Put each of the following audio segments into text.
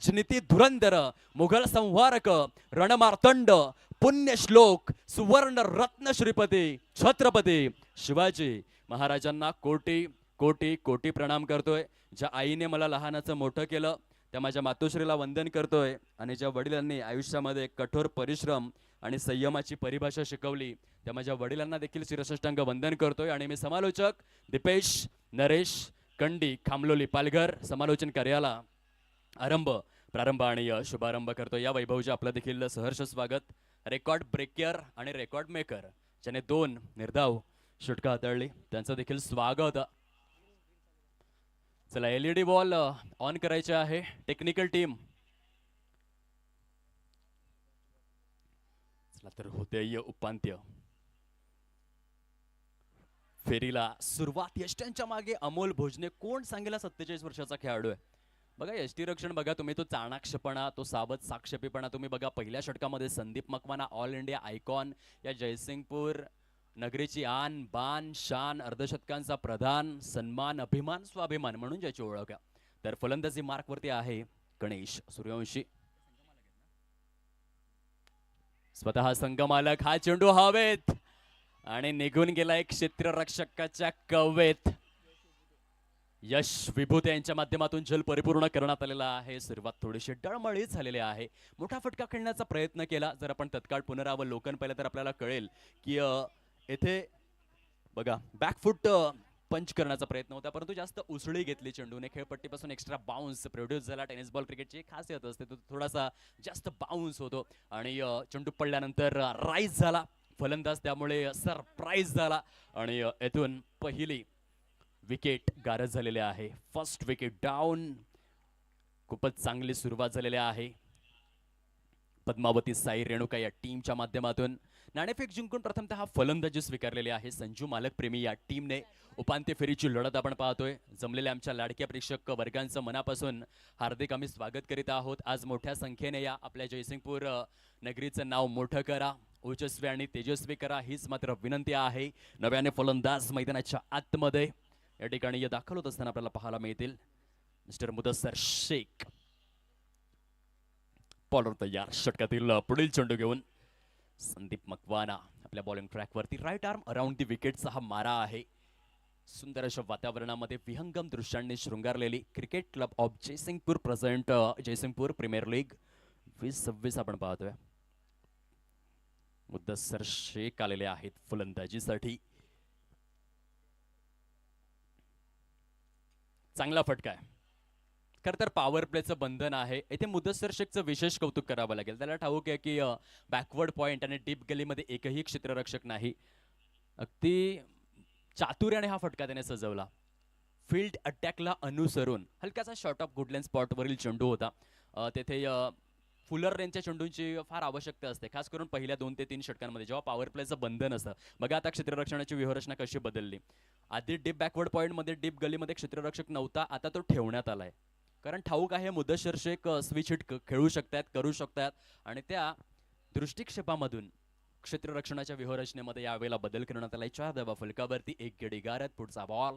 जनिती धुरंधर मुघल संहारक रणमार्तंड पुण्यश्लोक सुवर्ण रत्न श्रीपती छत्रपती शिवाजी महाराजांना कोटी कोटी कोटी प्रणाम करतोय. ज्या आईने मला लहानाचं मोठं केलं त्या माझ्या मातोश्रीला वंदन करतोय आणि ज्या वडिलांनी आयुष्यामध्ये कठोर परिश्रम आणि संयमाची परिभाषा शिकवली त्या माझ्या वडिलांना देखील शिरसाष्टांग वंदन करतोय. आणि मी समालोचक दीपेश नरेश कंडी खामलोली पालघर समालोचन कार्याला प्रारंभ आणि शुभारंभ करतो. या वैभवचे आपलं देखील सहर्ष स्वागत. रेकॉर्ड ब्रेकर आणि रेकॉर्ड मेकर ज्याने 2 निर्धाव षटकं हाताळली त्यांचं देखील स्वागत. चला एलईडी वॉल ऑन करायचे आहे. टेक्निकल टीम चला तर होते उपांत्य फेरीला सुरुवात. यष्ट्यांच्या मागे अमोल भोजने. कोण सांगेला 47 वर्षाचा खेळाडू आहे. बघा यष्टीरक्षण बघा तुम्ही, तो चाणाक्षपणा तो सावध साक्षेपीपणा तुम्ही बघा. पहिल्या षटकामध्ये Sandeep Makwana all India icon या जयसिंगपूर नगरीची आन बान शान अर्धशतकांचा प्रधान सन्मान अभिमान स्वाभिमान म्हणून ज्याची ओळख आहे. तर फलंदाजी मार्कवरती आहे गणेश सूर्यवंशी. स्वतः संघमालक हा चेंडू हवेत आणि निघून गेला एक क्षेत्ररक्षकाच्या कवेत. यश विभूत यांच्या माध्यमातून जल परिपूर्ण करण्यात आलेला आहे. सुरुवात थोडीशी डळमळीत झालेली आहे. मोठा फटका खेळण्याचा प्रयत्न केला. जर आपण तत्काळ पुनरावलोकन पाहिलं तर आपल्याला कळेल की येथे बघा बॅकफूट पंच करण्याचा प्रयत्न होता परंतु जास्त उसळी घेतली चेंडूने. खेळपट्टीपासून एक्स्ट्रा बाउन्स प्रोड्यूस झाला. टेनिस बॉल क्रिकेटची एक खासियत असते तो थोडासा जास्त बाउन्स होतो आणि चेंडू पडल्यानंतर राईज झाला फलंदाज त्यामुळे सरप्राईज झाला आणि येथून पहिली विकेट गारद झालेली आहे. First wicket down. खूपच चांगली सुरुवात झालेली आहे. पद्मावती साई रेणुका या टीमच्या माध्यमातून नाणेफेक जिंकून प्रथमतः हा फलंदाजी स्वीकारलेली आहे. संजू मालक प्रेमी या टीमने उपांत्य फेरीची लढत आपण पाहतोय. जमलेल्या आमच्या लाडक्या प्रेक्षक वर्गांचं मनापासून हार्दिक आम्ही स्वागत करीत आहोत. आज मोठ्या संख्येने या आपल्या जयसिंगपूर नगरीचं नाव मोठं करा, ओजस्वी आणि तेजस्वी करा हीच मात्र विनंती आहे. नव्याने फलंदाज मैदानाच्या आतमध्ये या ठिकाणी दाखल होत असताना आपल्याला पाहायला मिळतील. मिस्टर मुदस्सर शेख बॉलर तयार. षटकातील पुढील चेंडू घेऊन संदीप मकवाना आपल्या बॉलिंग ट्रॅकवरती. राईट आर्म अराउंड दी विकेटचा हा मारा आहे. सुंदर अशा वातावरणामध्ये विहंगम दृश्यांनी शृंगारलेली cricket club of Jaysingpur present Jaysingpur premier league 2026 आपण पाहतोय. मुदस्सर शेख आलेले आहेत फलंदाजीसाठी. चांगला फटका आहे. खर तर पॉवर प्लेचं बंधन आहे. येथे मुदस्सर शेखचं विशेष कौतुक करावं लागेल. त्याला ठाऊक आहे की बॅकवर्ड पॉइंट आणि डीप गलीमध्ये एकही क्षेत्ररक्षक नाही. अगदी चातुर्याने हा फटका त्याने सजवला. फील्ड अटॅकला अनुसरून हलकासा शॉर्ट ऑफ गुडलँड स्पॉटवरील चेंडू होता. तेथे फुलर रेंजच्या चेंडूंची फार आवश्यकता असते खास करून पहिल्या 2 ते 3 षटकांमध्ये जेव्हा पॉवर प्लेचं बंधन असतं. बघा आता क्षेत्ररक्षणाची व्यूहरचना कशी बदलली. आधी डीप बॅकवर्ड पॉइंट मध्ये डीप गलीमध्ये क्षेत्ररक्षक नव्हता, आता तो ठेवण्यात आलाय. कारण ठाऊक आहे मुदस्सर शेख स्विच हिट खेळू शकतात करू शकतात आणि त्या दृष्टिक्षेपामधून क्षेत्ररक्षणाच्या व्यूहरचनेमध्ये यावेळेला बदल करण्यात आलाय. 4 धावा फलकावरती 1 गडी गारद. पुढचा बॉल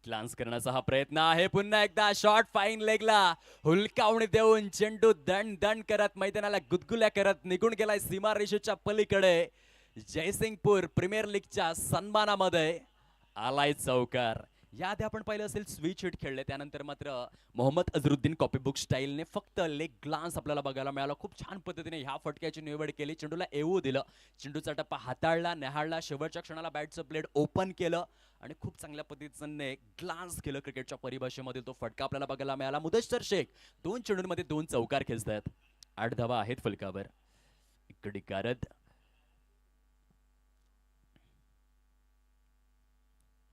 ग्लान्स करण्याचा हा प्रयत्न आहे. पुन्हा एकदा शॉट फाईन लेगला हुलकावणी देऊन चेंडू दंड दंड करत मैदानाला गुदगुल्या करत निघून गेलाय सीमा रेषेच्या पलीकडे. जयसिंगपूर प्रीमियर लीगच्या सन्मानामध्ये आलाय चौकार. याआधी आपण पाहिलं असेल स्विच हिट खेळले त्यानंतर मात्र मोहम्मद अझरुद्दीन कॉपीबुक स्टाईलने फक्त लेग ग्लान्स आपल्याला बघायला मिळाला. खूप छान पद्धतीने ह्या फटक्याची निवड केली. चेंडूला येऊ दिलं. चेंडूचा टप्पा हाताळला न्याहाळला. शेवटच्या क्षणाला बॅटचं ब्लेड ओपन केलं आणि खूप चांगल्या पद्धतीने ग्लान्स केलं. क्रिकेटच्या परिभाषेमधील तो फटका आपल्याला बघायला मिळाला. मुदस्सर शेख 2 चेंडूंमध्ये 2 चौकार खेचतात. 8 धावा आहेत फलकावर. इकडे गारद.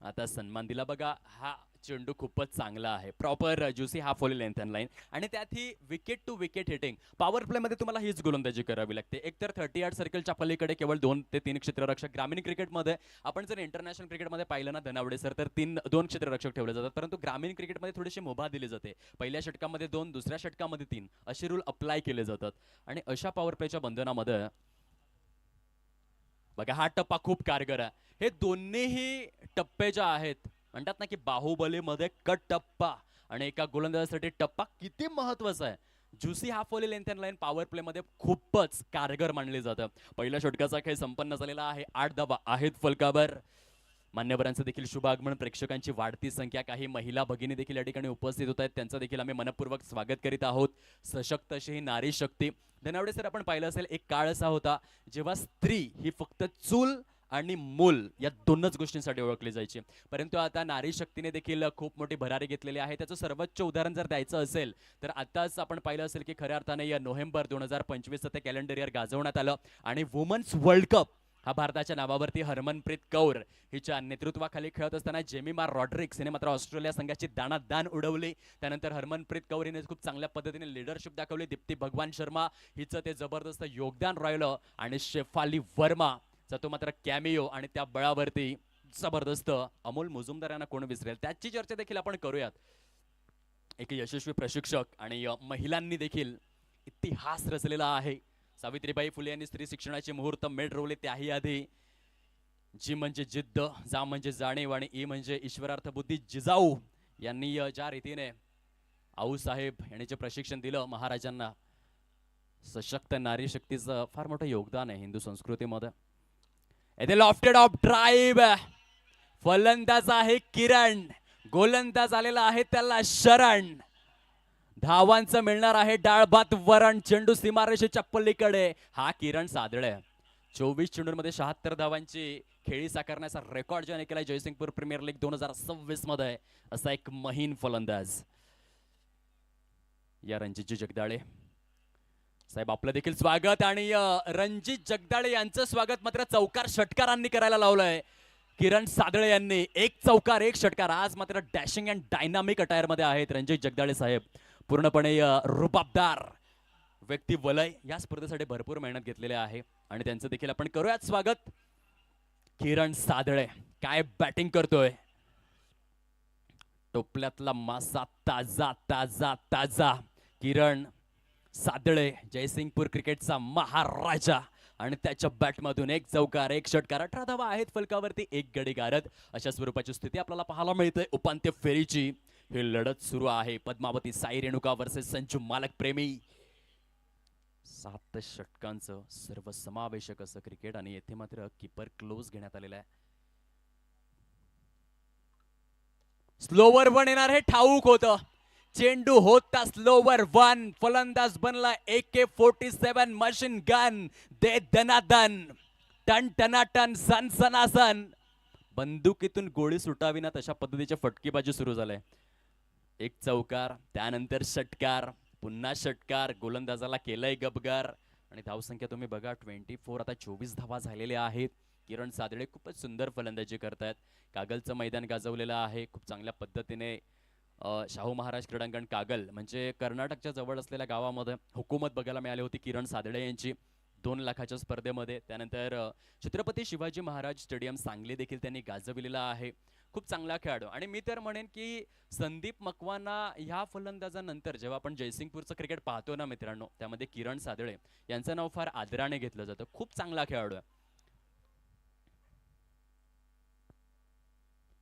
आता सन्मान दिला. बघा हा चेंडू खूपच चांगला आहे. Proper juicy half volley length and line आणि त्यात ही wicket to wicket hitting. Power play मध्ये तुम्हाला हीच गोलंदाजी करावी लागते. एकतर 38 सर्कलच्या पलीकडे केवळ 2 ते 3 क्षेत्ररक्षक. ग्रामीण क्रिकेटमध्ये आपण जर इंटरनॅशनल क्रिकेटमध्ये पाहिलं ना धनावडे सर तर 2 क्षेत्ररक्षक ठेवले जातात परंतु ग्रामीण क्रिकेटमध्ये थोडीशी मुभा दिली जाते. पहिल्या षटकामध्ये 2 दुसऱ्या षटकामध्ये 3 असे रूल अप्लाय केले जातात आणि अशा पॉवर प्लेच्या बंधनामध्ये बघा हा टप्पा खूप कारगर आहे. हे दोन्हीही टप्पे जे आहेत म्हणतात ना की बाहुबलीमध्ये कट टप्पा आणि एका गोलंदाजासाठी टप्पा किती महत्वाचा आहे. Juicy half volley length and line power play मध्ये खूपच कारगर मानले जातं. पहिल्या षटकाचा खेळ संपन्न झालेला आहे. 8 धावा आहेत फलकावर. मान्यवरांचं देखील शुभ आगमन. प्रेक्षकांची वाढती संख्या, काही महिला भगिनी देखील या ठिकाणी उपस्थित होत आहेत, त्यांचं देखील आम्ही मनपूर्वक स्वागत करीत आहोत. सशक्त अशी ही नारी शक्ती. धनावडे सर, आपण पाहिलं असेल एक काळ असा होता जेव्हा स्त्री ही फक्त चूल आणि मूल या दोनच गोष्टींसाठी ओळखली जायची, परंतु आता नारी शक्तीने देखील खूप मोठी भरारी घेतलेली आहे. त्याचं सर्वोच्च उदाहरण जर द्यायचं असेल तर आताच आपण पाहिलं असेल की खऱ्या अर्थाने या नोव्हेंबर 2025 ते कॅलेंडर इयर गाजवण्यात आलं आणि वुमन्स वर्ल्ड कप हा भारताच्या नावावरती हरमनप्रीत कौर हिच्या नेतृत्वाखाली खेळत असताना जेमिमा रॉड्रिक्स हिने मात्र ऑस्ट्रेलिया संघाची दाणादाण उडवली. त्यानंतर हरमनप्रीत कौर हिने खूप चांगल्या पद्धतीने लिडरशिप दाखवली. दीप्ती भगवान शर्मा हिचं ते जबरदस्त योगदान राहिलं आणि शेफाली वर्मा तो मात्र कॅमिओ आणि त्या बळावरती जबरदस्त. अमोल मुजुमदार यांना कोण विसरेल, त्याची चर्चा देखील आपण करूयात. एक यशस्वी प्रशिक्षक आणि महिलांनी देखील इतिहास रचलेला आहे. सावित्रीबाई फुले यांनी स्त्री शिक्षणाचे मुहूर्त मेढ रोवले. त्याही आधी जी म्हणजे जिद्द, जा म्हणजे जाणीव आणि ई म्हणजे ईश्वरार्थ बुद्धी जिजाऊ यांनी ज्या रीतीने आऊसाहेब यांनी जे प्रशिक्षण दिलं महाराजांना, सशक्त नारी शक्तीचं फार मोठं योगदान आहे हिंदू संस्कृतीमध्ये. येथे लॉफ्टेड ऑफ ड्राईव्ह, फलंदाज आहे किरण, गोलंदाज आलेला आहे त्याला शरण. धावांचं मिळणार आहे डाळ भात वरण. चेंडू सीमारेषेच्या पलीकडे. हा किरण सादळे 24 चेंडूंमध्ये 76 धावांची खेळी साकारण्याचा रेकॉर्ड ज्याने केलाय जयसिंगपूर प्रीमियर लीग 2026 मध्ये. असा एक महीन फलंदाज या रणजितजी जगदाळे साहेब, आपलं देखील स्वागत. आणि रणजित जगदाळे यांचं स्वागत मात्र चौकार षटकारांनी करायला लावलंय. किरण सादळे यांनी एक चौकार एक षटकार. आज मात्र डॅशिंग अँड डायनामिक अटायर मध्ये आहेत रणजित जगदाळे साहेब. पूर्णपणे रुबाबदार व्यक्ती वलय. या स्पर्धेसाठी भरपूर मेहनत घेतलेली आहे आणि त्यांचं देखील आपण करूयात स्वागत. किरण सादळे काय बॅटिंग करतोय. टोपल्यातला मासा ताजा ताजा ताजा. किरण सादळे जयसिंगपूर क्रिकेटचा महाराजा आणि त्याच्या बॅटमधून एक चौकार एक षटकार. 18 धावा आहेत फलकावरती, एक गडी गारद. अशा स्वरूपाची स्थिती आपल्याला पाहायला मिळते. उपांत्य फेरीची ही लढत सुरू आहे. पद्मावती साई रेणुका वर्सेस संजू मालक प्रेमी. 7 षटकांचं सर्वसमावेशक असं क्रिकेट आणि येथे मात्र कीपर क्लोज घेण्यात आलेला आहे. स्लोवर वन येणार हे ठाऊक होतं. चेंडू होता स्लोवर वन. फलंदाज बनला AK-47 मशीन गन. दे दनादन, टन टनाटन, सन सनासन. बंदुकीतून गोळी सुटावी ना तशा पद्धतीचे फटकेबाजी सुरू झाले. एक चौकार, त्यानंतर षटकार, पुन्हा षटकार. गोलंदाजाला केलंय गबगार आणि धावसंख्या तुम्ही बघा 24. आता 24 धावा झालेल्या आहेत. किरण सादळे खूपच सुंदर फलंदाजी करतायत. कागलचं मैदान गाजवलेलं आहे खूप चांगल्या पद्धतीने. शाहू महाराज क्रीडांगण कागल म्हणजे कर्नाटकच्या जवळ असलेल्या गावामध्ये हुकूमत बघायला मिळाली होती किरण सादळे यांची 2 लाखाच्या स्पर्धेमध्ये. त्यानंतर छत्रपती शिवाजी महाराज स्टेडियम सांगली देखील त्यांनी गाजविलेला आहे. खूप चांगला खेळाडू. आणि मी तर म्हणेन की संदीप मकवाना ह्या फलंदाजानंतर जेव्हा आपण जयसिंगपूरचं क्रिकेट पाहतो ना मित्रांनो, त्यामध्ये किरण सादळे यांचं नाव फार आदराने घेतलं जातं. खूप चांगला खेळाडू आहे.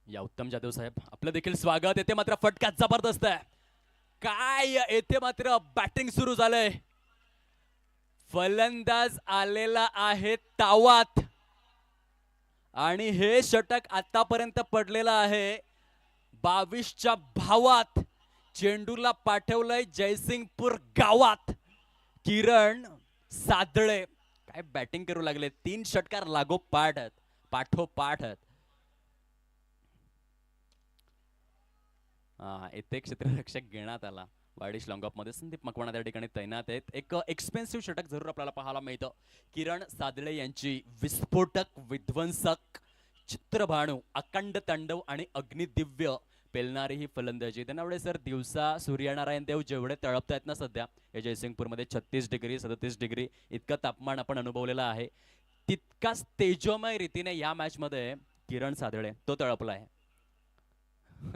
या उत्तम जाधव साहेब, आपलं देखील स्वागत. येथे मात्र फटका जबरदस्त आहे. काय येथे मात्र बॅटिंग सुरू झालंय. फलंदाज आलेला आहे तावात आणि हे षटक आतापर्यंत पडलेलं आहे 22च्या भावात. चेंडूला पाठवलंय जयसिंगपूर गावात. किरण सादळे काय बॅटिंग करू लागले. 3 षटकार लागोपाठ आहेत, पाठोपाठ आहेत. येथे क्षेत्ररक्षक घेण्यात आला. वाडिश लॉंगऑफ मध्ये संदीप मकवाना त्या ठिकाणी तैनात आहेत. एक एक्सपेन्सिव्ह षटक जरूर आपल्याला पाहायला मिळतं. किरण सादळे यांची विस्फोटक, विध्वंसक, चित्रभाणू, अखंड तांडव आणि अग्निदिव्य पेलणारी ही फलंदाजी. त्यामुळे सर दिवसा सूर्यनारायण देव जेवढे तळपतायत ना सध्या या जयसिंगपूरमध्ये 36 डिग्री 37 डिग्री इतकं तापमान आपण अनुभवलेलं आहे, तितकाच तेजोमय रीतीने या मॅच मध्ये किरण सादळे तो तळपला आहे.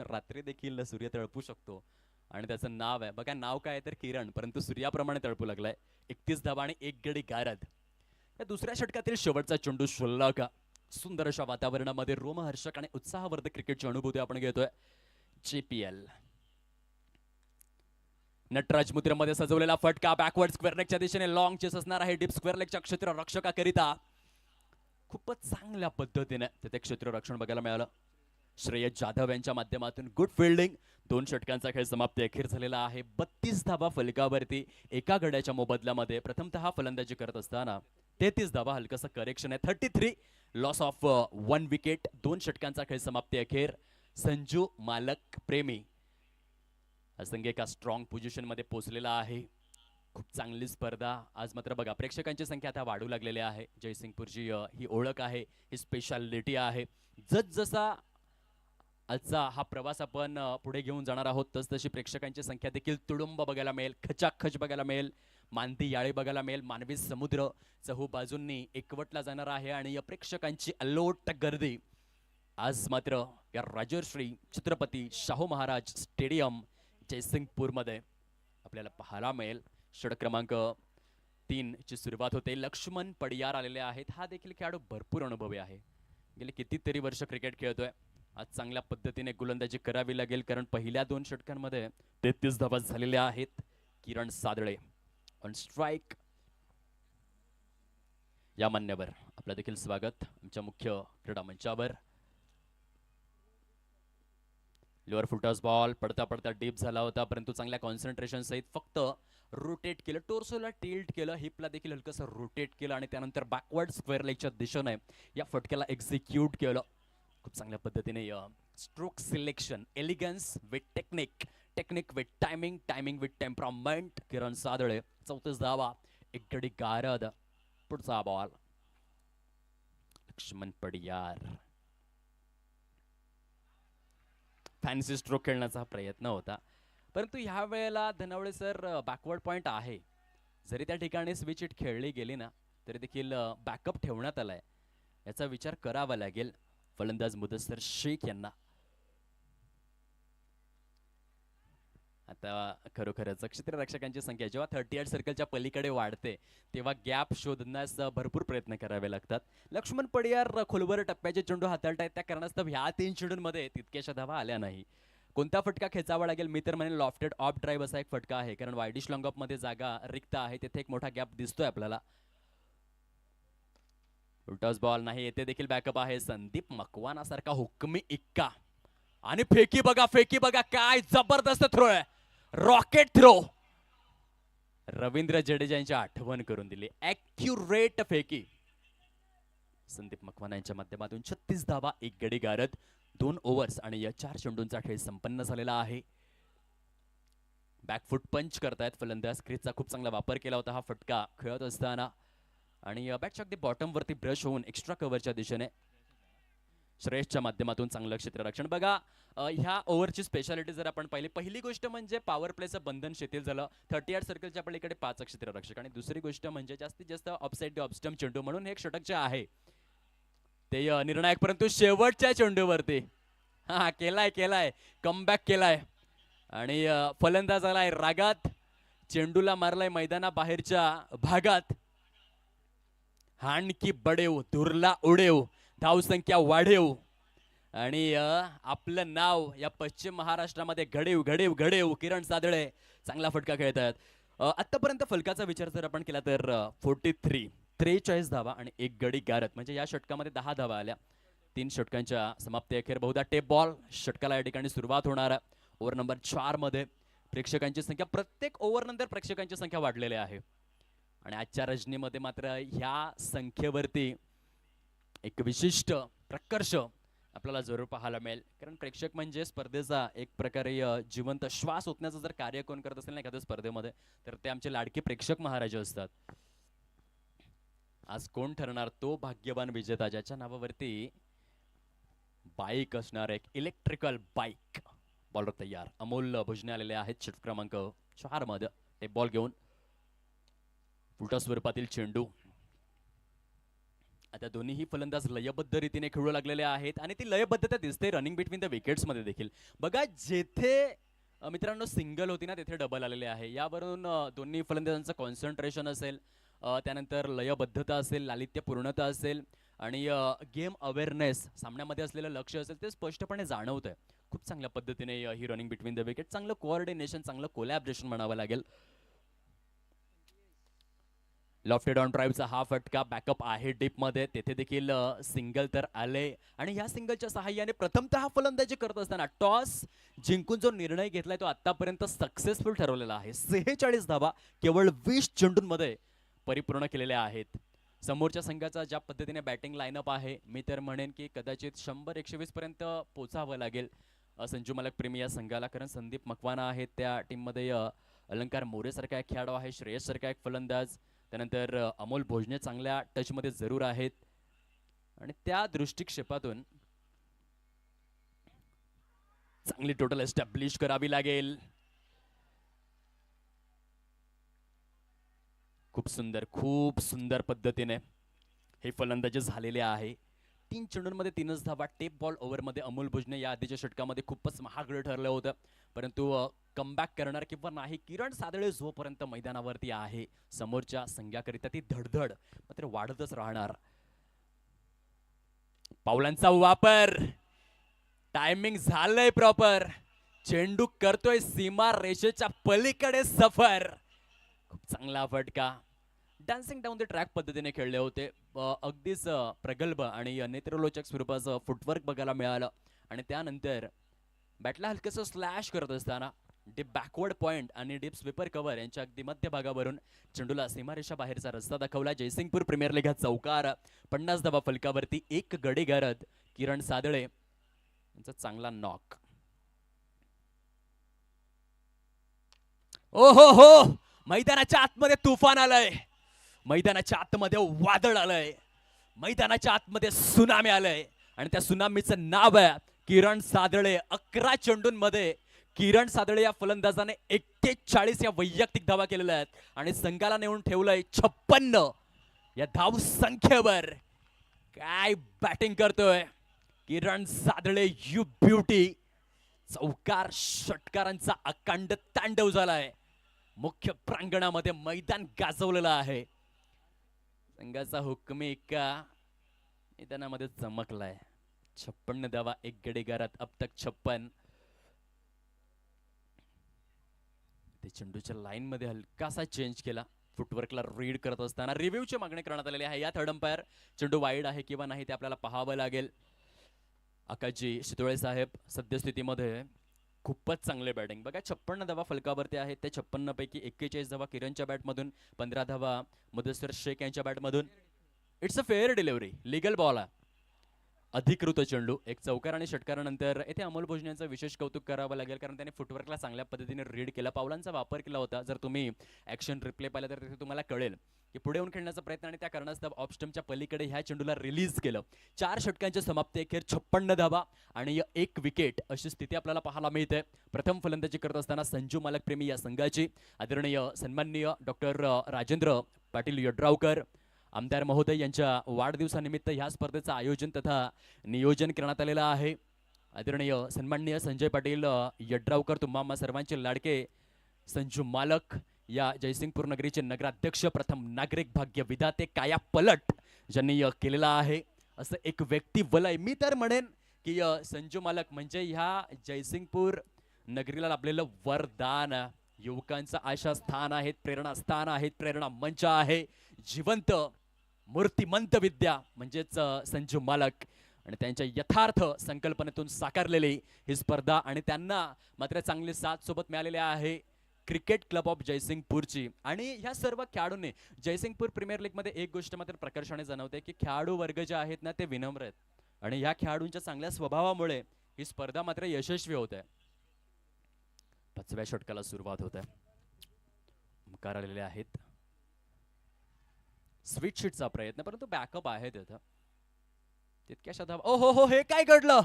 रात्री देखील सूर्य तळपू शकतो आणि त्याचं नाव आहे बघा. नाव काय तर किरण, परंतु सूर्याप्रमाणे तळपू लागलाय. 31 धावा आणि 1 गडी गारद. या दुसऱ्या षटकातील शेवटचा चेंडू शुल्लक. सुंदर अशा वातावरणामध्ये रोमहर्षक आणि उत्साहवर्धक क्रिकेटची अनुभूती आपण घेतोय. JPL नटराज मुद्रेमध्ये सजवलेला फटका बॅकवर्ड स्क्वेअर लेगच्या दिशेने लॉंग चेस असणार आहे. डीप स्क्वेअर लेगच्या क्षेत्ररक्षकाकरिता खूपच चांगल्या पद्धतीने तिथे क्षेत्ररक्षण बघायला मिळालं. श्रेयस जाधव यांच्या माध्यमातून गुड फिल्डिंग. 2 षटकांचा खेळ समाप्ती अखेर झालेला आहे. 32 धावा फलकावरती एका गड्याच्या मोबदल्यामध्ये प्रथमतः फलंदाजी करत असताना 33 धावा हलकसं करेक्शन आहे. 33 लॉस ऑफ 1 विकेट. 2 षटकांचा खेळ समाप्ती अखेर. संजू मालक प्रेमी असंख्य एका स्ट्रॉंग पोझिशन मध्ये पोहोचलेला आहे. खूप चांगली स्पर्धा. आज मात्र बघा प्रेक्षकांची संख्या आता वाढू लागलेली आहे. जयसिंगपूरची ही ओळख आहे, ही स्पेशालिटी आहे. जसा आजचा हा प्रवास आपण पुढे घेऊन जाणार आहोत तसतशी प्रेक्षकांची संख्या देखील तुडुंब बघायला मिळेल, खचाखच बघायला मिळेल, मानती याळी बघायला मिळेल. मानवी समुद्र चहू बाजूंनी एकवटला जाणार आहे आणि या प्रेक्षकांची अलोट गर्दी आज मात्र या राजर्षी छत्रपती शाहू महाराज स्टेडियम जयसिंगपूरमध्ये आपल्याला पाहायला मिळेल. षटक क्रमांक 3 ची सुरुवात होते. लक्ष्मण पडियार आलेले आहेत. हा देखील खेळाडू भरपूर अनुभवी आहे. गेले कितीतरी वर्ष क्रिकेट खेळतोय. आज चांगल्या पद्धतीने गोलंदाजी करावी लागेल कारण पहिल्या 2 षटकांमध्ये 33 धावा झालेल्या आहेत. किरण सादळे ऑन स्ट्राइक. या मान्यवर आपलं देखील स्वागत आमच्या मुख्य क्रीडा मंचावर. लोअर फुटर्स बॉल पडता पडता डीप झाला होता परंतु चांगल्या कॉन्सन्ट्रेशन सहित फक्त रोटेट केलं, टोर्सोला टिल्ट केलं, हिपला देखील हलकसं रोटेट केलं आणि त्यानंतर बॅकवर्ड स्क्वेअर लेगच्या दिशेने या फटक्याला एक्झिक्यूट केलं. खूप चांगल्या पद्धतीने stroke selection, elegance with technique, technique with timing, timing with temperament. Kiran Sadale 34 धावा, एक गडी गारद. पुढचा ball Laxman Padiyar. Fancy stroke खेळण्याचा प्रयत्न होता परंतु ह्या वेळेला धनवळे सर बॅकवर्ड पॉइंट आहे. जरी त्या ठिकाणी स्विच हिट खेळली गेली ना तरी देखील बॅकअप ठेवण्यात आलाय. याचा विचार करावा लागेल फलंदाज मुदस्सर शेख यांना. आता खरोखरच क्षेत्ररक्षकांची संख्या जेव्हा 38 सर्कलच्या पलीकडे वाढते तेव्हा गॅप शोधण्यास भरपूर प्रयत्न करावे लागतात. लक्ष्मण पडियार खोलवर टप्प्याचे चेंडू हाताळतायत त्या कारणास्तव ह्या 3 चेंडूंमध्ये तितक्याशा धावा आल्या नाही. कोणता फटका खेचावा लागेल? मी तर म्हणेन लॉफ्टेड ऑफ ड्राईव्ह असा एक फटका आहे कारण वायडिश लॉंग ऑफ मध्ये जागा रिक्त आहे. तिथे एक मोठा गॅप दिसतोय आपल्याला. उलटॉस बॉल नाही, येथे देखील बॅकअप आहे. संदीप मकवाना सारखा हुकमी इक्का आणि फेकी बघा, फेकी बघा, काय जबरदस्त थ्रो आहे, रॉकेट थ्रो. रवींद्र जडेजा यांची आठवण करून दिली. ॲक्युरेट फेकी संदीप मकवाना यांच्या माध्यमातून. 36 धावा, एक गडी गारद, 2 ओव्हर्स आणि या 4 चेंडूंचा खेळ संपन्न झालेला आहे. बॅकफुट पंच करतायत फलंदाज. क्रीजचा खूप चांगला वापर केला होता हा फटका खेळत असताना आणि बॅटच्या अगदी बॉटम वरती ब्रश होऊन एक्स्ट्रा कव्हरच्या दिशेने श्रेयसच्या माध्यमातून चांगलं क्षेत्ररक्षण. बघा ह्या ओव्हरची स्पेशालिटी जर आपण पाहिली, पहिली गोष्ट म्हणजे पॉवर प्लेचं बंधन शिथिल झालं. 38 सर्कलच्या पलीकडे 5 क्षेत्ररक्षक आणि दुसरी गोष्ट म्हणजे जास्तीत जास्त ऑफसाइड ऑफस्टम्प चेंडू म्हणून हे षटक जे आहे ते निर्णायक. परंतु शेवटच्या चेंडूवरती हा केलाय कमबॅक केलाय आणि फलंदाज आलाय रागात, चेंडूला मारलाय मैदाना बाहेरच्या भागात. हाणकी बडेव, धुरला उडेव, धावसंख्या वाढेव आणि आपलं नाव या पश्चिम महाराष्ट्रामध्ये घडेव घडेव घडेव. किरण सादळे चांगला फटका खेळतात. आतापर्यंत फलकाचा विचार जर आपण केला तर 43 धावा आणि एक गडी गारद म्हणजे या षटकामध्ये 10 धावा आल्या. 3 षटकांच्या समाप्ती अखेर बहुधा टेप बॉल षटकाला या ठिकाणी सुरुवात होणार. ओव्हर नंबर 4 मध्ये प्रेक्षकांची संख्या, प्रत्येक ओव्हर नंतर प्रेक्षकांची संख्या वाढलेली आहे आणि आजच्या रजनीमध्ये मात्र ह्या संख्येवरती एक विशिष्ट प्रकर्ष आपल्याला जरूर पाहायला मिळेल कारण प्रेक्षक म्हणजे स्पर्धेचा एक प्रकारे जिवंत श्वास ओतण्याचं जर कार्य कोण करत असेल ना एखाद्या स्पर्धेमध्ये तर ते आमचे लाडके प्रेक्षक महाराज असतात. आज कोण ठरणार तो भाग्यवान विजेता ज्याच्या नावावरती बाईक असणार, एक इलेक्ट्रिकल बाईक. बॉलर तयार, अमोल भुजने आलेले आहेत षटक क्रमांक 4 मध्ये. ते बॉल घेऊन उलटा स्वरूपातील चेंडू. आता दोन्हीही फलंदाज लयबद्ध रीतीने खेळू लागलेले आहेत आणि ती लयबद्धता दिसते रनिंग बिटवीन द विकेट्स मध्ये देखील. बघा जेथे मित्रांनो सिंगल होती ना तेथे डबल आलेले आहे. यावरून दोन्ही फलंदाजांचं कॉन्सन्ट्रेशन असेल, त्यानंतर लयबद्धता असेल, लालित्यपूर्णता असेल आणि गेम अवेअरनेस, सामन्यामध्ये असलेलं लक्ष असेल ते स्पष्टपणे जाणवत आहे. खूप चांगल्या पद्धतीने ही रनिंग बिटवीन द विकेट, चांगलं कोऑर्डिनेशन, चांगलं कोलॅबरेशन म्हणावं लागेल. लॉफ्टेड ऑन ड्राईव्हचा हा फटका बॅकअप आहे डीप मध्ये, तेथे देखील सिंगल तर आले. आणि या सिंगलच्या सहाय्याने प्रथमतः फलंदाजी करत असताना टॉस जिंकून जो निर्णय घेतलाय तो आतापर्यंत सक्सेसफुल ठरवलेला आहे. 46 धावा केवळ 20 चेंडूंमध्ये परिपूर्ण केलेल्या आहेत. समोरच्या संघाचा ज्या पद्धतीने बॅटिंग लाईनअप आहे, मी तर म्हणेन की कदाचित 100-120 पर्यंत पोचावं लागेल संजू मालक प्रेमी या संघाला. कारण संदीप मकवाना आहेत त्या टीममध्ये, अलंकार मोरे सारखा एक खेळाडू आहे, श्रेयस सारखा एक फलंदाज, त्यानंतर अमोल भोजने चांगल्या टचमध्ये जरूर आहेत. आणि त्या दृष्टिक्षेपातून चांगली टोटल एस्टॅब्लिश करावी लागेल. खूप सुंदर पद्धतीने हे फलंदाजी झालेले आहे. 3 चेंडूंमध्ये 3च धावा. टेप बॉल ओव्हरमध्ये अमोल भोजने या आधीच्या षटकामध्ये खूपच महागडं ठरलं होतं, परंतु कमबॅक करणार किंवा नाही, किरण सादळे जोपर्यंत मैदानावरती आहे समोरच्या संघाकरिता ती धडधड मात्र वाढतच राहणार. पावलांचा वापर, टायमिंग झालंय प्रॉपर, चेंडू करतोय सीमा रेषेच्या पलीकडे सफर. खूप चांगला फटका. डान्सिंग डाऊन द ट्रॅक पद्धतीने खेळले होते. अगदीच प्रगल्भ आणि नेत्रलोचक स्वरूपाचं फुटवर्क बघायला मिळालं. आणि त्यानंतर बॅटला हलकंसं स्लॅश करत असताना डीप बॅकवर्ड पॉइंट आणि डीप स्वीपर कव्हर यांच्या अगदी मध्यभागावरून चेंडूला सीमारेषा बाहेरचा रस्ता दाखवला. जयसिंगपूर प्रीमियर लीग हा चौकार. 50 धावा फलकावरती, एक गडी गारद किरण सादळे यांचा चांगला नॉक. ओ हो हो, मैदानाच्या आतमध्ये तुफान आलंय, मैदानाच्या आतमध्ये वादळ आलंय, मैदानाच्या आतमध्ये सुनामी आलंय. आणि त्या सुनामीचं नाव आहे किरण सादळे. 11 चेंडूंमध्ये किरण सादळे या फलंदाजाने 41 या वैयक्तिक धावा केलेल्या आहेत आणि संघाला नेऊन ठेवलंय 56 या धाव संख्येवर. काय बॅटिंग करतोय किरण सादळे, यू ब्युटी. चौकार षटकारांचा अखंड तांडव झालाय. मुख्य प्रांगणामध्ये मैदान गाजवलेलं आहे. संघाचा हुकमी एक्का मैदानामध्ये चमकलाय. 56 धावा, एक गडी गारद, अब तक 56. ते चेंडूच्या लाईन मध्ये हलकासा चेंज केला फुटवर्कला रीड करत असताना. रिव्ह्यूची मागणी करण्यात आलेली आहे. या थर्ड अंपायर चेंडू वाईड आहे किंवा नाही ते आपल्याला पाहावं लागेल. आकाशजी शितोळे साहेब सद्यस्थितीमध्ये खूपच चांगले बॅटिंग बघा. 56 धावा फलकावरती आहेत. त्या 56 पैकी 41 धावा किरणच्या बॅटमधून, 15 धावा मुदस्सर शेख यांच्या बॅटमधून. It's a fair delivery, legal ball आहे, अधिकृत चेंडू. एक चौकार आणि षटकारानंतर येथे अमोल भोजने यांचं विशेष कौतुक करावं लागेल, कारण त्याने फुटवर्कला चांगल्या पद्धतीने रीड केला, पावलांचा वापर केला होता. जर तुम्ही ऍक्शन रिप्ले पाहिला तर तिथे तुम्हाला कळेल की पुढे येऊन खेळण्याचा प्रयत्न आणि त्या कारणास्तव ऑफ स्टंपच्या पलीकडे ह्या चेंडूला रिलीज केलं. 4 षटकांच्या समाप्ती अखेर 56 धावा आणि 1 विकेट अशी स्थिती आपल्याला पाहायला मिळते. प्रथम फलंदाजी करत असताना संजू मालक प्रेमी या संघाची आदरणीय सन्माननीय डॉक्टर राजेंद्र पाटील यड्रावकर आमदार महोदय यांच्या वाढदिवसानिमित्त ह्या स्पर्धेचं आयोजन तथा नियोजन करण्यात आलेलं आहे. आदरणीय सन्माननीय संजय पाटील यड्रावकर, तुम्हा सर्वांचे लाडके संजू मालक, या जयसिंगपूर नगरीचे नगराध्यक्ष, प्रथम नागरिक भाग्य विधाते, काया पलट ज्यांनी केलेला आहे असं एक व्यक्ती वलय. मी तर म्हणेन की संजू मालक म्हणजे ह्या जयसिंगपूर नगरीला लाभलेलं वरदान. युवकांचं आशा स्थान आहेत, प्रेरणा स्थान आहेत, प्रेरणा मंच आहे, जिवंत मूर्तिमंत विद्या म्हणजेच संजू मालक आणि त्यांच्या यथार्थ संकल्पनेतून साकारलेली ही स्पर्धा. आणि त्यांना मात्र चांगली साथ सोबत मिळालेली आहे क्रिकेट क्लब ऑफ जयसिंगपूरची. आणि ह्या सर्व खेळाडूंनी जयसिंगपूर प्रीमियर लीग मध्ये एक गोष्ट मात्र प्रकर्षाने जाणवते की खेळाडू वर्ग जे आहेत ना ते विनम्र आहेत आणि ह्या खेळाडूंच्या चांगल्या स्वभावामुळे ही स्पर्धा मात्र यशस्वी होत आहे. 5व्या षटकाला सुरुवात होत आहे. ओंकार आलेले आहेत. स्वीट शीटचा प्रयत्न, परंतु बॅकअप आहे तिथं तितक्याशा धावा. ओ हो हो, हे काय घडलं?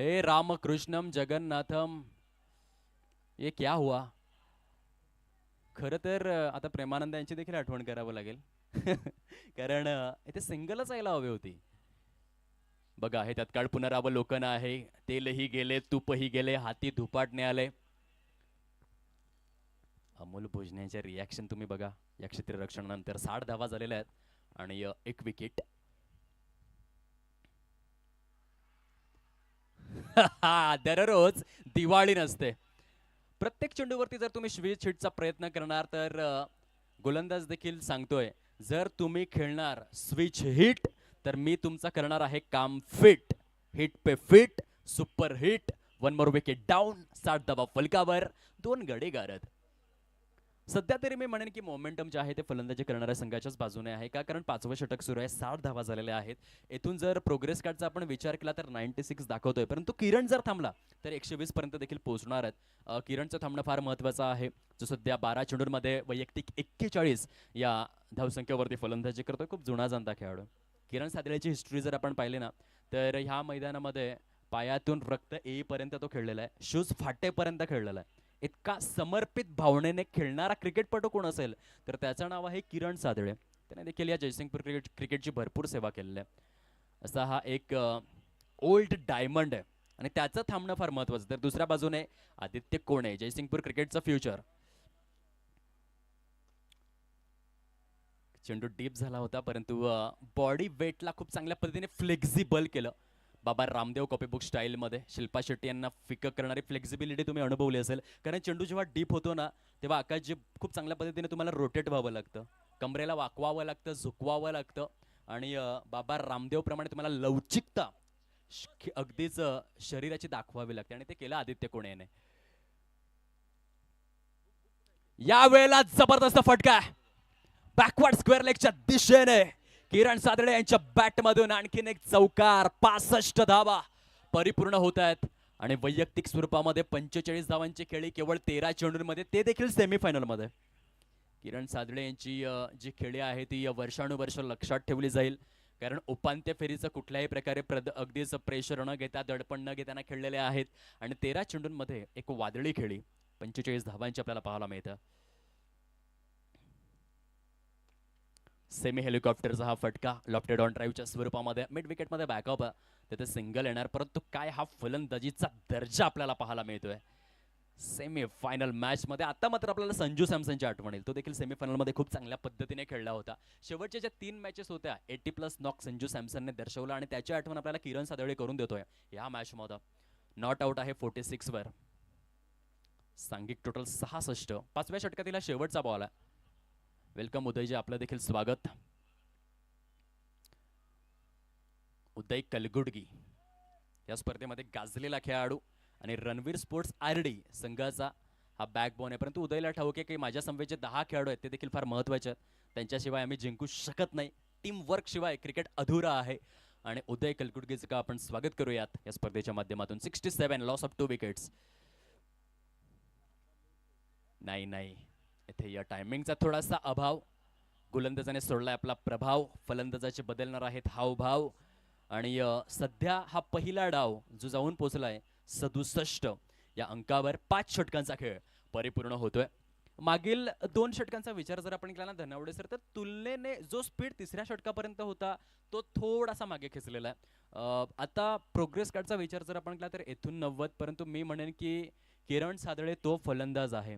हे रामकृष्णम जगन्नाथम, ये क्या हुआ? खरं तर आता प्रेमानंद यांची देखील आठवण करावं लागेल कारण इथे सिंगलच यायला हवी होती. बघा हे तत्काळ पुनरावलोकन आहे. तेलही गेले, तूपही गेले, हाती धुपाटणे आले. अमोल भोजनेच्या रिॲक्शन तुम्ही बघा. या क्षेत्ररक्षणानंतर 60 धावा झालेल्या आहेत आणि एक विकेट. दररोज दिवाळी नसते. प्रत्येक चेंडूवरती जर तुम्ही स्विच हिटचा प्रयत्न करणार तर गोलंदाज देखील सांगतोय, जर तुम्ही खेळणार स्विच हिट तर मी तुमचा करणार आहे काम फिट. हिट पे fit, super hit, 1 more wicket down, 60 धावा फलकावर, 2 गडी गारद. सध्या तरी मी म्हणेन की मोमेंटम जे आहे ते फलंदाजी करणाऱ्या संघाच्याच बाजूने आहे का, कारण 5वं षटक सुरू आहे, 60 धावा झालेल्या आहेत. येथून जर प्रोग्रेस कार्डचा आपण विचार केला तर 96 दाखवतोय, परंतु किरण जर थांबला तर 120 पर्यंत देखील पोहोचणार आहेत. किरणचं थांबणं फार महत्त्वाचं आहे, जो सध्या 12 चेंडूंमध्ये वैयक्तिक 41 या धावसंख्येवरती फलंदाजी करतोय. खूप जुना जाणता खेळाडू. किरण सादळेची हिस्ट्री जर आपण पाहिली ना तर ह्या मैदानामध्ये पायातून रक्त येईपर्यंत तो खेळलेला आहे, शूज फाटेपर्यंत खेळलेला आहे. इतका समर्पित भावनेने खेळणारा क्रिकेटपटू कोण असेल तर त्याचं नाव आहे किरण सादळे. त्याने देखील या जयसिंगपूर क्रिकेटची भरपूर सेवा केलेली आहे. असा हा एक ओल्ड डायमंड आहे आणि त्याचं थांबणं फार महत्वाचं. तर दुसऱ्या बाजूने आदित्य कोणे, जयसिंगपूर क्रिकेटचा फ्युचर. चेंडू डीप झाला होता, परंतु बॉडी वेटला खूप चांगल्या पद्धतीने फ्लेक्झिबल केलं. बाबा रामदेव कॉपीबुक स्टाईलमध्ये शिल्पा शेट्टी यांना फिकअप करणारी फ्लेक्झिबिलिटी तुम्ही अनुभवली असेल, कारण चेंडू जेव्हा डीप होतो ना तेव्हा आकाशजी खूप चांगल्या पद्धतीने तुम्हाला रोटेट व्हावं लागतं, कमरेला वाकवावं लागतं, झुकवावं लागतं आणि बाबा रामदेव प्रमाणे तुम्हाला लवचिकता अगदीच शरीराची दाखवावी लागते आणि ते केलं आदित्य कोणे याने. यावेळेला जबरदस्त फटका बॅकवर्ड स्क्वेअर लेगच्या दिशेने किरण सादळे यांच्या बॅटमधून आणखीन एक चौकार. 65 धावा परिपूर्ण होत आहेत आणि वैयक्तिक स्वरूपामध्ये 45 धावांची खेळी केवळ 13 चेंडूंमध्ये, ते देखील सेमीफायनल मध्ये. किरण सादळे यांची जी खेळी आहे ती वर्षानुवर्ष लक्षात ठेवली जाईल, कारण उपांत्य फेरीचं कुठल्याही प्रकारे अगदीच प्रेशर न घेता, दडपण न घेताना खेळलेले आहेत आणि 13 चेंडूंमध्ये एक वादळी खेळी 45 धावांची आपल्याला पाहायला मिळतं. सेमी हेलिकॉप्टरचा हा फटका लॉफ्टेड ऑन ड्राईव्हच्या स्वरूपामध्ये, मिड विकेटमध्ये बॅकअप, तिथे सिंगल येणार, परंतु काय हा फलंदाजीचा दर्जा आपल्याला पाहायला मिळतोय सेमी फायनल मॅच मध्ये. आता मात्र आपल्याला संजू सॅमसनची आठवण येईल, तो देखील सेमीफायनल मध्ये खूप चांगल्या पद्धतीने खेळला होता. शेवटच्या ज्या 3 मॅचेस होत्या 80+ नॉक संजू सॅमसनने दर्शवला आणि त्याची आठवण आपल्याला किरण सादळे करून देतोय या मॅच मध्ये. नॉट आउट आहे 46 वर, सांघिक टोटल 66. 5व्या षटकातील शेवटचा बॉल आहे. वेलकम उदयजी, आपलं देखील स्वागत. उदय कलगुडगी या स्पर्धेमध्ये गाजलेला खेळाडू आणि रणवीर स्पोर्ट्स RD संघाचा हा बॅकबोन आहे, परंतु उदयला ठाऊक आहे की माझ्या संघाचे जे 10 खेळाडू आहेत ते देखील फार महत्त्वाचे आहेत, त्यांच्याशिवाय आम्ही जिंकू शकत नाही, टीम वर्क शिवाय क्रिकेट अधुरा आहे. आणि उदय कलगुडगीचं का आपण स्वागत करूयात या स्पर्धेच्या माध्यमातून. 67 लॉस ऑफ 2 विकेट्स. नाही इथे या टायमिंगचा थोडासा अभाव, गोलंदाजाने सोडलाय आपला प्रभाव, फलंदाजाचे बदलणार आहेत हावभाव आणि सध्या हा पहिला डाव जो जाऊन पोहोचलाय 67 या अंकावर. 5 षटकांचा खेळ परिपूर्ण होतोय. मागील 2 षटकांचा विचार जर आपण केला ना धनावडे सर, तर तुलनेने जो स्पीड 3ऱ्या षटकापर्यंत होता तो थोडासा मागे खेचलेला आहे. आता प्रोग्रेस कार्डचा विचार जर आपण केला तर येथून 90, परंतु मी म्हणेन की किरण सादळे तो फलंदाज आहे,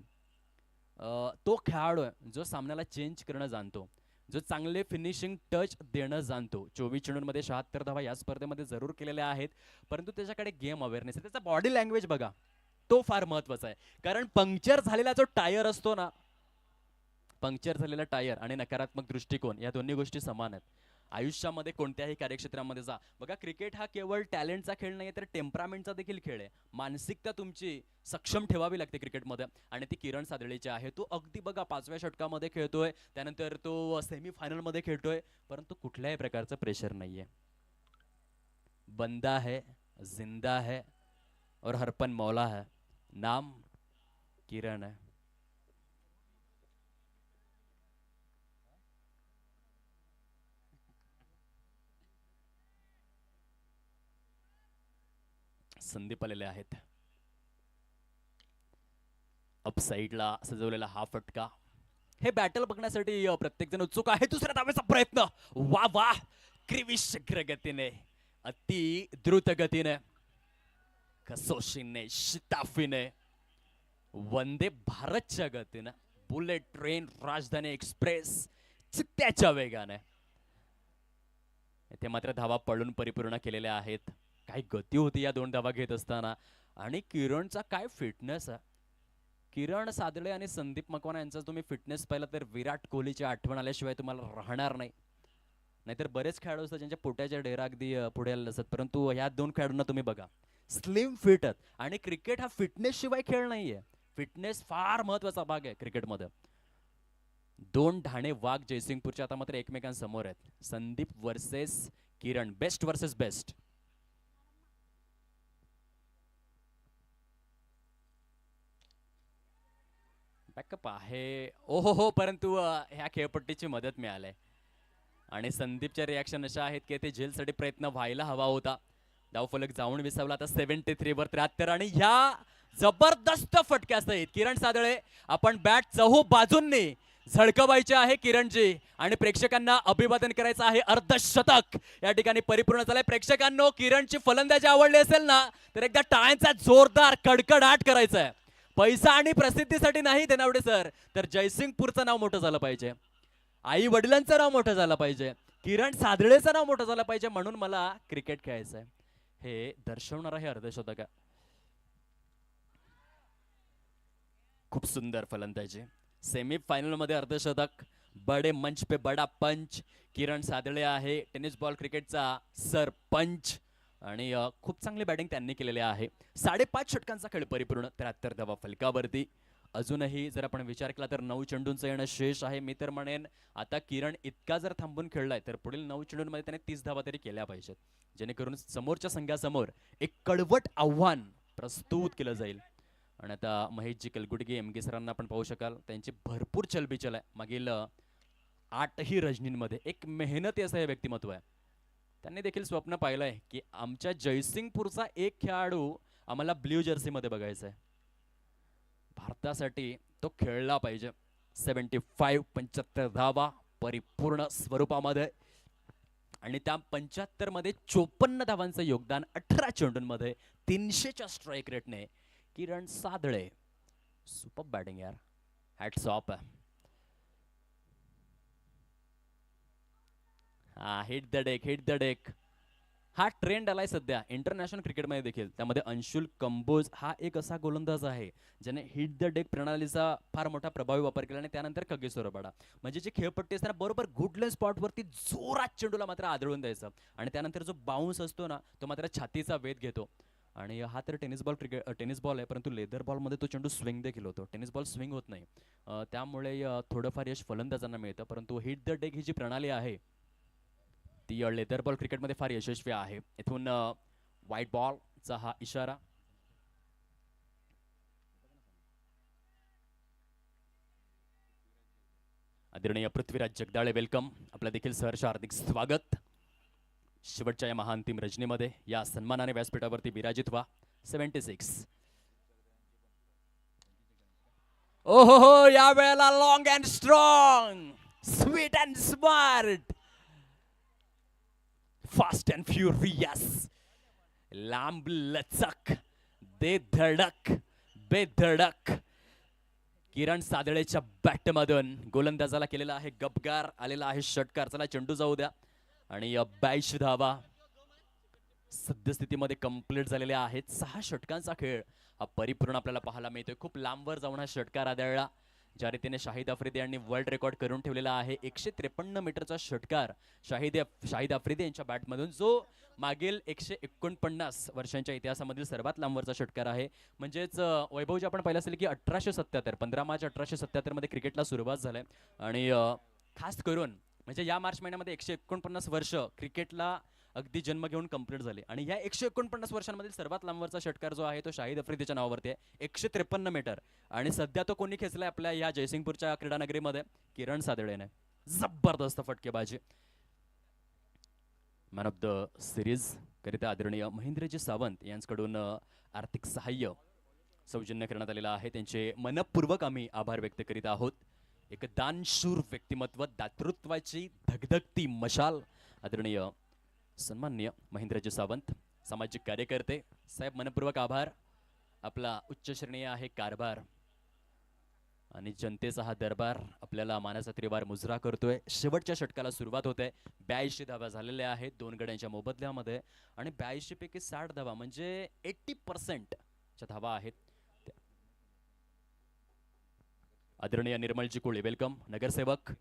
तो खेळाडू आहे जो सामन्याला चेंज करणं जाणतो, जो चांगले फिनिशिंग टच देणं जाणतो. 24 चेंडूंमध्ये 76 धावा या स्पर्धेमध्ये जरूर केलेल्या आहेत, परंतु त्याच्याकडे गेम अवेअरनेस आहे, त्याचा बॉडी लँग्वेज बघा, तो फार महत्वाचा आहे. कारण पंक्चर झालेला जो टायर असतो ना, पंक्चर झालेला टायर आणि नकारात्मक दृष्टिकोन या दोन्ही गोष्टी समान आहेत. आयुष्यामध्ये कोणत्याही कार्यक्षेत्रामध्ये जा बघा, क्रिकेट हा केवळ टॅलेंटचा खेळ नाही तर टेम्परामेंटचा देखील खेळ आहे. मानसिकता तुमची सक्षम ठेवावी लागते क्रिकेटमध्ये आणि ती किरण सादळेची आहे. तो अगदी बघा 5व्या षटकामध्ये खेळतोय, त्यानंतर तो सेमीफायनल मध्ये खेळतोय, परंतु कुठल्याही प्रकारचं प्रेशर नाहीये. बंदा है, जिंदा है और हरपन मौला है, नाम किरण है. संदीप आलेले आहेत. अप साइडला सजवलेला हा फटका, हे बॅटल बघण्यासाठी प्रत्येक जण उत्सुक आहे. दुसऱ्या धावेचा प्रयत्न, वा वा, शीघ्र गतीने, अति द्रुत गतीने, कसोशीने, शिताफीने, वंदे भारतच्या गतीने बुलेट ट्रेन राजधानी एक्सप्रेस चित्त्याच्या वेगाने. इथे मात्र धावा पडून परिपूर्ण केलेल्या आहेत. काय गती होती या 2 धावा घेत असताना. आणि किरणचा काय फिटनेस आहे. किरण सादळे आणि संदीप मकवाना यांचा तुम्ही फिटनेस पाहिला तर विराट कोहलीची आठवण आल्याशिवाय तुम्हाला राहणार नाही. नाहीतर बरेच खेळाडू असतात ज्यांच्या पोट्याच्या डेरा अगदी पुढे आलेले असतात, परंतु ह्या 2 खेळाडूंना तुम्ही बघा, स्लिम फिट आहेत. आणि क्रिकेट हा फिटनेस शिवाय खेळ नाहीये. फिटनेस फार महत्वाचा भाग आहे क्रिकेटमध्ये. 2 ढाणे वाघ जयसिंगपूरच्या आता मात्र एकमेकांसमोर आहेत. संदीप वर्सेस किरण, बेस्ट वर्सेस बेस्ट. बॅकअप आहे ओहो हो, परंतु ह्या खेळपट्टीची मदत मिळाली. आणि संदीपच्या रिॲक्शन अशा आहेत की ते झेलसाठी प्रयत्न व्हायला हवा होता. धावफलक जाऊन विसावला आता 73 वर 73. आणि ह्या जबरदस्त फटक्यासहित किरण सादळे आपण बॅट चहू बाजूंनी झळकवायचे आहे किरणजी. आणि प्रेक्षकांना अभिवादन करायचं आहे. अर्धशतक या ठिकाणी परिपूर्ण झालंय. प्रेक्षकांनो, किरणची फलंदाजी आवडली असेल ना तर एकदा टाळ्यांचा जोरदार कडकडाट करायचा आहे. पैसा आणि प्रसिद्धीसाठी नाही देनावडे सर, तर जयसिंगपूरचं नाव मोठं झालं पाहिजे, आई वडिलांचं नाव मोठं झालं पाहिजे, किरण सादळेचं नाव मोठं झालं पाहिजे, म्हणून मला क्रिकेट खेळायचं आहे हे दर्शवणार आहे अर्धशतक. खूप सुंदर फलंदाजी. सेमीफायनल मध्ये अर्धशतक, बडे मंच पे बडा पंच. किरण सादळे आहे टेनिस बॉल क्रिकेटचा सरपंच आणि खूप चांगली बॅटिंग त्यांनी केलेली आहे. 5.5 षटकांचा खेळ परिपूर्ण, 73 धावा फलकावरती. अजूनही जर आपण विचार केला तर 9 चेंडूंचं येणं शेष आहे. मी तर म्हणेन आता किरण इतका जर थांबून खेळलाय तर पुढील 9 चेंडूंमध्ये त्याने 30 धावा तरी केल्या पाहिजेत, जेणेकरून समोरच्या संघासमोर एक कडवट आव्हान प्रस्तुत केलं जाईल. आणि आता महेशजी कलगुडगे एमके सरांना आपण पाहू शकाल, त्यांची भरपूर चलबिचल आहे. मागील 8ही रजनींमध्ये एक मेहनती असं हे व्यक्तिमत्व आहे. त्यांनी देखील स्वप्न पाहिलंय की आमच्या जयसिंगपूरचा एक खेळाडू आम्हाला ब्ल्यू जर्सी मध्ये बघायचा आहे, भारतासाठी तो खेळला पाहिजे. 75 धावा परिपूर्ण स्वरूपामध्ये. आणि त्या 75 मध्ये 54 धावांचं योगदान 18 चेंडूंमध्ये 300च्या स्ट्राईक रेटने. किरण सादळे सुपर बॅटिंग यार, hats off. Hit the deck, hit the deck हा ट्रेंड आलाय सध्या इंटरनॅशनल क्रिकेटमध्ये देखील. त्यामध्ये अंशुल कंबोज हा एक असा गोलंदाज आहे ज्याने हिट द डेक प्रणालीचा फार मोठा प्रभावी वापर केला. आणि त्यानंतर कगेश्वर रबाडा, म्हणजे जी खेळपट्टी असताना बरोबर गुडलेन स्पॉटवरती जोरात चेंडूला मात्र आदळून द्यायचं. आणि त्यानंतर जो बाउन्स असतो ना तो मात्र छातीचा वेध घेतो. आणि हा तर टेनिस बॉल आहे, परंतु लेदर बॉलमध्ये तो चेंडू स्विंग देखील होतो. टेनिस बॉल स्विंग होत नाही, त्यामुळे थोडंफार यश फलंदाजांना मिळतं. परंतु हिट द डेक ही जी प्रणाली आहे ती लेदर बॉल क्रिकेटमध्ये फार यशस्वी आहे. इथून व्हाईट बॉलचा हा इशारा. आदरणीय पृथ्वीराज जगदाळे, वेलकम. आपलं देखील सहर्ष हार्दिक स्वागत. शेवटच्या या महाअंतिम रजनीमध्ये या सन्मानाने व्यासपीठावरती विराजित व्हा. 76. ओहो हो, या वेळेला long and strong, sweet and smart, fast and furious, लांब लचक, दे धडक बेधडक. किरण सादळेच्या बॅटमधून गोलंदाजाला केलेला आहे गबगार, आलेला आहे षटकार. चला चेंडू जाऊ द्या. आणि 82 धावा सद्यस्थितीमध्ये कंप्लीट झालेल्या आहेत. 6 षटकांचा खेळ हा परिपूर्ण आपल्याला पाहायला मिळतोय. खूप लांबवर जाऊन हा षटकार आदळला, ज्या रीतीने शाहिद आफ्रिदी यांनी वर्ल्ड रेकॉर्ड करून ठेवलेला आहे. 153 मीटरचा षटकार शाहिद आफ्रिदी यांच्या बॅटमधून, जो मागील 149 वर्षांच्या इतिहासामधील सर्वात लांबवरचा षटकार आहे. म्हणजेच वैभवजी आपण पाहिलं असेल की 1877 15 मार्च 1877 मध्ये क्रिकेटला सुरुवात झाली. आणि खास करून म्हणजे या मार्च महिन्यामध्ये 149 वर्ष क्रिकेटला अगदी जन्म घेऊन कंप्लीट झाले. आणि या 149 वर्षांमधील सर्वात लांबवरचा षटकार जो आहे तो शाहिद आफ्रिदीच्या नावावरती आहे, 153 मीटर. आणि सध्या तो कोणी खेचलाय आपल्या या जयसिंगपूरच्या क्रीडानगरीमध्ये? किरण सादळेने. जबरदस्त फटकेबाजी. मॅन ऑफ द सिरीज करिता आदरणीय महेंद्रजी सावंत यांच्याकडून आर्थिक सहाय्य सौजन्य करण्यात आलेलं आहे. त्यांचे मनपूर्वक आम्ही आभार व्यक्त करीत आहोत. एक दानशूर व्यक्तिमत्व, दातृत्वाची धगधगती मशाल आदरणीय सन्माननीय महेंद्रजी सावंत, सामाजिक कार्यकर्ते. साहेब मनपूर्वक आभार. आपला उच्च श्रेणी आहे कारभार. आणि जनतेचा हा दरबार आपल्याला मानाचा त्रिवार मुजरा करतोय. शेवटच्या षटकाला सुरुवात होते. 82 धावा झालेल्या आहेत दोन गड्यांच्या मोबदल्यामध्ये आणि 82 पैकी 60 धावा म्हणजे 80% च्या धावा आहेत. आदरणीय निर्मलजी कोळी वेलकम. नगरसेवक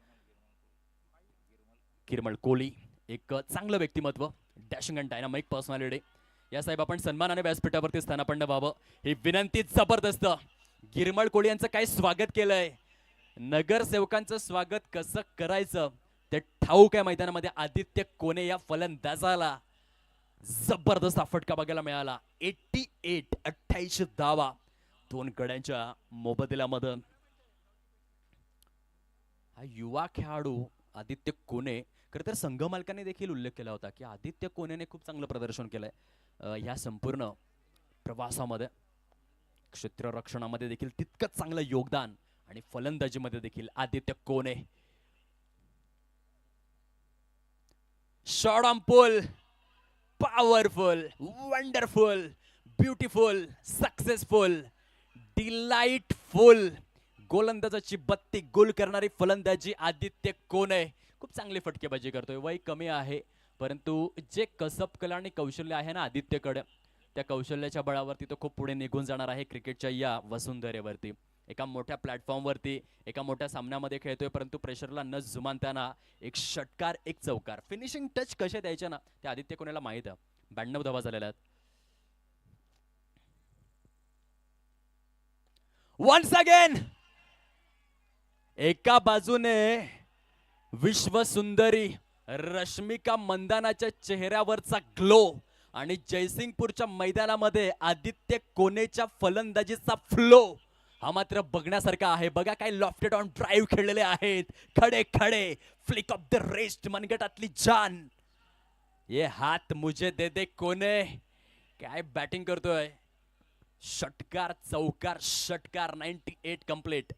किरमळ कोळी एक चांगलं व्यक्तिमत्व, डॅशिंग अँड डायनामिक पर्सनॅलिटी. या साहेब आपण सन्मानाने व्यासपीठावरती स्थानापन्न व्हावं ही विनंती जबरदस्त. गिरमळ कोळी यांचं काय स्वागत केलंय. नगरसेवकांचं स्वागत कसं करायचं ते ठाऊक आहे मैदानामध्ये. आदित्य कोणे या फलंदाजाला जबरदस्त फटका बघायला मिळाला. 88 धावा दोन गड्यांच्या मोबदल्यामध्ये. हा युवा खेळाडू आदित्य कोणे, खरं तर संघ मालकांनी देखील उल्लेख केला होता की आदित्य कोणेने खूप चांगलं प्रदर्शन केलंय या संपूर्ण प्रवासामध्ये. क्षेत्ररक्षणामध्ये देखील तितकंच चांगलं योगदान आणि फलंदाजीमध्ये देखील Aditya Kone. Shot on pull, powerful, wonderful, beautiful, successful, delightful. गोलंदाजाची बत्ती गोल करणारी फलंदाजी आदित्य कोणे. खूप चांगली फटकेबाजी करतोय. वय कमी आहे परंतु जे कसब कला आणि कौशल्य आहे ना आदित्यकडे, त्या कौशल्याच्या बळावरती तो खूप पुढे निघून जाणार आहे क्रिकेटच्या या वसुंधरेवरती. एका मोठ्या प्लॅटफॉर्मवरती एका मोठ्या सामन्यामध्ये खेळतोय परंतु प्रेशरला न जुमानताना एक षटकार एक चौकार फिनिशिंग टच कसे द्यायचे ना ते आदित्य कोणेला माहित आहे. 92 धावा झालेल्या आहेत. वन्स अगेन एका बाजूने विश्वसुंदरी रश्मिका मंदानाच्या चेहऱ्यावरचा ग्लो आणि जयसिंगपूरच्या मैदानामध्ये आदित्य कोणेच्या फलंदाजीचा फ्लो हा मात्र बघण्यासारखा आहे. बघा काय लॉफ्टेड ऑन ड्राईव्ह खेळलेले आहेत. खडे खडे फ्लिक ऑफ द रेस्ट मनगटातली जान. ये हात मुझे दे दे कोणे. काय बॅटिंग करतोय. षटकार चौकार षटकार 98 कंप्लीट.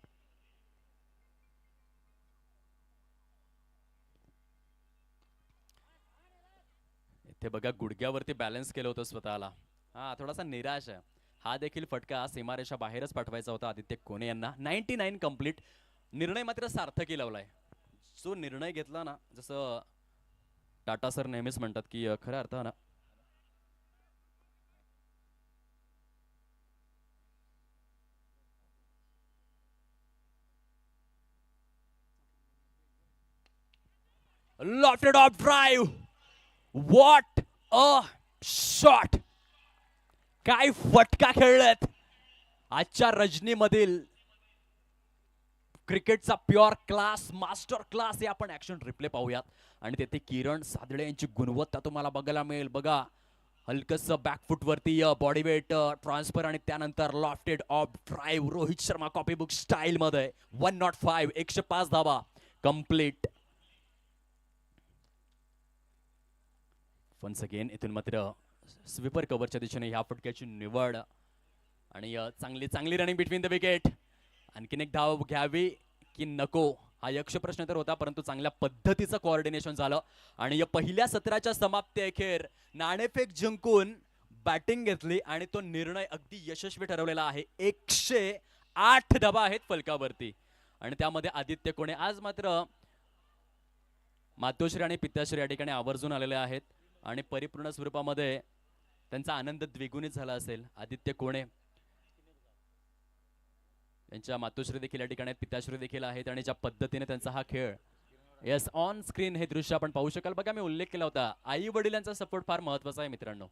इथे बघा गुडघ्यावरती बॅलन्स केलं होतं स्वतःला. हा थोडासा निराश आहे. हा देखील फटका सीमारेषा बाहेरच पाठवायचा होता आदित्य कोणे यांना. 99 कंप्लीट. निर्णय मात्र सार्थकी लावलाय. जो निर्णय घेतला ना, जसं टाटा सर नेहमीच म्हणतात की खऱ्या अर्थानं lofted off drive. What a shot. काय फटका खेळलेत. आजच्या रजनीमधील क्रिकेटचा प्युअर क्लास, मास्टर क्लास हे आपण ऍक्शन रिप्ले पाहूयात. आणि तेथे किरण सादळे यांची गुणवत्ता तुम्हाला बघायला मिळेल. बघा हलकस बॅकफुट वरती बॉडी वेट ट्रान्सफर आणि त्यानंतर lofted of drive. Rohit Sharma copybook style मध्ये 105 105 धावा कंप्लीट. वन्स अगेन इथून मात्र स्वीपर कव्हरच्या दिशेने ह्या फटक्याची निवड आणि चांगली चांगली रनिंग बिटवीन द विकेट. आणखीन एक धाव घ्यावी की नको हा यक्ष प्रश्न तर होता परंतु चांगल्या पद्धतीचं कोऑर्डिनेशन झालं. आणि या पहिल्या सत्राच्या समाप्ती अखेर नाणेफेक जिंकून बॅटिंग घेतली आणि तो निर्णय अगदी यशस्वी ठरवलेला आहे. 108 धावा आहेत फलकावरती आणि त्यामध्ये आदित्य कोणे आज मात्र मातोश्री आणि पित्ताश्री या ठिकाणी आवर्जून आलेले आहेत आणि परिपूर्ण स्वरूपामध्ये त्यांचा आनंद द्विगुणित झाला असेल. आदित्य कोणे त्यांच्या मातोश्री देखील या ठिकाणी पिताश्री देखील आहेत आणि ज्या पद्धतीने त्यांचा हा खेळ येस ऑन स्क्रीन हे दृश्य आपण पाहू शकाल. बघा मी उल्लेख केला होता आई वडिलांचा सपोर्ट फार महत्वाचा आहे मित्रांनो.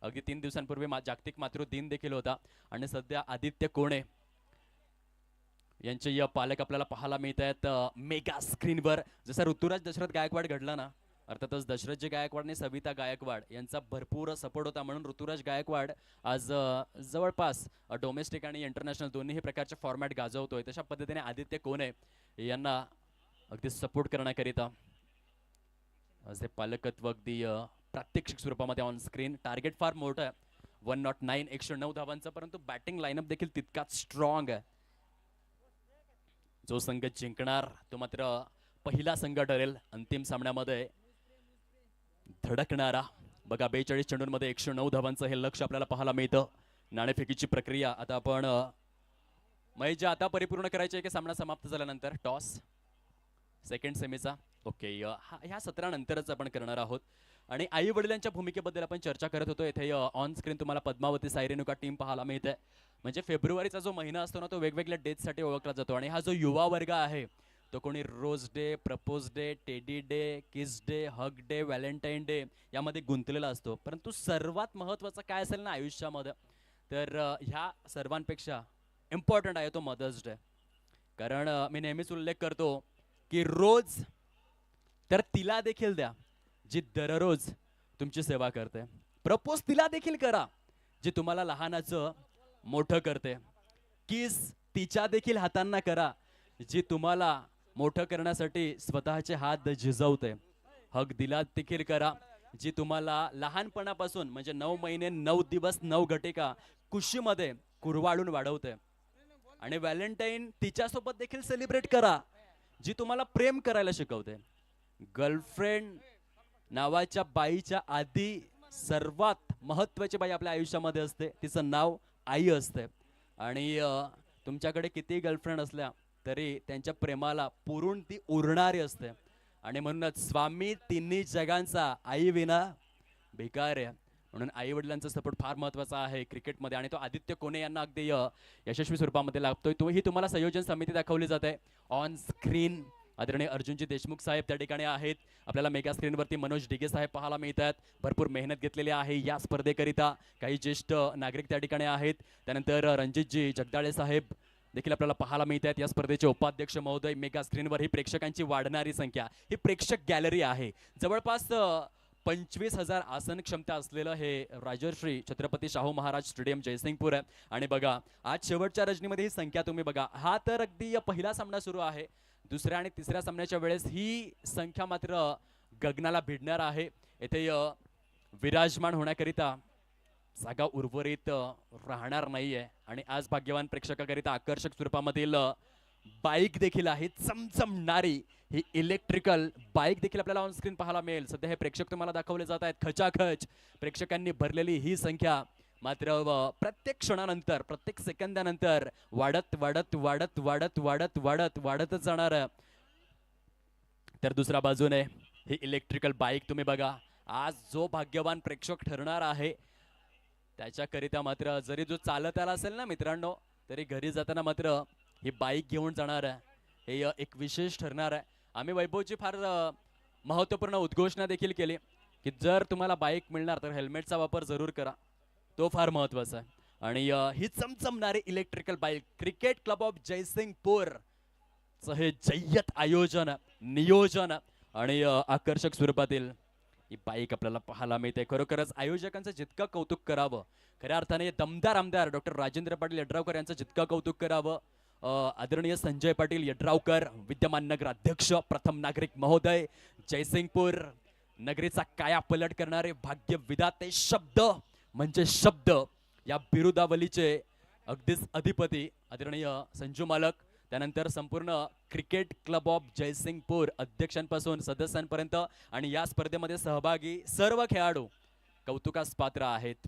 अगदी 3 दिवसांपूर्वी जागतिक मातृ दिन देखील होता आणि सध्या आदित्य कोणे यांचे या पालक आपल्याला पाहायला मिळत आहेत मेगा स्क्रीनवर. जसा ऋतुराज दशरथ गायकवाड घडला ना, अर्थातच दशरथजी गायकवाड आणि सविता गायकवाड यांचा भरपूर सपोर्ट होता म्हणून ऋतुराज गायकवाड आज जवळपास डोमेस्टिक आणि इंटरनॅशनल दोन्ही प्रकारचे फॉर्मॅट गाजवतोय. तशा पद्धतीने आदित्य कोणे यांना अगदी सपोर्ट करण्याकरिता आज हे पालकत्व अगदी प्रात्यक्षिक स्वरूपामध्ये ऑन स्क्रीन. टार्गेट फार मोठं आहे 109 109 धावांचं परंतु बॅटिंग लाईनअप देखील तितकाच स्ट्रॉंग आहे. जो संघ जिंकणार तो मात्र पहिला संघ ठरेल अंतिम सामन्यामध्ये धडकणारा. बघा 42 चेंडूंमध्ये 109 धावांचं हे लक्ष आपल्याला पाहायला मिळतं. नाणेफेकीची प्रक्रिया आता आपण महेश आता परिपूर्ण करायचे की सामना समाप्त झाल्यानंतर टॉस सेकंड सेमीचा ओके ह्या सत्रानंतरच आपण करणार आहोत आणि आई वडिलांच्या भूमिकेबद्दल आपण चर्चा करत होतो. इथे ऑन स्क्रीन तुम्हाला पद्मावती साई रेणुका टीम पाहायला मिळते. म्हणजे फेब्रुवारीचा जो महिना असतो ना तो वेगवेगळ्या डेटसाठी ओळखला जातो आणि हा जो युवा वर्ग आहे तो कोणी rose day, propose day, teddy day, kiss day, hug day, Valentine day यामध्ये गुंतलेला असतो. परंतु सर्वात महत्त्वाचं काय असेल ना आयुष्यामध्ये तर ह्या सर्वांपेक्षा इम्पॉर्टंट आहे तो मदर्स डे. कारण मी नेहमीच उल्लेख करतो की रोज तर तिला देखील द्या जी दररोज तुमची सेवा करते. प्रपोज तिला देखील करा जी तुम्हाला लहानाचं मोठं करते. किस तिच्या देखील हातांना करा जी तुम्हाला मोठं करण्यासाठी स्वतःचे हात झिजवते. हग दिला देखील करा जी तुम्हाला लहानपणापासून म्हणजे 9 महिने 9 दिवस 9 घटिका कुशीमध्ये कुरवाडून वाढवते. आणि व्हॅलेंटाईन तिच्यासोबत देखील सेलिब्रेट करा जी तुम्हाला प्रेम करायला शिकवते. गर्लफ्रेंड नावाच्या बाईच्या आधी सर्वात महत्त्वाची बाई आपल्या आयुष्यामध्ये असते तिचं नाव आई असते. आणि तुमच्याकडे किती गर्लफ्रेंड असल्या तरी त्यांच्या प्रेमाला पुरून ती उरणारी असते. आणि म्हणूनच स्वामी तिन्ही जगांचा आई विना भिकार आहे. म्हणून आई वडिलांचा सपोर्ट फार महत्त्वाचा आहे क्रिकेटमध्ये आणि तो आदित्य कोणे यांना अगदी यशस्वी स्वरूपामध्ये लागतोय. ही तुम्हाला संयोजन समिती दाखवली जाते ऑन स्क्रीन. आदरणीय अर्जुनजी देशमुख साहेब त्या ठिकाणी आहेत. आपल्याला मेगा स्क्रीनवरती मनोज डिगे साहेब पाहायला मिळतात. भरपूर मेहनत घेतलेली आहे या स्पर्धेकरिता. काही ज्येष्ठ नागरिक त्या ठिकाणी आहेत. त्यानंतर रणजितजी जगदाळे साहेब देखील आपल्याला पाहायला मिळतात. या स्पर्धेचे उपाध्यक्ष महोदय. मेगा स्क्रीनवर ही प्रेक्षकांची वाढणारी संख्या ही प्रेक्षक गॅलरी आहे. जवळपास 25,000 आसन क्षमता असलेलं हे राजर्षी छत्रपती शाहू महाराज स्टेडियम जयसिंगपूर आहे. आणि बघा आज शेवटच्या रजनीमध्ये ही संख्या तुम्ही बघा. हा तर अगदी पहिला सामना सुरू आहे. दुसऱ्या आणि तिसऱ्या सामन्याच्या वेळेस ही संख्या मात्र गगनाला भिडणार आहे. येथे विराजमान होण्याकरिता जागा उर्वरित राहणार नाहीये. आणि आज भाग्यवान प्रेक्षकाकरिता आकर्षक स्वरूपामधील बाईक देखील आहे. चमचमणारी ही इलेक्ट्रिकल बाईक देखील आपल्याला ऑन स्क्रीन पाहायला मिळेल. सध्या हे प्रेक्षक तुम्हाला दाखवले जात आहेत. खचाखच प्रेक्षकांनी भरलेली ही संख्या मात्र प्रत्येक क्षणानंतर प्रत्येक सेकंदानंतर वाढत वाढत वाढत वाढत वाढत वाढत वाढतच जाणार. तर दुसऱ्या बाजूने ही इलेक्ट्रिकल बाईक तुम्ही बघा. आज जो भाग्यवान प्रेक्षक ठरणार आहे त्याच्याकरिता मात्र जरी जो चालत आला असेल ना मित्रांनो तरी घरी जाताना मात्र ही बाईक घेऊन जाणार आहे. हे एक विशेष ठरणार आहे. आम्ही वैभवची फार महत्त्वपूर्ण उद्घोषणा देखील केली की जर तुम्हाला बाईक मिळणार तर हेल्मेटचा वापर जरूर करा. तो फार महत्त्वाचा आहे. आणि ही चमचमणारी electrical bike cricket club of Jaysingpur हे जय्यत आयोजन नियोजन आणि आकर्षक स्वरूपातील ही बाईक आपल्याला पाहायला मिळते. खरोखरच आयोजकांचं जितकं कौतुक करावं खऱ्या अर्थाने दमदार आमदार डॉक्टर राजेंद्र पाटील यड्रावकर यांचं जितकं कौतुक करावं आदरणीय संजय पाटील यड्रावकर विद्यमान नगर अध्यक्ष प्रथम नागरिक महोदय जयसिंगपूर नगरीचा काया पलट करणारे भाग्य विधाते शब्द म्हणजे शब्द या बिरुदावलीचे अगदीच अधिपती आदरणीय संजू मालक. त्यानंतर संपूर्ण क्रिकेट क्लब ऑफ जयसिंगपूर अध्यक्षांपासून सदस्यांपर्यंत आणि या स्पर्धेमध्ये सहभागी सर्व खेळाडू कौतुकास पात्र आहेत.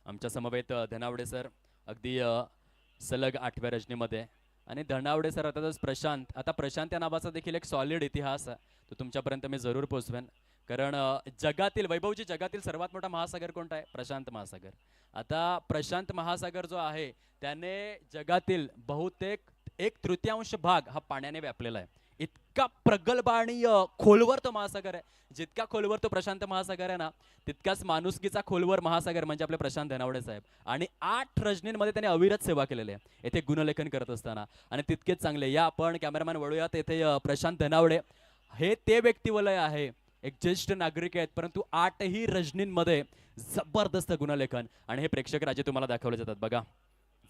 आमच्या समवेत धनावडे सर अगदी सलग 8व्या रजनीमध्ये आणि धनावडे सर अर्थातच प्रशांत. आता प्रशांत या नावाचा देखील एक सॉलिड इतिहास आहे तो तुमच्यापर्यंत मी जरूर पोचवेन. कारण जगातील वैभवजी जगातील सर्वात मोठा महासागर कोणता आहे? प्रशांत महासागर. आता प्रशांत महासागर जो आहे त्याने जगातील बहुतेक 1/3 भाग हा पाण्याने व्यापलेला आहे. इतका प्रगल्भ आणि खोलवर तो महासागर आहे. जितका खोलवर तो प्रशांत महासागर आहे ना तितकाच माणुसकीचा खोलवर महासागर म्हणजे आपले प्रशांत धनावडे साहेब. आणि 8 रजनींमध्ये त्यांनी अविरत सेवा केलेली आहे येथे गुणलेखन करत असताना. आणि तितकेच चांगले या आपण कॅमेरामॅन वळूयात. येथे प्रशांत धनावडे हे ते व्यक्तिवलय आहे एक ज्येष्ठ नागरिक आहेत परंतु 8ही रजनींमध्ये जबरदस्त गुणलेखन आणि हे प्रेक्षक राजे तुम्हाला दाखवले जातात बघा.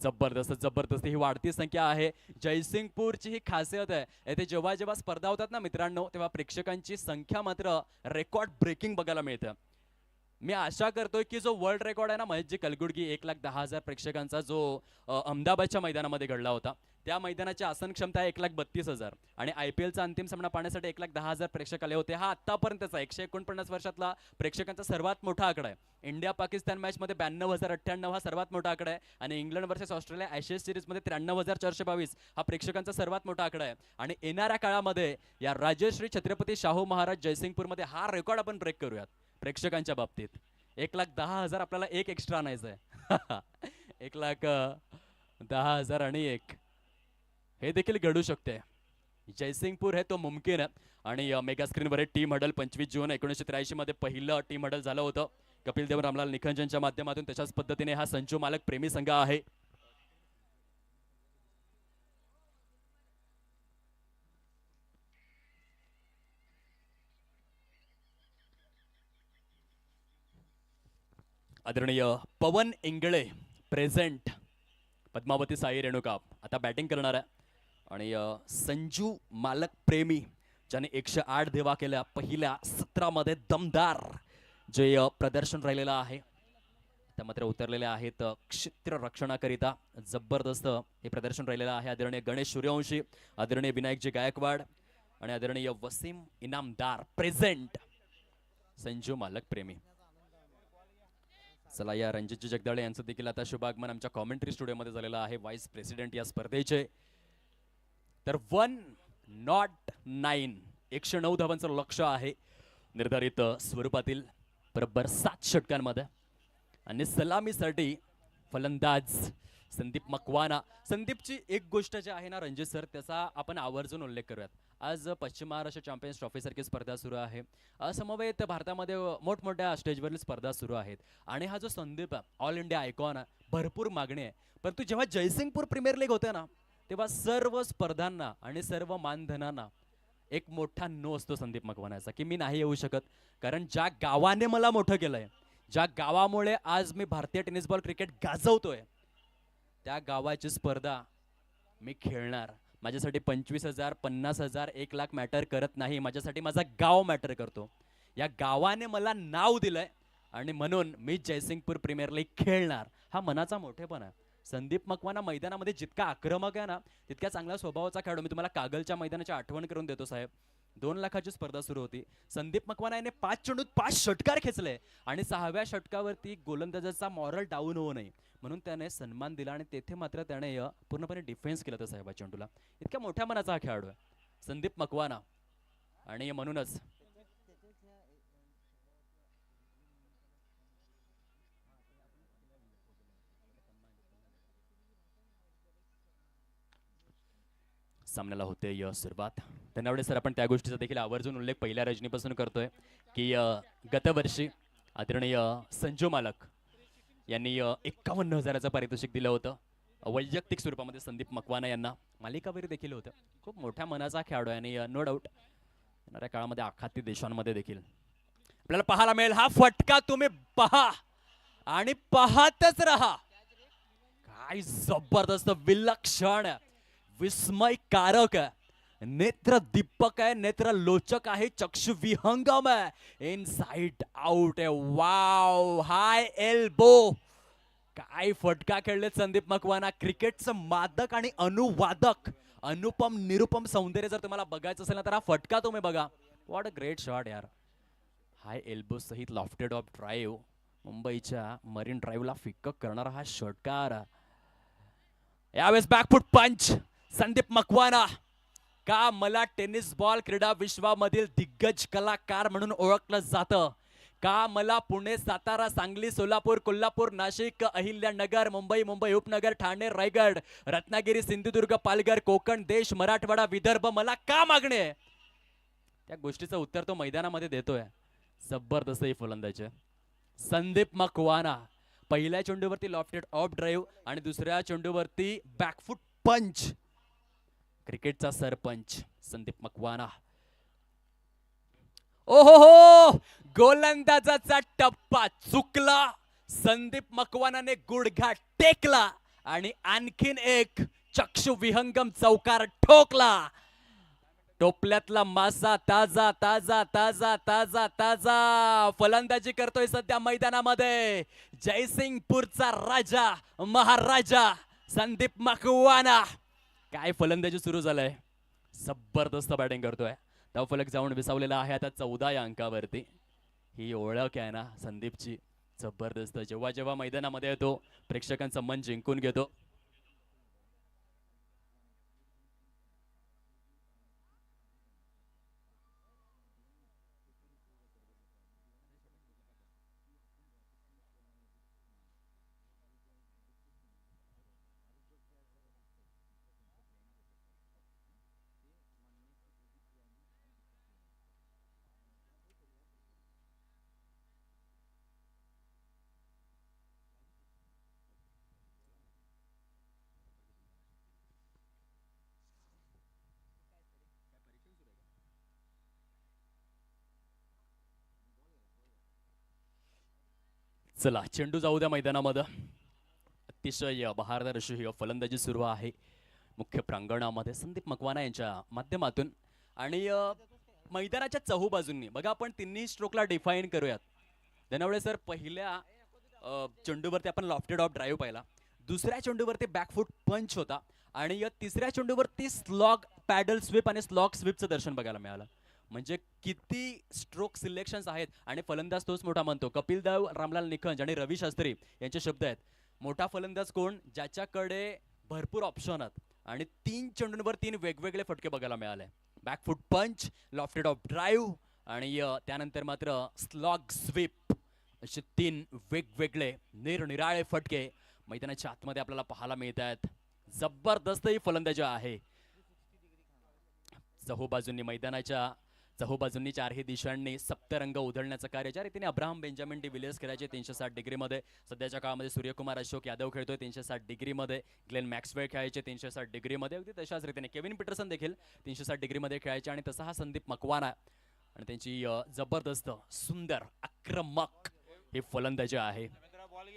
जबरदस्त जबरदस्त ही वाढती संख्या आहे. जयसिंगपूरची ही खासियत आहे. येथे जेव्हा जेव्हा स्पर्धा होतात ना मित्रांनो तेव्हा प्रेक्षकांची संख्या मात्र रेकॉर्ड ब्रेकिंग बघायला मिळतं. मी आशा करतोय की जो वर्ल्ड रेकॉर्ड आहे ना महेशजी कलगुडगी 1,10,000 प्रेक्षकांचा जो अहमदाबादच्या मैदानामध्ये घडला होता त्या मैदानाची आसन क्षमता आहे 1,32,000 आणि IPLचा अंतिम सामना पाहण्यासाठी 1,10,000 प्रेक्षक आले होते. हा आतापर्यंतचा 149 वर्षातला प्रेक्षकांचा सर्वात मोठा आकडा आहे. इंडिया पाकिस्तान मॅच मध्ये 92,098 हा सर्वात मोठा आकडा आहे आणि England versus Australia Ashes series मध्ये 93,422 हा प्रेक्षकांचा सर्वात मोठा आकडा आहे. आणि येणाऱ्या काळामध्ये या राजश्री छत्रपती शाहू महाराज जयसिंगपूरमध्ये हा रेकॉर्ड आपण ब्रेक करूयात प्रेक्षकांच्या बाबतीत. 1,10,000 आपल्याला एक एक्स्ट्रा आणायचं आहे. 1,10,000 आणि एक हे देखील घडू शकते. जयसिंगपूर है तो मुमकिन आहे. आणि मेगा स्क्रीनवर टीम हडल 25 जून 1983 मध्ये पहिलं टीम हडल झालं होतं. कपिल देव रामलाल निखंजनच्या माध्यमातून तशाच पद्धतीने हा संजू मालक प्रेमी संघ आहे. आदरणीय पवन इंगळे प्रेझेंट, पद्मावती साई रेणुका आता बॅटिंग करणार आहे. आणि संजू मालक प्रेमी ज्याने 108 धावा केल्या पहिल्या 17 मध्ये दमदार जे प्रदर्शन राहिलेलं आहे. त्या मात्र उतरलेले आहेत क्षेत्र रक्षणाकरिता जबरदस्त हे प्रदर्शन राहिलेलं आहे. आदरणीय गणेश सूर्यवंशी, आदरणीय विनायकजी गायकवाड आणि आदरणीय वसीम इनामदार प्रेझेंट संजू मालक प्रेमी. चला या रणजितजी जगदाळे यांचं देखील आता शुभागमन आमच्या कॉमेंट्री स्टुडिओमध्ये झालेलं आहे, व्हाईस प्रेसिडेंट या स्पर्धेचे. तर 109 109 धावांचं लक्ष आहे निर्धारित स्वरूपातील बरोबर 7 षटकांमध्ये. आणि सलामीसाठी फलंदाज संदीप मकवाना. संदीपची एक गोष्ट जी आहे ना रणजित सर, त्याचा आपण आवर्जून उल्लेख करूयात. आज पश्चिम महाराष्ट्र चॅम्पियन्स ट्रॉफी सारखी स्पर्धा सुरू आहे. असमवेत भारतामध्ये मोठमोठ्या स्टेजवरील स्पर्धा सुरू आहेत. आणि हा जो संदीप ऑल इंडिया आयकॉन भरपूर मागणी आहे. परंतु जेव्हा जयसिंगपूर प्रीमियर लीग होते ना, तेव्हा सर्व स्पर्धांना आणि सर्व मानधनांना एक मोठा नो असतो संदीप मकवानाचा, की मी नाही येऊ शकत. कारण ज्या गावाने मला मोठं केलंय, ज्या गावामुळे आज मी भारतीय टेनिस बॉल क्रिकेट गाजवतोय, त्या गावाची स्पर्धा मी खेळणार. माझ्यासाठी 25,000 50,000 1,00,000 मॅटर करत नाही. माझ्यासाठी माझा गाव मॅटर करतो. या गावाने मला नाव दिलंय आणि म्हणून मी जयसिंगपूर प्रीमियर लीग खेळणार. हा मनाचा मोठेपणा आहे. संदीप मकवाना मैदानामध्ये जितका आक्रमक आहे ना, तितक्या चांगल्या स्वभावाचा खेळाडू. मी तुम्हाला कागलच्या मैदानाची आठवण करून देतो साहेब. 2 लाखाची स्पर्धा सुरू होती. संदीप मकवाना याने 5 चेंडूत 5 षटकार खेचले आणि 6व्या षटकावरती गोलंदाजाचा मॉरल डाऊन होऊ नये म्हणून त्याने सन्मान दिला आणि तेथे मात्र त्याने पूर्णपणे डिफेन्स केला त्या साहेबा चेंडूला. इतक्या मोठ्या मनाचा हा खेळाडू आहे संदीप मकवाना. आणि म्हणूनच सामन्याला होते सुरुवात. धन्यवाद सर, आपण त्या गोष्टीचा देखील आवर्जून उल्लेख पहिल्या रजनीपासून करतोय की गतवर्षी आदरणीय संजू मालक यांनी 51,000चं पारितोषिक दिलं होतं वैयक्तिक स्वरूपामध्ये संदीप मकवाना यांना. मालिकावीर देखील होतं. खूप मोठ्या मनाचा खेळाडू आहे आणि नो डाऊट येणाऱ्या काळामध्ये आखाती देशांमध्ये देखील आपल्याला पाहायला मिळेल. हा फटका तुम्ही पहा आणि पाहतच रहा. काय जबरदस्त, विलक्षण, विस्मयकारक आहे, नेत्र दीपक आहे, नेत्र लोचक आहे, चक्षु विहंगम आहे, इनसाइड आउट आहे. वाव, हाय एल्बो. काय फटका खेळले संदीप मकवाना. क्रिकेटचं मादक आणि अनुवादक, अनुपम निरुपम सौंदर्य जर तुम्हाला बघायचं असेल ना, तर हा फटका तुम्ही बघा. व्हॉट अ ग्रेट शॉट यार. हाय एल्बो सहित लॉफ्टेड ऑफ ड्राईव्ह, मुंबईच्या मरीन ड्राईव्हला फिक्क करणारा हा षटकार. यावेळेस बॅकफुट पंच संदीप मकवाना. का मला टेनिस बॉल क्रीडा विश्वामधील दिग्गज कलाकार म्हणून ओळखलं जातं. का मला पुणे, सातारा, सांगली, सोलापूर, कोल्हापूर, नाशिक, अहिल्यानगर, मुंबई उपनगर, ठाणे, रायगड, रत्नागिरी, सिंधुदुर्ग, पालघर, कोकण, देश, मराठवाडा, विदर्भ मला का मागणे. त्या गोष्टीचं उत्तर तो मैदानामध्ये देतोय. जबरदस्त ही फलंदाजी संदीप मकवाना. पहिल्या चेंडूवरती लॉफ्टेड ऑफ ड्राईव्ह आणि दुसऱ्या चेंडूवरती बॅकफुट पंच. क्रिकेटचा सरपंच संदीप मकवाना. ओहो, गोलंदाजाचा टप्पा चुकला. संदीप मकवानाने गुडघा टेकला आणि आणखीन एक चक्षु विहंगम चौकार ठोकला. टोपल्यातला मासा ताजा ताजा ताजा ताजा ताजा. फलंदाजी करतोय सध्या मैदानामध्ये जयसिंगपूरचा राजा, महाराजा संदीप मकवाना. काय फलंदाजी सुरू झालंय, जबरदस्त बॅटिंग करतोय. धावफलक जाऊन विसावलेला आहे आता 14 या अंकावरती. ही ओळख आहे ना संदीपची, जबरदस्त. जेव्हा जेव्हा मैदानामध्ये येतो प्रेक्षकांचं मन जिंकून घेतो. चला चेंडू जाऊ द्या मैदानामध्ये. अतिशय बहारदार अशी ही फलंदाजी सुरू आहे मुख्य प्रांगणामध्ये संदीप मकवाना यांच्या माध्यमातून. आणि मैदानाच्या चहूबाजूंनी बघा, आपण तिन्ही स्ट्रोकला डिफाईन करूयात. धनवडे सर, पहिल्या चेंडूवरती आपण लॉफ्टेड ऑफ ड्राईव्ह पाहिला, दुसऱ्या चेंडूवरती बॅकफूट पंच होता, आणि तिसऱ्या चेंडूवरती स्लॉग पॅडल स्वीप आणि स्लॉग स्वीपचं दर्शन बघायला मिळालं. म्हणजे किती स्ट्रोक सिलेक्शन्स आहेत. आणि फलंदाज तोच मोठा म्हणतो, कपिल देव, रामलाल निखंज आणि रवी शास्त्री यांचे शब्द आहेत. मोठा फलंदाज कोण, ज्याच्याकडे भरपूर ऑप्शन आहेत आणि 3 चेंडूंवर 3 वेगवेगळे फटके बघायला मिळाले. बॅकफूट पंच, लॉफ्टेड ऑफ ड्राईव्ह आणि त्यानंतर मात्र स्लॉग स्वीप, असे 3 वेगवेगळे निरनिराळे फटके मैदानाच्या आतमध्ये आपल्याला पाहायला मिळत आहेत. जबरदस्त ही फलंदाजी आहे. चहूबाजूंनी मैदानाच्या चहूबाजूंनी चारही दिशांनी सप्तरंग उधळण्याचं कार्य ज्या रीतीने अब्राहम बेंजामिन डी विलियर्स खेळायचे 360 डिग्रीमध्ये, सध्याच्या काळामध्ये सूर्यकुमार अशोक यादव खेळतोय 360 डिग्रीमध्ये, ग्लेन मॅक्सवेल खेळायचे 360 डिग्रीमध्ये, अगदी तशाच रीतीने केविन पीटरसन देखील 360 डिग्रीमध्ये खेळायचे. आणि तसा हा संदीप मकवाना आणि त्यांची जबरदस्त सुंदर आक्रमक ही फलंदाजी आहे.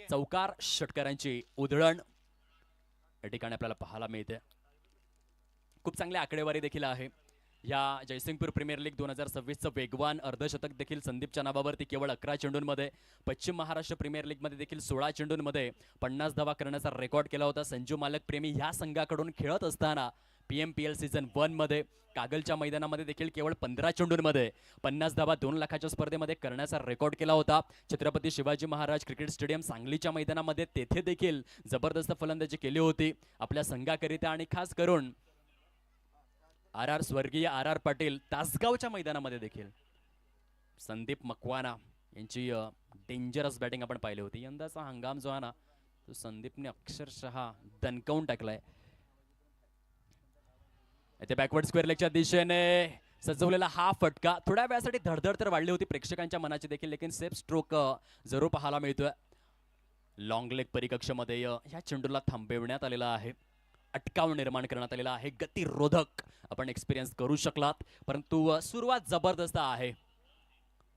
चौकार षटकारांची उधळण या ठिकाणी आपल्याला पाहायला मिळते. खूप चांगली आकडेवारी देखील आहे. या जयसिंगपूर प्रीमियर लीग 2026चं वेगवान अर्धशतक देखील संदीपच्या नावावरती केवळ 11 चेंडूंमध्ये, पश्चिम महाराष्ट्र प्रीमियर लीगमध्ये देखील 16 चेंडूंमध्ये 50 धावा करण्याचा रेकॉर्ड केला होता. संजू मालक प्रेमी ह्या संघाकडून खेळत असताना PMPL सीझन 1 मध्ये कागलच्या मैदानामध्ये देखील केवळ 15 चेंडूंमध्ये 50 धावा 2 लाखाच्या स्पर्धेमध्ये करण्याचा रेकॉर्ड केला होता. छत्रपती शिवाजी महाराज क्रिकेट स्टेडियम सांगलीच्या मैदानामध्ये तेथे देखील जबरदस्त फलंदाजी केली होती आपल्या संघाकरिता. आणि खास करून स्वर्गीय RR पाटील तासगावच्या मैदानामध्ये देखील संदीप मकवाना यांची डेंजरस बॅटिंग आपण पाहिली होती. यंदाचा हंगाम जो आहे ना, तो संदीपने अक्षरशः दणकावून टाकलाय. इथे बॅकवर्ड स्क्वेअर लेगच्या दिशेने सजवलेला हा फटका थोड्या वेळासाठी धडधड तर वाढली होती प्रेक्षकांच्या मनाची देखील, लेकिन सेफ स्ट्रोक जरूर पाहायला मिळतोय. लॉंग लेग परिकक्षामध्ये ह्या चेंडूला थांबवण्यात आलेला आहे, अटकाव निर्माण करण्यात आलेला आहे. गतिरोधक आपण एक्सपिरियन्स करू शकलात, परंतु सुरुवात जबरदस्त आहे.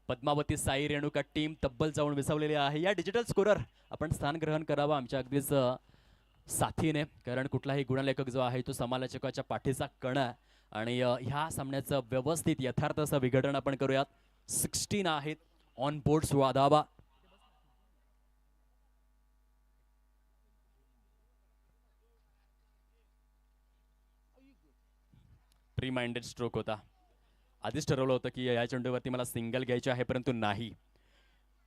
पद्मावती साई रेणुका टीम तब्बल जाऊन विसावलेली आहे. या डिजिटल स्कोरर आपण स्थान ग्रहण करावं आमच्या अगदीच साथीने, कारण कुठलाही गुणलेखक जो आहे तो समालोचकाच्या पाठीचा कणा. आणि ह्या सामन्याचं व्यवस्थित यथार्थ असं विघटन आपण करूयात. 16 आहेत ऑन बोर्ड 16 धावा. प्री माइंडेड स्ट्रोक होता. आधीच ठरवलं होतं की या चेंडूवरती मला सिंगल घ्यायचे आहे, परंतु नाही.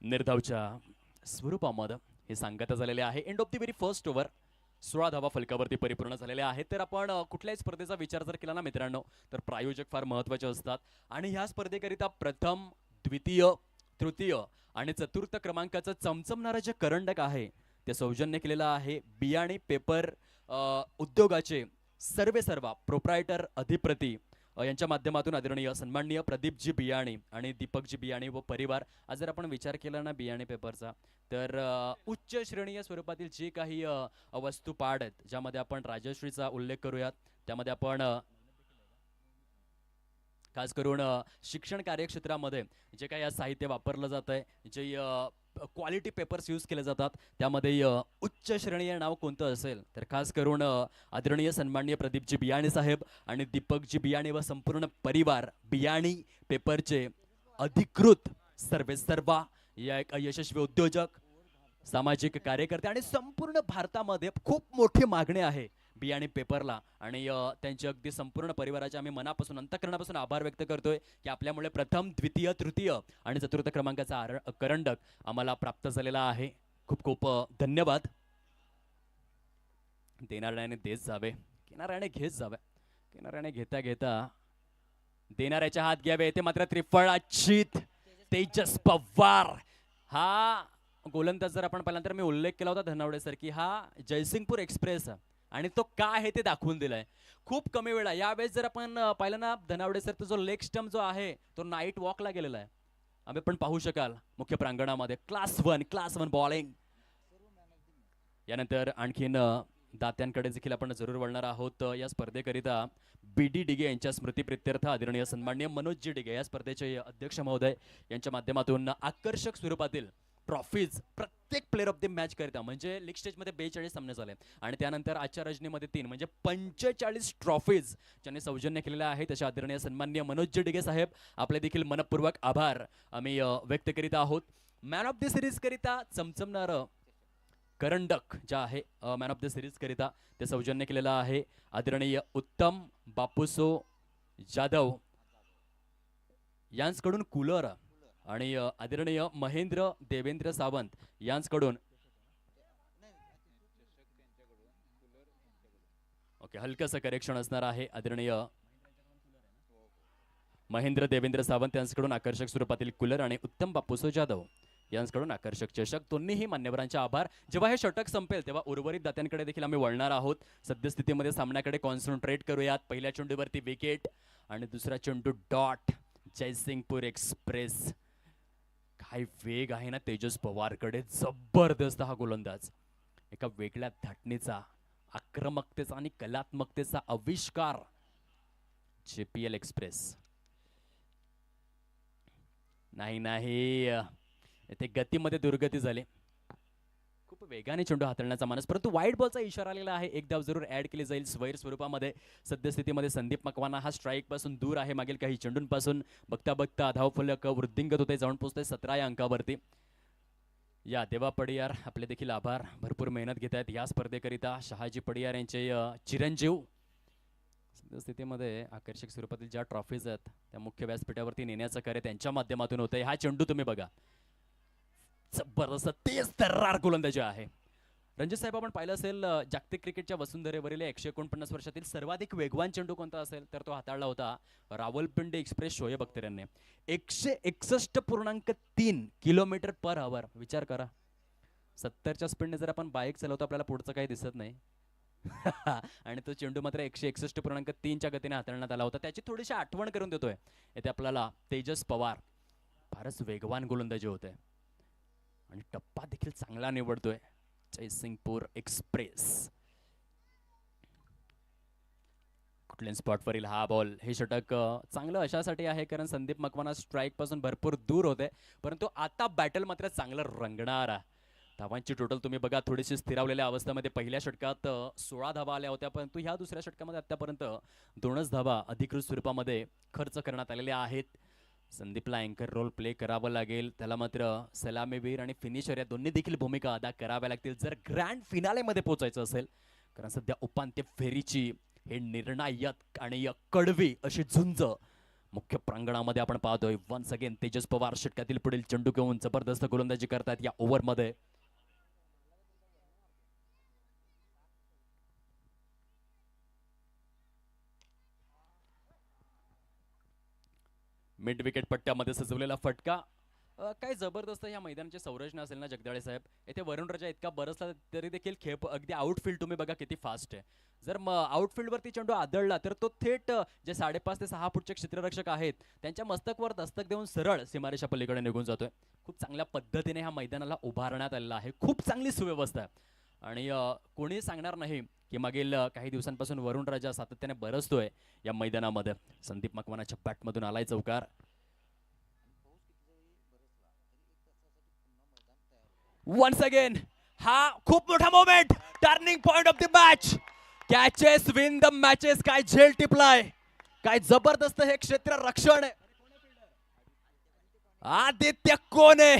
निर्धावच्या स्वरूपामध्ये हे सांगत झालेले आहे. End of the very first over 16 धावा फलकावरती परिपूर्ण झालेल्या आहेत. तर आपण कुठल्याही स्पर्धेचा विचार जर केला ना मित्रांनो, तर प्रायोजक फार महत्त्वाचे असतात. आणि ह्या स्पर्धेकरिता प्रथम, द्वितीय, तृतीय आणि चतुर्थ क्रमांकाचं चमचमणारं जे करंडक आहे ते सौजन्य केलेलं आहे बियाणी पेपर उद्योगाचे सर्वेसर्वा प्रोप्रायटर अधिप्रती यांच्या माध्यमातून आदरणीय सन्माननीय प्रदीपजी बियाणी आणि दीपकजी बियाणी व परिवार. आज जर आपण विचार केला ना बियाणी पेपरचा, तर उच्च श्रेणीय स्वरूपातील जे काही वस्तू पाड आहेत, ज्यामध्ये आपण राजश्रीचा उल्लेख करूयात, त्यामध्ये आपण खास करून शिक्षण कार्यक्षेत्रामध्ये जे काही साहित्य वापरलं जात आहे, जे क्वालिटी पेपर्स यूज केले जातात, त्यामध्ये उच्च श्रेणीय नाव कोणतं असेल तर खास करून आदरणीय सन्माननीय प्रदीपजी बियाणी साहेब आणि दीपकजी बियाणी व संपूर्ण परिवार बियाणी पेपरचे अधिकृत सर्वेसर्वा, या एक यशस्वी उद्योजक, सामाजिक कार्यकर्ते. आणि संपूर्ण भारतामध्ये खूप मोठी मागणी आहे बी आणि पेपरला आणि त्यांच्या अगदी संपूर्ण परिवाराचे आम्ही मनापासून अंतःकरणापासून आभार व्यक्त करतोय की आपल्यामुळे प्रथम द्वितीय तृतीय आणि चतुर्थ क्रमांकाचा करंडक आम्हाला प्राप्त झालेला आहे. खूप खूप धन्यवाद. देणाऱ्याने देत जावे, घेणाऱ्याने घेत जावे. घेणाऱ्याने घेता घेता देणाऱ्याच्या हात घ्यावे. ते मात्र त्रिफळाचीत तेजस पवार हा गोलंदाज जर आपण पाहिला तर मी उल्लेख केला होता धनावडे सर की हा जयसिंगपूर एक्सप्रेस आणि तो काय आहे ते दाखवून दिलाय खूप कमी वेळा. यावेळेस जर आपण पाहिलं ना धनावडे सर तो जो लेग स्टम्प जो आहे तो नाईट वॉकला गेलेला आहे. आम्ही पण पाहू शकाल मुख्य प्रांगणामध्ये क्लास वन बॉलिंग. यानंतर आणखीन दात्यांकडे देखील आपण जरूर वळणार आहोत. या स्पर्धेकरिता BD डिगे यांच्या स्मृतीप्रित्यर्थ आदरणीय सन्माननीय मनोजजी डिगे या स्पर्धेचे अध्यक्ष महोदय यांच्या माध्यमातून आकर्षक स्वरूपातील ट्रॉफीज प्रत्येक प्लेअर ऑफ द मॅच करिता म्हणजे लीग स्टेजमध्ये 42 सामने झाले आणि त्यानंतर आजच्या रजनीमध्ये 3 म्हणजे 45 ट्रॉफीज ज्यांनी सौजन्य केलेल्या आहेत. तशा आदरणीय सन्माननीय मनोजजी डिगे साहेब आपले देखील मनपूर्वक आभार आम्ही व्यक्त करीत आहोत. मॅन ऑफ द सिरीज करिता चमचमणार करंडक ज्या आहे मॅन ऑफ द सिरीज करिता ते सौजन्य केलेलं आहे आदरणीय उत्तम बापूसो जाधव यांच्याकडून कूलर आणि आदरणीय महेंद्र देवेंद्र सावंत यांच्याकडून ओके हलकंसं करेक्शन असणार आहे. आदरणीय महेंद्र देवेंद्र सावंत यांच्याकडून आकर्षक स्वरूपातील कूलर आणि उत्तम बापूसो जाधव यांच्याकडून आकर्षक चषक. दोन्हीही मान्यवरांचे आभार. जेव्हा हे षटक संपेल तेव्हा उर्वरित दात्यांकडे देखील आम्ही वळणार आहोत. सद्यस्थितीमध्ये सामन्याकडे कॉन्सन्ट्रेट करूयात. पहिल्या चेंडूवरती विकेट आणि दुसरा चेंडू डॉट. जयसिंगपूर एक्सप्रेस काय वेग आहे ना तेजस पवारकडे. जबरदस्त हा गोलंदाज एका वेगळ्या धाटणीचा आक्रमकतेचा आणि कलात्मकतेचा आविष्कार. JPL एक्सप्रेस नाही येथे गतीमध्ये दुर्गती झाली. खूप वेगाने चेंडू हाताळण्याचा मानस परंतु वाईट बॉलचा इशारा आलेला आहे. एक धाव जरूर ऍड केली जाईल स्वैर स्वरूपामध्ये. सद्यस्थितीमध्ये संदीप मकवाना हा स्ट्राईक पासून दूर आहे. मागील काही चेंडूंपासून बघता बघता धावफलक वृद्धिंगत होते जाऊन पोहोचते 17 या अंकावरती. या देवा पडियार आपले देखील आभार. भरपूर मेहनत घेत आहेत या स्पर्धेकरिता. शहाजी पडियार यांचे चिरंजीव. सद्यस्थितीमध्ये आकर्षक स्वरूपातील ज्या ट्रॉफीज आहेत त्या मुख्य व्यासपीठावरती नेण्याचं कार्य त्यांच्या माध्यमातून होतंय. हा चेंडू तुम्ही बघा जबरदस्त तेज तर्रार गोलंदाजी आहे. रणजित साहेब आपण पाहिलं असेल जागतिक क्रिकेटच्या वसुंधरेवरील 149 वर्षातील सर्वाधिक वेगवान चेंडू कोणता असेल तर तो हाताळला होता रावलपिंडी एक्सप्रेस शोएब अख्तर यांनी. 161.3 किलोमीटर पर आवर. विचार करा 70च्या स्पीडने जर आपण बाईक चालवतो आपल्याला पुढचं काही दिसत नाही आणि तो चेंडू मात्र 161.3च्या गतीने हाताळण्यात आला होता. त्याची थोडीशी आठवण करून देतोय येथे आपल्याला तेजस पवार. फारच वेगवान गोलंदाजी होते आणि टप्पा देखील चांगला निवडतोय जयसिंगपूर एक्सप्रेस. कुठल्या स्पॉटवरील हा बॉल. हे षटक चांगलं अशासाठी आहे कारण संदीप मकवाना स्ट्राईक पासून भरपूर दूर होते परंतु आता बॅटल मात्र चांगलं रंगणार. धावांची टोटल तुम्ही बघा थोडीशी स्थिरावलेल्या अवस्थेमध्ये पहिल्या षटकात 16 धावा आल्या होत्या परंतु ह्या दुसऱ्या षटकामध्ये आतापर्यंत 2च धावा अधिकृत स्वरूपामध्ये खर्च करण्यात आलेल्या आहेत. संदीपला अँकर रोल प्ले करावा लागेल. त्याला मात्र सलामीवीर आणि फिनिशर या दोन्ही देखील भूमिका अदा कराव्या लागतील जर ग्रँड फिनालेमध्ये पोहोचायचं असेल. कारण सध्या उपांत्य फेरीची हे निर्णायक आणि कडवी अशी झुंज मुख्य प्रांगणामध्ये आपण पाहतोय. वन्स अगेन तेजस पवार षटकातील पुढील चेंडू घेऊन जबरदस्त गोलंदाजी करतात या ओव्हरमध्ये. मिड विकेट पट्ट्यामध्ये सजवलेला फटका. काय जबरदस्त ह्या मैदानाची संरचना असेल ना जगदाळे साहेब. येथे वरुण राजा इतका बरसला तरी देखील खेप अगदी आउटफील्ड तुम्ही बघा किती फास्ट आहे. जर आउटफील्डवरती चेंडू आदळला तर तो थेट जे 5.5 ते 6 फूटचे क्षेत्ररक्षक आहेत त्यांच्या मस्तकवर दस्तक देऊन सरळ सीमारेषा पलीकडे निघून जातोय. खूप चांगल्या पद्धतीने ह्या मैदानाला उभारण्यात आलेला आहे. खूप चांगली सुव्यवस्था आहे आणि कोणी सांगणार नाही की मागील काही दिवसांपासून वरुण राजा सातत्याने बरसतोय या मैदानामध्ये. संदीप मकवानाच्या बॅटमधून आलाय चौकार. वन्स अगेन हा खूप मोठा moment. Turning point of the match. Catches win the matches. काय झेल टिपलाय. काय जबरदस्त हे क्षेत्र रक्षण आहे. आदित्य कोणे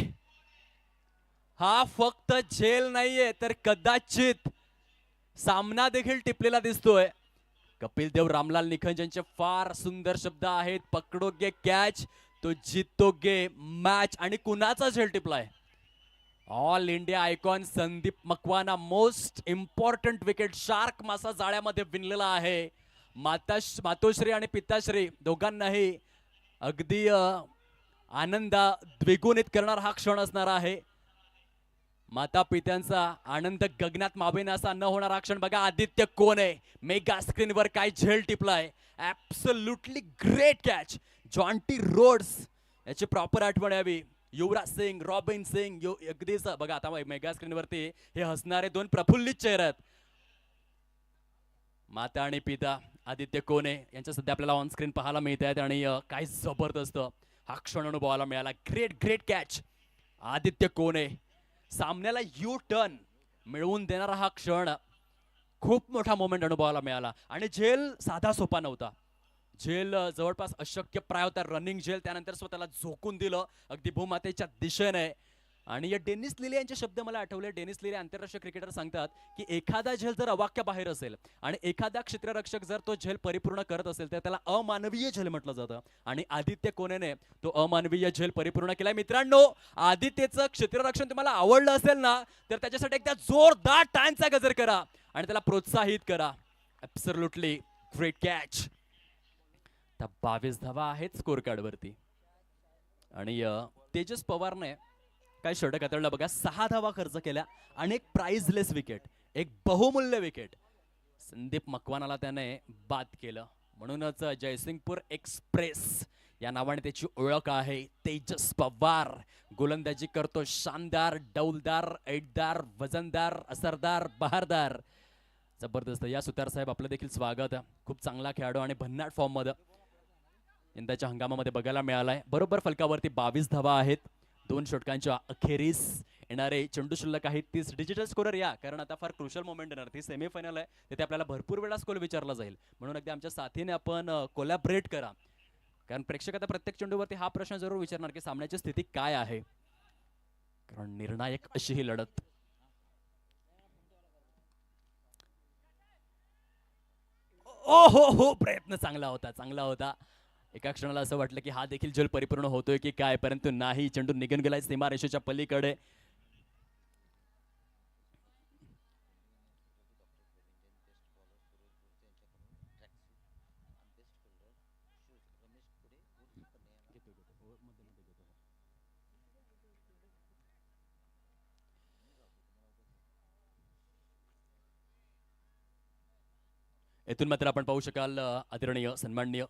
हा फक्त झेल नाहीये तर कदाचित सामना देखील टिपलेला दिसतोय. कपिल देव रामलाल निखंज यांचे फार सुंदर शब्द आहेत. पकडोगे कॅच तो जितोगे मॅच. आणि कुणाचा झेल टिपलाय? All India icon Sandeep Makwana most important wicket shark मासा जाळ्यामध्ये विणलेला आहे. मातोश्री आणि पिताश्री दोघांनाही अगदी आनंद द्विगुणित करणारा हा क्षण असणार आहे. माता पित्यांचा आनंद गगनात मावेना असा न होणारा क्षण. बघा आदित्य कोण आहे, मेगा स्क्रीनवर काय झेल टिपलाय. Absolutely great catch. Jonty Rhodes याची प्रॉपर आठवण यावी. युवराज सिंग, रॉबिन सिंग अगदीच बघा आता मेगा स्क्रीनवरती हे हसणारे दोन प्रफुल्लित चेहरे आहेत. माता आणि पिता आदित्य कोणे यांच्या सध्या आपल्याला ऑन स्क्रीन पाहायला मिळत आहेत. आणि काय जबरदस्त हा क्षण अनुभवायला मिळाला. ग्रेट ग्रेट कॅच आदित्य कोणे. सामन्याला यू टर्न मिळवून देणारा हा क्षण. खूप मोठा मोमेंट अनुभवायला मिळाला. आणि झेल साधा सोपा नव्हता. झेल जवळपास अशक्य प्राय होता. रनिंग झेल त्यानंतर स्वतःला झोकून दिलं अगदी भूमातेच्या दिशेने. आणि या डेनिस लिले यांचे शब्द मला आठवले. डेनिस लिले आंतरराष्ट्रीय क्रिकेटर सांगतात की एखादा झेल जर अवाक्य बाहेर असेल आणि एखादा क्षेत्ररक्षक जर तो झेल परिपूर्ण करत असेल तर त्याला अमानवीय झेल म्हटलं जातं. आणि आदित्य कोणेने तो अमानवीय झेल परिपूर्ण केलाय. मित्रांनो, आदित्यचं क्षेत्ररक्षण तुम्हाला आवडलं असेल ना तर त्याच्यासाठी एकदा जोरदार टाळ्यांचा गजर करा आणि त्याला प्रोत्साहित करा. Absolutely great catch. 22 धावा आहेत स्कोर कार्ड वरती. आणि तेजस पवारने काय षटक हाताळलं बघा. 6 धावा खर्च केल्या आणि एक प्राइजलेस विकेट, एक बहुमूल्य विकेट. संदीप मकवानाला त्याने बाद केलं. म्हणूनच जयसिंगपूर एक्सप्रेस या नावाने त्याची ओळख आहे. तेजस पवार गोलंदाजी करतो. शानदार, डौलदार, ऐटदार, वजनदार, असरदार, बहारदार. जबरदस्त. या सुतार साहेब आपलं देखील स्वागत. खूप चांगला खेळाडू आणि भन्नाट फॉर्म मध्ये यंदाच्या हंगामामध्ये बघायला मिळालाय. बरोबर फलकावरती 22 धावा आहेत. 2 षटकांच्या अखेरीस येणारे चेंडू शिल्लक आहेत 30. डिजिटल स्कोरर या, कारण आता फार क्रुशल मोमेंट येणार. ती सेमीफायनल आहे, तिथे आपल्याला भरपूर वेळा स्कोर विचारला जाईल. म्हणून अगदी आमच्या साथीने आपण कोलॅबरेट करा, कारण प्रेक्षक आता प्रत्येक चेंडूवरती हा प्रश्न जरूर विचारणार की सामन्याची स्थिती काय आहे, कारण निर्णायक अशी ही लढत. ओ हो हो, प्रयत्न चांगला होता, चांगला होता. एका क्षणाला असं वाटलं की हा देखील जल परिपूर्ण होतोय की काय, परंतु नाही. चेंडू निघून गेलाय सीमारेषेच्या पलीकडे. येथून मात्र आपण पाहू शकाल आदरणीय सन्माननीय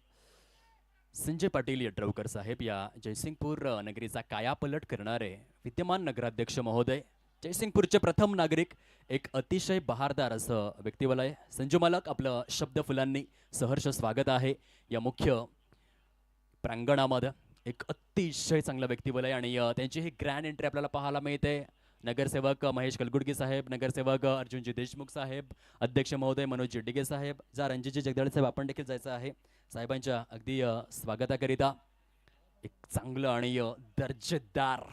संजय पाटील यड्रावकर साहेब या जयसिंगपूर नगरीचा कायापलट करणारे विद्यमान नगराध्यक्ष महोदय, जयसिंगपूरचे प्रथम नागरिक, एक अतिशय बहारदार असं व्यक्तिवलय. संजू मालक, आपलं शब्द फुलांनी सहर्ष स्वागत आहे या मुख्य प्रांगणामध्ये. एक अतिशय चांगलं व्यक्तिवलय आणि त्यांची ही ग्रँड एंट्री आपल्याला पाहायला मिळते. नगरसेवक महेश कलगुडगी साहेब, नगरसेवक अर्जुनजी देशमुख साहेब, अध्यक्ष महोदय मनोज डिगे साहेब, जा रणजितजी जगदाळे साहेब आपण देखील जायचं आहे. साहेबांच्या अगदी स्वागताकरिता एक चांगलं आणि दर्जेदार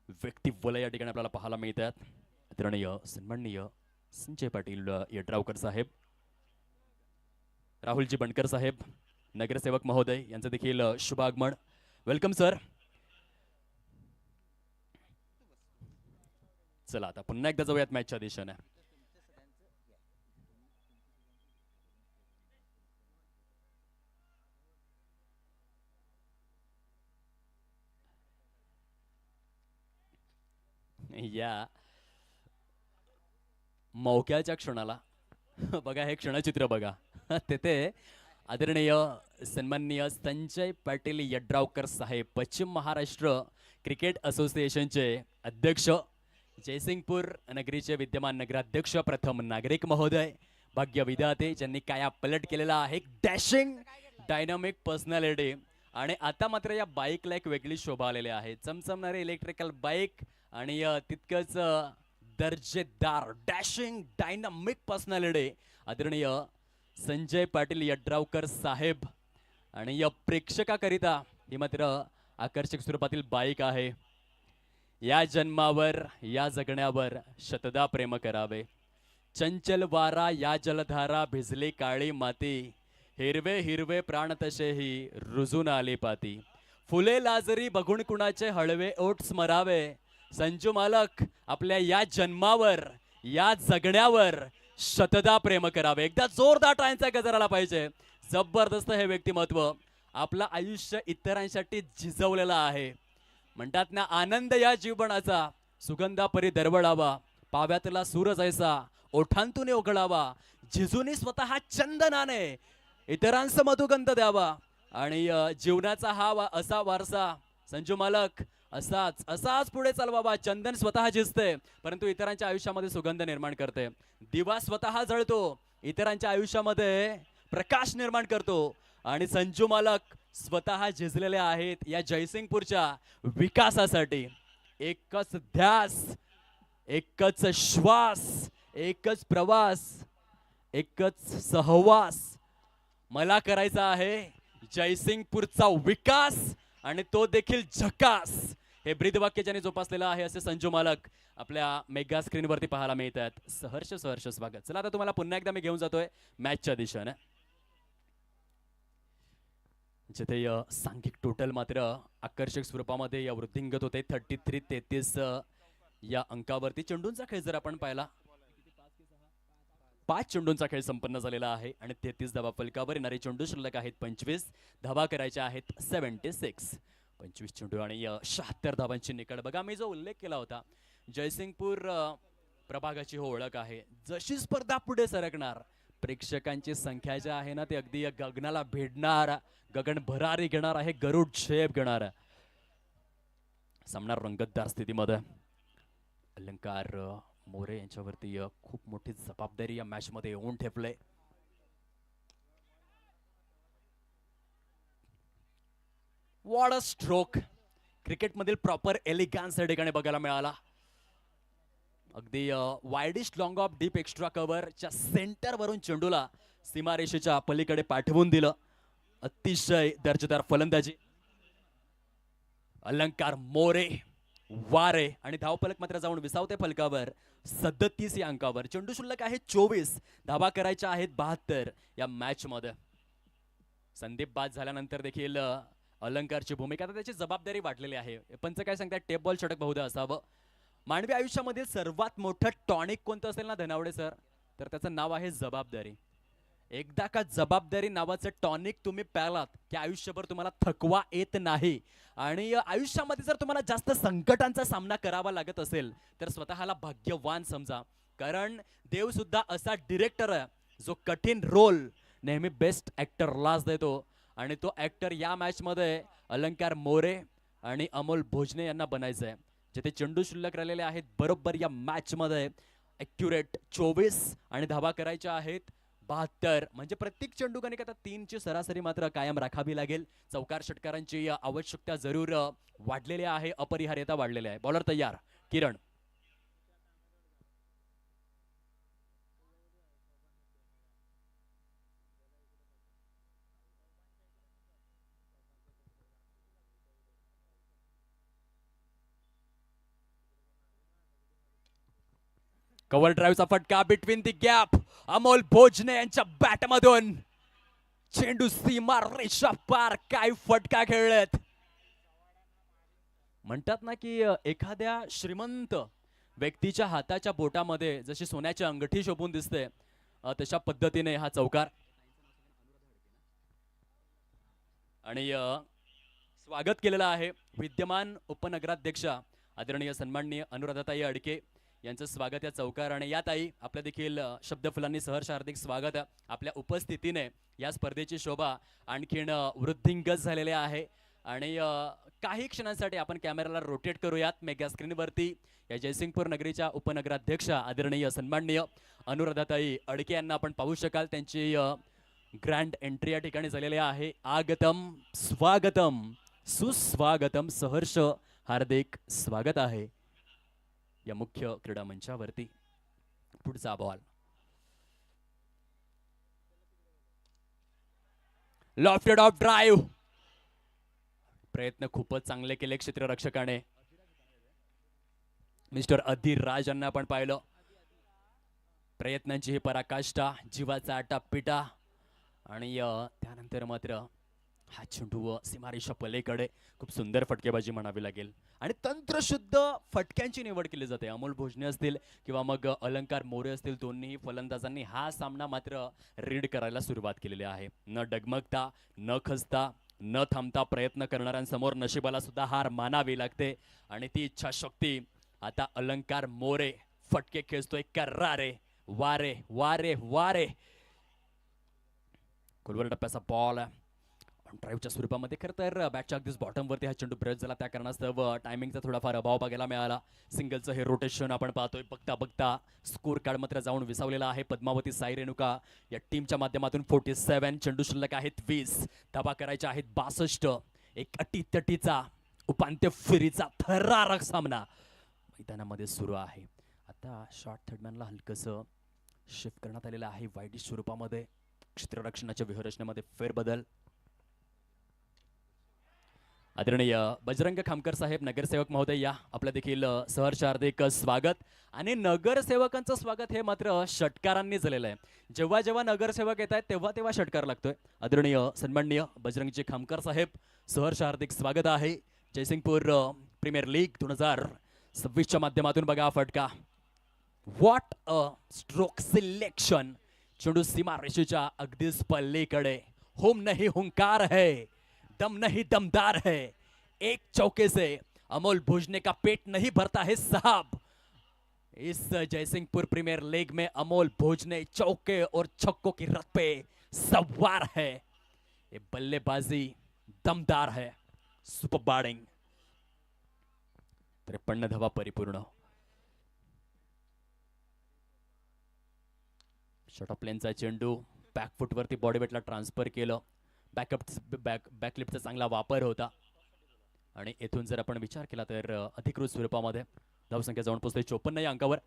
व्यक्तिवलय या ठिकाणी आपल्याला पाहायला मिळतात. आदरणीय सन्माननीय संजय पाटील यड्रावकर साहेब, राहुलजी बनकर साहेब, नगरसेवक महोदय यांचं देखील शुभागमन. Welcome sir. चला आता पुन्हा एकदा जाऊयात मॅचच्या दिशेने. या मौक्याच्या क्षणाला बघा, हे क्षणचित्र बघा. तेथे आदरणीय सन्माननीय संजय पाटील यड्रावकर साहेब, पश्चिम महाराष्ट्र क्रिकेट असोसिएशनचे अध्यक्ष, जयसिंगपूर नगरीचे विद्यमान नगराध्यक्ष, प्रथम नागरिक महोदय, भाग्य विधाते, ज्यांनी काया पलट केलेला आहे. Dashing dynamic personality. आणि आता मात्र या बाईकला एक वेगळी शोभा आलेली आहे. चमचमणारे इलेक्ट्रिकल बाईक आणि तितकंच दर्जेदार डॅशिंग डायनामिक पर्सनॅलिटी आदरणीय संजय पाटील यड्रावकर साहेब. आणि या प्रेक्षकाकरिता ही मात्र आकर्षक स्वरूपातील बाईक आहे. या जन्मावर या जगण्यावर शतदा प्रेम करावे. चंचल वारा या जलधारा भिजली काळी माती, हिरवे हिरवे प्राण तसेही रुजून आले पाती. फुले लाजरी बघून कुणाचे हळवे ओठ स्मरावे. संजू मालक आपल्या या जन्मावर, या जगण्यावर शतदा प्रेम करावे. एकदा जोरदार टाळ्यांचा गजर आला पाहिजे. जबरदस्त हे व्यक्तिमत्व आपलं आयुष्य इतरांसाठी झिजवलेलं आहे. म्हणतात ना, आनंद या जीवनाचा सुगंधा परी दरवळावा. पाव्यातला सूर जैसा ओठांतून ओघळावा. झिजूनी स्वतः चंदनाने इतरांचा मधुगंध द्यावा. आणि जीवनाचा हा असा वारसा संजू मालक असाच असाच पुढे चालवावा. चंदन स्वतः झिजते परंतु इतरांच्या आयुष्यामध्ये सुगंध निर्माण करते. दिवा स्वतः जळतो, इतरांच्या आयुष्यामध्ये प्रकाश निर्माण करतो. आणि संजू मालक स्वतः झिजलेले आहेत या जयसिंगपूरच्या विकासासाठी. एकच ध्यास, एकच श्वास, एकच प्रवास, एकच सहवास. मला करायचा आहे जयसिंगपूरचा विकास आणि तो देखील झकास. हे ब्रीदवाक्य ज्याने जोपासलेलं आहे असे संजू मालक आपल्या मेगा स्क्रीनवरती पाहायला मिळत आहेत. सहर्ष सहर्ष स्वागत. चला आता तुम्हाला पुन्हा एकदा मी घेऊन जातोय मॅचच्या दिशेने, जिथे सांघिक टोटल मात्र आकर्षक स्वरूपामध्ये या वृद्धिंगत होते. 33-33 या अंकावरती. चेंडूंचा खेळ जर आपण पाहिला, 5 चेंडूंचा खेळ संपन्न झालेला आहे आणि 33 धावा फलकावर. येणारे चेंडू शिल्लक आहेत 25. धावा करायच्या आहेत 76. 25 चेंडू आणि 76 धावांची निकड. बघा, मी जो उल्लेख केला होता, जयसिंगपूर प्रभागाची हो ओळख आहे. जशी स्पर्धा पुढे सरकणार, प्रेक्षकांची संख्या जी आहे ना, ती अगदी गगनाला भिडणार, गगन भरारी घेणार आहे, गरुड झेप घेणार. सामना रंगतदार स्थितीमध्ये. अलंकार मोरे यांच्यावरती खूप मोठी जबाबदारी या मॅच मध्ये येऊन ठेवले. What a stroke. क्रिकेट मधील प्रॉपर एलिगन्स या ठिकाणी बघायला मिळाला. अगदी wideish long off deep extra कव्हरच्या सेंटर वरून चेंडूला सीमारेषेच्या पलीकडे पाठवून दिलं. अतिशय दर्जेदार फलंदाजी. अलंकार मोरे वारे आणि धावफलक मात्र जाऊन विसावते फलकावर 37 या अंकावर. चेंडू शिल्लक आहे 24. धावा करायच्या आहेत 72 या मॅच मध्ये. संदीप बाद झाल्यानंतर देखील अलंकारची भूमिका, आता त्याची जबाबदारी वाटलेली आहे. पंच काय सांगतात, टेप बॉल षटक बहुधा असावं. मानवी आयुष्यामध्ये सर्वात मोठं टॉनिक कोणतं असेल ना धनावडे सर, तर त्याचं नाव आहे जबाबदारी. एकदा का जबाबदारी नावाचं टॉनिक तुम्ही प्यालात की आयुष्यभर तुम्हाला थकवा येत नाही. आणि आयुष्यामध्ये जर तुम्हाला जास्त संकटांचा सामना करावा लागत असेल तर स्वतःला भाग्यवान समजा. कारण देव सुद्धा असा डिरेक्टर आहे जो कठीण रोल नेहमी बेस्ट ऍक्टरलाच देतो. आणि तो ऍक्टर या मॅच मध्ये अलंकार मोरे आणि अमोल भोजने यांना बनायचं आहे. जिथे चेंडू शिल्लक राहिलेले आहेत बरोबर या मॅच मध्ये ॲक्युरेट 24 आणि धावा करायच्या आहेत 72. म्हणजे प्रत्येक चेंडू आता 3 ची सरासरी मात्र कायम राखावी लागेल. चौकार षटकारांची आवश्यकता जरूर वाढलेली आहे, अपरिहार्यता वाढलेली आहे. बॉलर तयार, किरण. कव्हर ड्राईव्हचा फटका between the gap. Amol Bhojane यांच्या बॅटमधून चेंडू सीमा रेषा पार. काय फटका खेळलेत. म्हणतात ना की एखाद्या श्रीमंत व्यक्तीच्या हाताच्या बोटामध्ये जशी सोन्याची अंगठी शोभून दिसते, तशा पद्धतीने हा चौकार. आणि स्वागत केलेलं आहे विद्यमान उपनगराध्यक्षा आदरणीय सन्माननीय अनुराधाताई अडके यांचं स्वागत या चौकार. आणि या ताई आपल्या देखील शब्दफुलांनी सहर्ष हार्दिक स्वागत. आपल्या उपस्थितीने या स्पर्धेची शोभा आणखीन वृद्धिंगत झालेले आहे. आणि काही क्षणांसाठी आपण कॅमेराला रोटेट करूयात मेगा स्क्रीनवरती. या जयसिंगपूर नगरीच्या उपनगराध्यक्षा आदरणीय सन्माननीय अनुराधाताई अडके यांना आपण पाहू शकाल. त्यांची ग्रँड एंट्री या ठिकाणी झालेली आहे. आगतम स्वागतम सुस्वागतम, सहर्ष हार्दिक स्वागत आहे या मुख्य क्रीडा मंचावरती. पुढचा बॉल लॉफ्टेड ऑफ ड्राईव्ह. प्रयत्न खूपच चांगले केले क्षेत्ररक्षकाने. मिस्टर अधिराज यांना आपण पाहिलं. प्रयत्नांची ही पराकाष्ठा, जीवाचा आटापिटा आणि त्यानंतर मात्र हा चेंडू सीमारेषा पलीकडे. खूप सुंदर फटकेबाजी म्हणावी लागेल आणि तंत्रशुद्ध फटक्यांची निवड केली जाते. अमोल भोजने असतील किंवा मग अलंकार मोरे असतील, दोन्ही फलंदाजांनी हा सामना मात्र रीड करायला सुरुवात केलेली आहे. न डगमगता, न खचता, न थांबता प्रयत्न करणाऱ्यांसमोर नशिबाला सुद्धा हार मानावी लागते आणि ती इच्छाशक्ती आता अलंकार मोरे फटके खेचतोय. कर्रारे वारे वारे वारे. खोलवर टप्प्याचा बॉल ड्राईव्हच्या स्वरूपामध्ये. खरं तर बॅटच्या अगदीच बॉटमवरती हा चेंडू ब्रश झाला, त्या कारणास्तव टायमिंगचा थोडाफार अभाव बघायला मिळाला. सिंगलचं हे रोटेशन आपण पाहतोय. बघता बघता स्कोर कार्ड मात्र जाऊन विसावलेला आहे. पद्मावती साई रेणुका या टीमच्या माध्यमातून 47. चेंडू शिल्लक आहेत 20. धाबा करायच्या आहेत 62. एक अटीतटीचा उपांत्य फेरीचा थरारक सामना मैदानामध्ये सुरू आहे. आता शॉर्ट थर्डमॅनला हलकंसं शिफ्ट करण्यात आलेलं आहे वाईट स्वरूपामध्ये. क्षेत्ररक्षणाच्या व्यूहरचनेमध्ये फेरबदल. आदरणीय बजरंग खामकर साहेब, नगरसेवक महोदय, या आपलं देखील सहर्ष हार्दिक स्वागत. आणि नगरसेवकांचं स्वागत हे मात्र षटकारांनी झालेलं आहे. जेव्हा जेव्हा नगरसेवक येत आहेत तेव्हा तेव्हा षटकार लागतोय. आदरणीय सन्माननीय बजरंगजी खामकर साहेब, सहर्ष हार्दिक स्वागत आहे. जयसिंगपूर प्रीमियर लीग 2026च्या माध्यमातून बघा फटका. What a stroke selection. चेंडू सीमा रेषेच्या अगदीच पल्लीकडे. होम नहीं हुंकार है, दम नहीं दमदार है. एक चौके से अमोल भोजने का पेट नहीं भरता है साहब. इस जयसिंहपुर प्रीमियर लीग में अमोल भोजने चौके और छक्कों की रथ पे सवार है. ये बल्लेबाजी दमदार है. Super batting. 53 धावा परिपूर्ण. शॉर्ट लेनचा चेंडू बॅकफुट वरती बॉडी वेटला ट्रान्सफर केलं. बॅकलिफ्टचा चांगला वापर होता आणि येथून जर आपण विचार केला तर अधिकृत स्वरूपामध्ये धावसंख्या जाऊन पोहोचते 54 या अंकावर.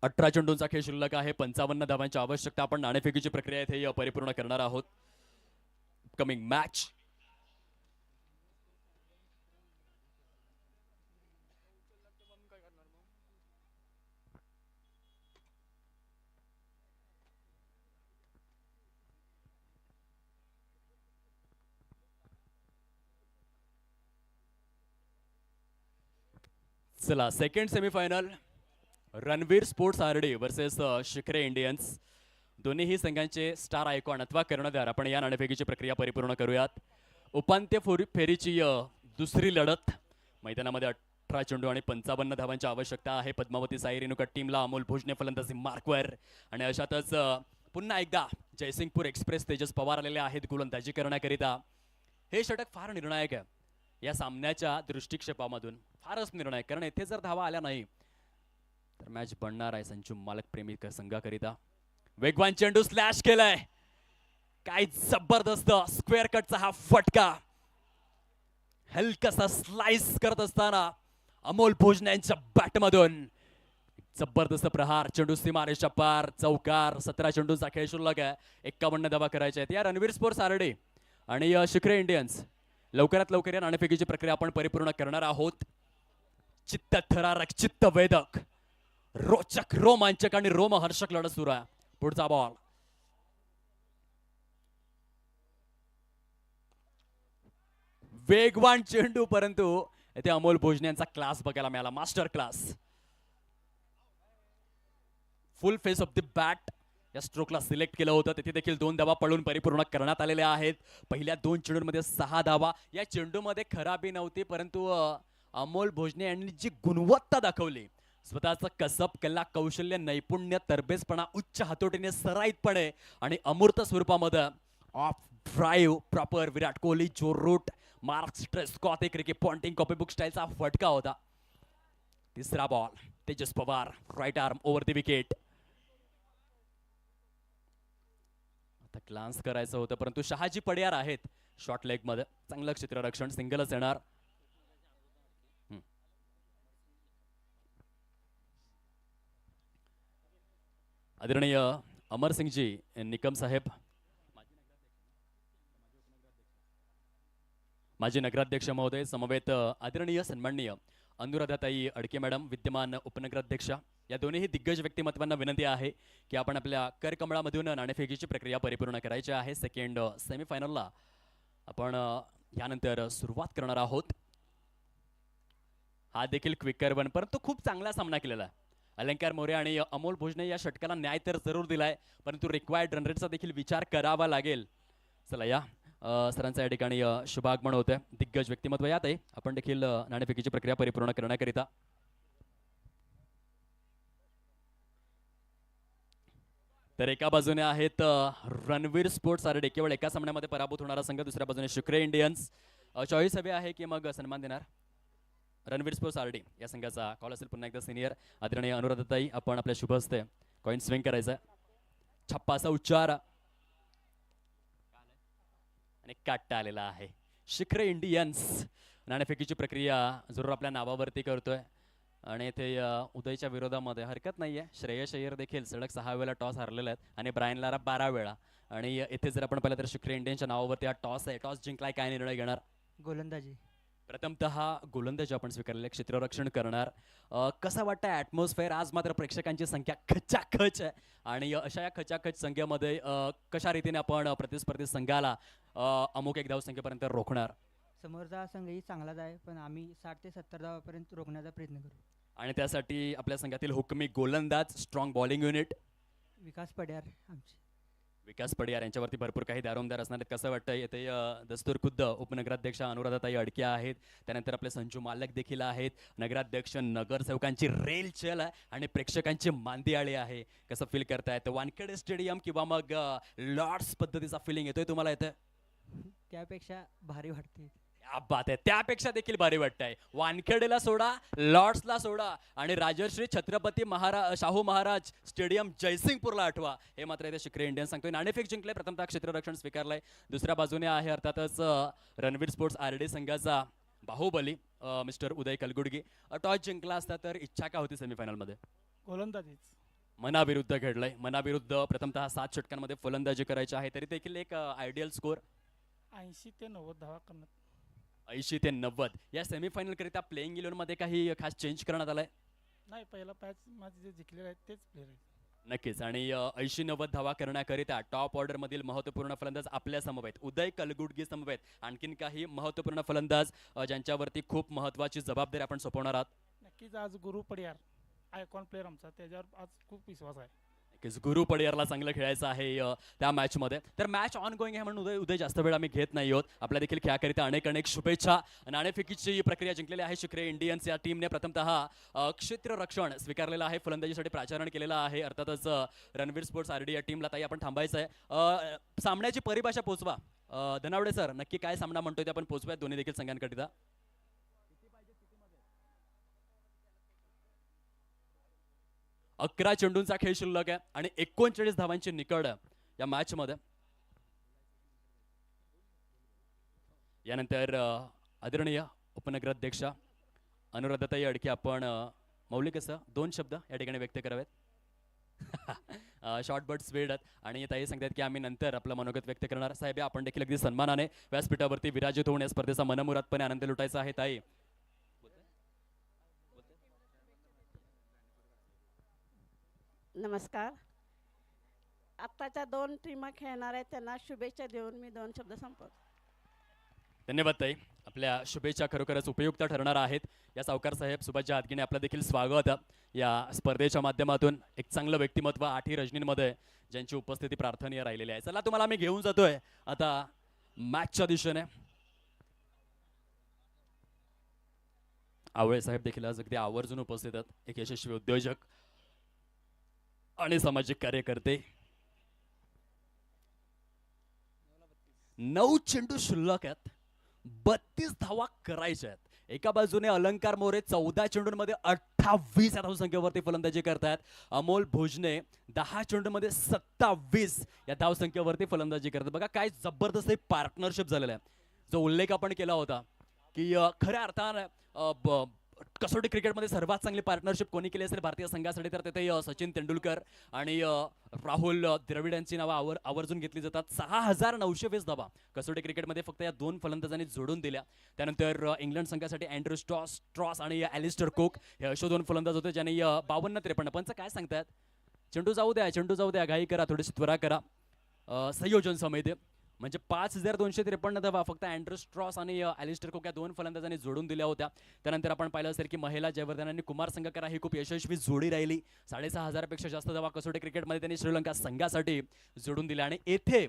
अठरा चेंडूंचा खेळ शिल्लक आहे. 55 धावांची आवश्यकता. आपण नाणेफेकीची प्रक्रिया इथे परिपूर्ण करणार आहोत. Coming match. चला, second semifinal. Ranveer sports RD versus Shikhare Indians. दोन्हीही संघांचे स्टार आयकॉन अथवा कर्णधार आपण या नाणेफेकीची प्रक्रिया परिपूर्ण करूयात. उपांत्य फेरीची दुसरी लढत. मैदानामध्ये 18 चेंडू आणि 55 धावांची आवश्यकता आहे. पद्मावती साई रेणुका टीमला अमोल भोजने फलंदाजी मार्कवर. आणि अशातच पुन्हा एकदा जयसिंगपूर एक्सप्रेस तेजस पवार आलेले आहेत गोलंदाजी करण्याकरिता. हे षटक फार निर्णायक आहे या सामन्याच्या दृष्टिक्षेपामधून. फारच निर्णायक, कारण येथे जर धावा आल्या नाही तर मॅच बनणार आहे संचू मालक प्रेमी संघाकरिता. वेगवान चेंडू स्लॅश केलाय. काय जबरदस्त स्क्वेअर कटचा हा फटका. हलकासा स्लाइस करत असताना अमोल भोजने यांच्या बॅटमधून जबरदस्त प्रहार. चेंडू सीमारेषा पार, चौकार. 17 चेंडूचा खेळ शिल्लक आहे. 51 धावा करायच्या आहेत. या रणवीर स्पोर्ट्स आरडी आणि शिखरे इंडियन्स लवकरात लवकर या नाणेफेकीची प्रक्रिया आपण परिपूर्ण करणार आहोत. चित्त थरारक, चित्त वेदक, रोचक, रोमांचक आणि रोमहर्षक लढत सुरू आहे. पुढचा बॉल. वेगवान चेंडू, परंतु येथे अमोल भोजने यांचा क्लास बघायला मिळाला. Master class. Full face of the bat या स्ट्रोकला सिलेक्ट केलं होतं. तिथे देखील 2 धावा पळून परिपूर्ण करण्यात आलेल्या आहेत. पहिल्या 2 चेंडूंमध्ये 6 धावा. या चेंडूमध्ये खराबी नव्हती, परंतु अमोल भोजने यांनी जी गुणवत्ता दाखवली, स्वतःचं कसब, कला, कौशल्य, नैपुण्य, तरबेजपणा, उच्च हातोटीने, सराईतपणे आणि अमूर्त स्वरूपामध्ये off drive proper Virat Kohli, Joe Root, मार्क स्ट्रेस, स्कॉट, एक क्रिकेट पॉइंटिंग कॉपीबुक स्टाईलचा फटका होता. तिसरा ball. Tejas Pawar, right arm over the wicket. Glance करायचं होतं, परंतु शहाजी पडियार आहेत शॉर्ट लेग मध्ये. चांगलं क्षेत्ररक्षण, सिंगलच येणार. आदरणीय अमरसिंगजी निकम साहेब, माजी नगराध्यक्ष महोदय, समवेत आदरणीय सन्माननीय अनुराधाताई अडके मॅडम, विद्यमान उपनगराध्यक्षा, या दोन्ही दिग्गज व्यक्तिमत्वांना विनंती आहे की आपण आपल्या करकमळामधून नाणेफेकीची प्रक्रिया परिपूर्ण करायची आहे. सेकंड सेमीफायनलला आपण यानंतर सुरुवात करणार आहोत. हा देखील क्विकर वन, परंतु खूप चांगला सामना केलेला आहे. अलंकार मोरे आणि अमोल भोजने या षटकाला न्याय तर जरूर दिलाय, परंतु रिक्वायर्ड रन रेटचा देखील विचार करावा लागेल. चला या सरांचा या ठिकाणी शुभागमन होतंय. दिग्गज व्यक्तिमत्व यात आहे. आपण देखील नाणेफेकीची प्रक्रिया परिपूर्ण करण्याकरिता तर एका बाजूने आहेत रणवीर स्पोर्ट्स आरडी, केवळ एका सामन्यामध्ये पराभूत होणारा संघ. दुसऱ्या बाजूने शुक्रे इंडियन्स. चॉईस हवे आहे की मग सन्मान देणार? रणवीर स्पोर्ट्स आरडी या संघाचा कॉल असेल पुन्हा एकदा सिनियर आदरणीय अनुराधाताई, आपण आपल्या शुभ हस्ते कॉइन स्विंग करायचा. छप्पाचा उच्चार आणि काटा आलेला आहे. शिखरे इंडियन्स नाणेफेकीची प्रक्रिया जरूर आपल्या नावावरती करतोय आणि इथे उदयच्या विरोधामध्ये हरकत नाहीये. श्रेयस अय्यर देखील सलग 6 वेळा टॉस हारलेला आहेत आणि ब्रायन लारा 12 वेळा. आणि इथे जर आपण पाहिलं तर शिखरे इंडियन्सच्या नावावरती हा टॉस आहे. टॉस जिंकलाय, काय निर्णय घेणार? गोलंदाजी. प्रथमतः गोलंदाजी आपण स्वीकारलेले, क्षेत्ररक्षण करणार. कसं वाटतं ॲटमॉस्फेअर? आज मात्र प्रेक्षकांची संख्या खचाखच आहे आणि अशा या खचाखच संख्येमध्ये कशा रीतीने आपण प्रतिस्पर्धी संघाला अमुक एक धावसंख्येपर्यंत रोखणार? समोरचा संघही चांगलाच आहे, पण आम्ही 60 ते 70 धावापर्यंत रोखण्याचा प्रयत्न करू. आणि त्यासाठी आपल्या संघातील हुकमी गोलंदाज, स्ट्रॉंग बॉलिंग युनिट विकास पड्यार आमचे. विकास पडियार यांच्यावरती भरपूर काही दारोमदार असणार आहेत. कसं वाटतं? येथे दस्तूर खुद्द उपनगराध्यक्ष अनुराधाताई अडके आहेत, त्यानंतर आपले संजू मालक देखील आहेत, नगराध्यक्ष, नगरसेवकांची रेलचेल आहे आणि प्रेक्षकांची मांदियाळी आहे. कसं फील करतायत? वानखेडे स्टेडियम किंवा मग लॉर्ड्स पद्धतीचा फिलिंग येतोय तुम्हाला? येतं त्यापेक्षा भारी वाटते. क्या बात आहे, त्यापेक्षा देखील भारी वाटतंय. वानखेडेला सोडा, लॉर्ड्सला सोडा आणि राजर्षी छत्रपती शाहू महाराज स्टेडियम जयसिंगपूरला आठवा. हे मात्र इथे शिखरे इंडियन सांगतोय. नाणेफेक जिंकले, प्रथमतः क्षेत्ररक्षण स्वीकारलंय. दुसऱ्या बाजूने आहे अर्थातच रणवीर स्पोर्ट्स आरडी संघाचा बाहुबली मिस्टर उदय कलगुडगी. टॉस जिंकला असता तर इच्छा का होती सेमीफायनलमध्ये? गोलंदाजीच. मनाविरुद्ध घडलंय. मनाविरुद्ध प्रथमतः 7 षटकांमध्ये फलंदाजी करायची आहे, तरी देखील एक आयडियल स्कोर 80 ते 90 धावा करण्यात. 80 ते 90 या सेमीफायनल करिता प्लेइंग 11 मध्ये काही खास चेंज करण्यात आलाय? नाही, पहिला पॅच माझे जे जिंकलेले आहेत तेच प्लेयर आहेत. नक्कीच. आणि 80-90 धावा करण्याकरिता टॉप ऑर्डर मधील महत्त्वपूर्ण फलंदाज आपल्या समवेत, उदय कलगुडगी समवेत आणखीन काही महत्त्वपूर्ण फलंदाज ज्यांच्यावरती खूप महत्त्वाची जबाबदारी आपण सोपवणार आहात. नक्कीच आज गुरु पडियार आयकॉन प्लेयर आमचा, त्याच्यावर आज खूप विश्वास आहे. गुरु पडियारला चांगलं खेळायचं आहे त्या मॅच मध्ये. तर मॅच ऑन गोईंग आहे म्हणून उदय जास्त वेळ आम्ही घेत नाही आहोत. आपल्या देखील खेळाकरिता अनेक अनेक शुभेच्छा. नाणेफेकीची प्रक्रिया जिंकलेली आहे शिखरे इंडियन्स या टीमने. प्रथमतः क्षेत्ररक्षण स्वीकारलेलं आहे, फलंदाजीसाठी प्राचारण केलेलं आहे अर्थातच रणवीर स्पोर्ट्स आरडी या टीमला. ताई आपण थांबायचं आहे. सामन्याची परिभाषा पोचवा. धनावडे सर, नक्की काय सामना म्हणतोय ते आपण पोचवाय दोन्ही देखील संघांकरिता. 11 चेंडूंचा खेळ शिल्लक आहे आणि 39 धावांची निकड या मॅच मध्ये. यानंतर आदरणीय उपनगराध्यक्ष अनुराधाताई अडके, आपण मौलिक असं 2 शब्द या ठिकाणी व्यक्त करावेत. शॉर्ट बट स्वीड आणि ताई सांगतात की आम्ही नंतर आपलं मनोगत व्यक्त करणार. साहेब, आपण देखील अगदी सन्मानाने व्यासपीठावरती विराजित होऊन या स्पर्धेचा मनमुरादपणे आनंद लुटायचा आहे. ताई नमस्कार. आत्ताच्या 2 टीमा खेळणार आहेत त्यांना शुभेच्छा देऊन मी 2 शब्द संपवतो. धन्यवाद ताई, आपल्या शुभेच्छा खरोखरच उपयुक्त ठरणार आहेत. या सावकार साहेब सुभाष हातगिने आपलं देखील स्वागत या स्पर्धेच्या माध्यमातून. एक चांगलं व्यक्तिमत्व 8 रजनींमध्ये ज्यांची उपस्थिती प्रार्थनीय राहिलेली आहे. चला, तुम्हाला आम्ही घेऊन जातोय आता मॅचच्या दिशेने. आवळे साहेब देखील आज अगदी आवर्जून उपस्थित आहेत. एक यशस्वी उद्योजक आणि सामाजिक कार्यकर्ते. 9 चेंडू शिल्लक आहेत, 32 धावा करायच्या आहेत. एका बाजूने अलंकार मोरे 14 चेंडूंमध्ये 28 या धावसंख्येवरती फलंदाजी करतायत. अमोल भोजने 10 चेंडूमध्ये 27 या धावसंख्येवरती फलंदाजी करतात. बघा काय जबरदस्त पार्टनरशिप झालेला आहे. जो उल्लेख आपण केला होता की खऱ्या अर्थानं कसोटी क्रिकेटमध्ये सर्वात चांगली पार्टनरशिप कोणी केली असेल भारतीय संघासाठी, तर तिथे सचिन तेंडुलकर आणि राहुल द्रविड यांची नावं आवर्जून घेतली जातात. 6,920 धावा कसोटी क्रिकेटमध्ये फक्त या दोन फलंदाजांनी जोडून दिल्या. त्यानंतर इंग्लंड संघासाठी अँड्रू स्ट्रॉस आणि ॲलिस्टर कुक हे असे दोन फलंदाज होते ज्यांनी 52-53. पंच काय सांगतात? चेंडू जाऊ द्या, घाई करा, थोडीशी त्वरा करा. संयोजन समिती म्हणजे 5,253 धावा फक्त अँड्रू स्ट्रॉस आणि ॲलिस्टर कुक या दोन फलंदाजांनी जोडून दिल्या होत्या. त्यानंतर आपण पाहिलं असेल की महिला जयवर्धन आणि कुमार संगकारा ही खूप यशस्वी जोडी राहिली. 6,500पेक्षा जास्त धावा कसोटी क्रिकेटमध्ये त्यांनी श्रीलंका संघासाठी जोडून दिल्या. आणि येथे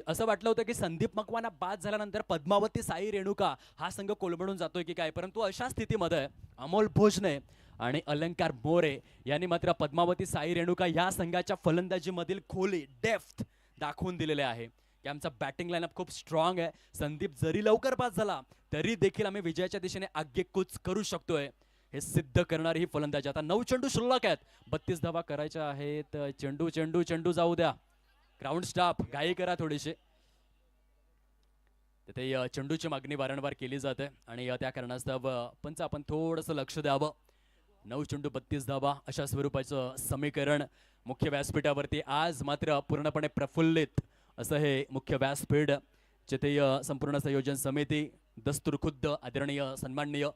असं वाटलं होतं की संदीप मकवाना बाद झाल्यानंतर पद्मावती साई रेणुका हा संघ कोलमडून जातोय की काय, परंतु अशा स्थितीमध्ये अमोल भोजने आणि अलंकार मोरे यांनी मात्र पद्मावती साई रेणुका या संघाच्या फलंदाजीमधील खोली डेप्थ दाखवून दिलेले आहे की आमचा बॅटिंग लाईनअप खूप स्ट्रॉंग आहे. संदीप जरी लवकर बाद झाला तरी देखील आम्ही विजयाच्या दिशेने आगेकूच करू शकतोय हे सिद्ध करणारी ही फलंदाजी. आता 9 चेंडू शिल्लक आहेत, 32 धावा करायच्या आहेत. चेंडू जाऊ द्या. ग्राउंड स्टाफ घाई करा थोडीशी. तिथे चेंडूची मागणी वारंवार केली जाते आणि त्या कारणास्तव पंच आपण थोडंसं लक्ष द्यावं. 9 चेंडू 32 धावा अशा स्वरूपाचं समीकरण मुख्य व्यासपीठावरती आज मात्र पूर्णपणे प्रफुल्लित असं हे मुख्य व्यासपीठ, जिथे संपूर्ण संयोजन समिती, दस्तूर खुद्द आदरणीय सन्माननीय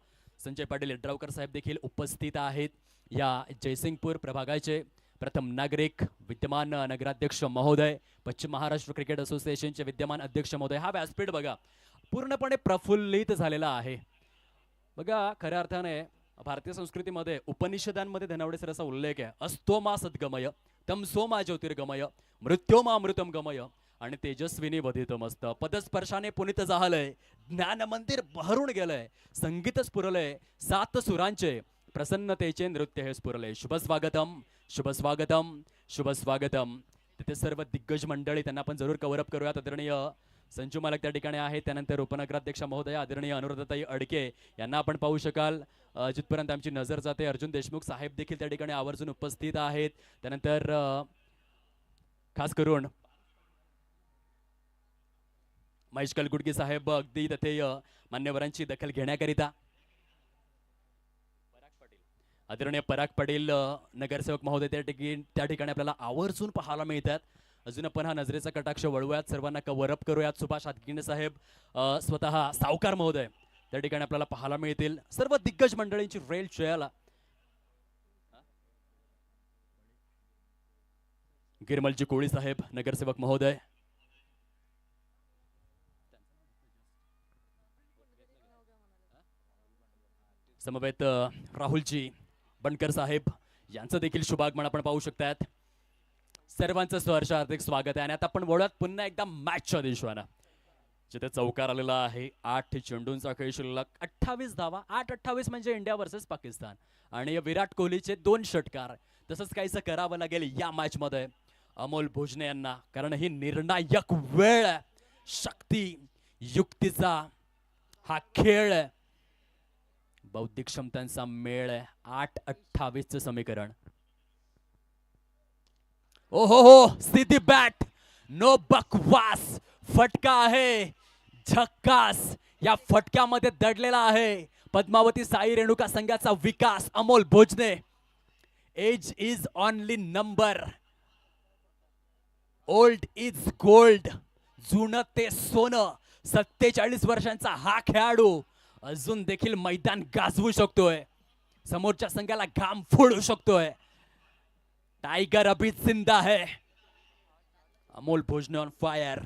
संजय पाटील यड्रावकर साहेब देखील उपस्थित आहेत. या जयसिंगपूर प्रभागाचे प्रथम नागरिक, विद्यमान नगराध्यक्ष महोदय, पश्चिम महाराष्ट्र क्रिकेट असोसिएशनचे विद्यमान अध्यक्ष महोदय. हा व्यासपीठ बघा पूर्णपणे प्रफुल्लित झालेला आहे. बघा खऱ्या अर्थाने भारतीय संस्कृतीमध्ये उपनिषदांमध्ये धनावडे सर असा उल्लेख आहे, अस्तो मा सद्गमय तम सोमा ज्योतिर्गमय मृत्यो मा अमृतम गमय आणि तेजस्विनी वधितमस्त. पदस्पर्शाने पुनित झालंय, ज्ञान मंदिर बहरून गेलंय, संगीत स्फुरलंय, 7 सुरांचे प्रसन्नतेचे नृत्य हे स्फुरले. शुभ स्वागतम, शुभ स्वागतम, शुभ स्वागतम. तिथे सर्व दिग्गज मंडळी त्यांना आपण जरूर कव्हरअप करूयात. आदरणीय संजू मालक त्या ठिकाणी आहेत. त्यानंतर उपनगराध्यक्षा महोदय आदरणीय अनुराधाताई अडके यांना आपण पाहू शकाल. जिथपर्यंत आमची नजर जाते अर्जुन देशमुख साहेब देखील त्या ठिकाणी आवर्जून उपस्थित आहेत. त्यानंतर खास करून महेश कलगुडगी साहेब अगदी तिथे मान्यवरांची दखल घेण्याकरिता. आदरणीय पराग पाटील नगरसेवक महोदय त्या ठिकाणी आपल्याला आवर्जून पाहायला मिळतात. अजून आपण हा नजरेचा कटाक्ष वळवूयात, सर्वांना कव्हरअप करूयात. सुभाष हातगिंडे साहेब, स्वतः सावकार महोदय त्या ठिकाणी आपल्याला पाहायला मिळतील. सर्व दिग्गज मंडळींची रेल चेअला. गिरमलजी कोळी साहेब नगरसेवक महोदय, समवेत राहुलजी बनकर साहेब यांचं देखील शुभागमन आपण पाहू शकतात. सर्वांचं सहर्ष हार्दिक स्वागत आहे. आणि आता आपण वळूयात पुन्हा एकदा मॅचच्या दिशेने, जिथे चौकार आलेला आहे. 8 चेंडूंचा खेळ शिल्लक, 28 धावा. 8-28 म्हणजे इंडिया वर्सेस पाकिस्तान आणि विराट कोहलीचे 2 षटकार. तसंच काहीसं करावं लागेल या मॅच मध्ये अमोल भोजने यांना, कारण ही निर्णायक वेळ, शक्ती युक्तीचा हा खेळ, बौद्धिक क्षमतांचा मेळ आहे. 8-28चं समीकरण. ओहो, सीधी बॅट, नो बकवास, फटका आहे, झक्कास. या फटक्यामध्ये दडलेला आहे पद्मावती साई रेणुका संघाचा Vikas. Amol Bhojane, age is only number, old is gold, जुनं ते सोनं. 47 वर्षांचा हा खेळाडू अजून देखील मैदान गाजवू शकतोय, समोरच्या संघाला घाम फोडू शकतोय. टाइगर अभी जिंदा है. Amol Bhojane on fire.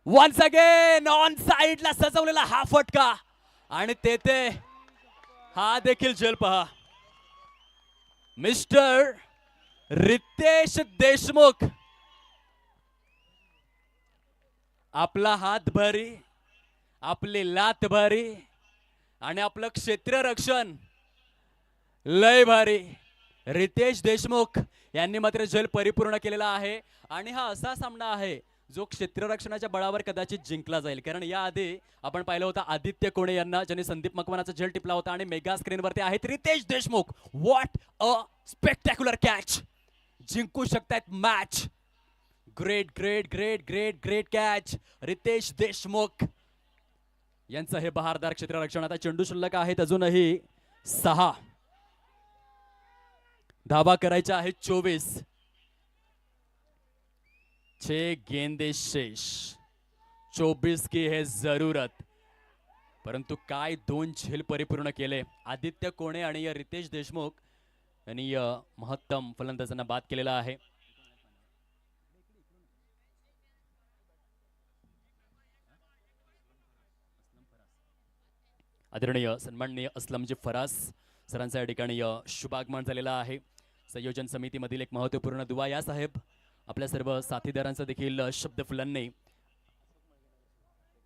Once again on साइडला सजवलेला हा फटका आणि तेथे हा देखील झेल पहा. मिस्टर रितेश देशमुख, आपला हात भारी, आपली लात भारी आणि आपलं क्षेत्ररक्षण लय भारी. रितेश देशमुख यांनी मात्र झेल परिपूर्ण केलेला आहे. आणि हा असा सामना आहे जो क्षेत्ररक्षणाच्या बळावर कदाचित जिंकला जाईल, कारण याआधी आपण पाहिलं होतं आदित्य कोणे यांना, ज्यांनी संदीप मकवानाचा झेल टिपला होता. आणि मेगा स्क्रीनवरती आहेत Ritesh Deshmukh. What a spectacular catch, जिंकू शकतात match. Great great great great great catch Ritesh Deshmukh यांचं हे बहारदार क्षेत्ररक्षण. आता चेंडू शिल्लक आहेत अजूनही 6, धावा करायच्या आहेत 24. 6 गेंदे शेष, 24 की है जरूरत. परंतु काय 2 झेल परिपूर्ण केले आदित्य कोणे आणि रितेश देशमुख यांनी महत्तम फलंदाजांना बाद केलेला आहे. आदरणीय सन्माननीय असलमजी फरास सरांचा या ठिकाणी शुभागमन झालेला आहे. संयोजन समितीमधील एक महत्त्वपूर्ण दुवा या साहेब, आपल्या सर्व साथीदारांचा देखील शब्द फुलांनी.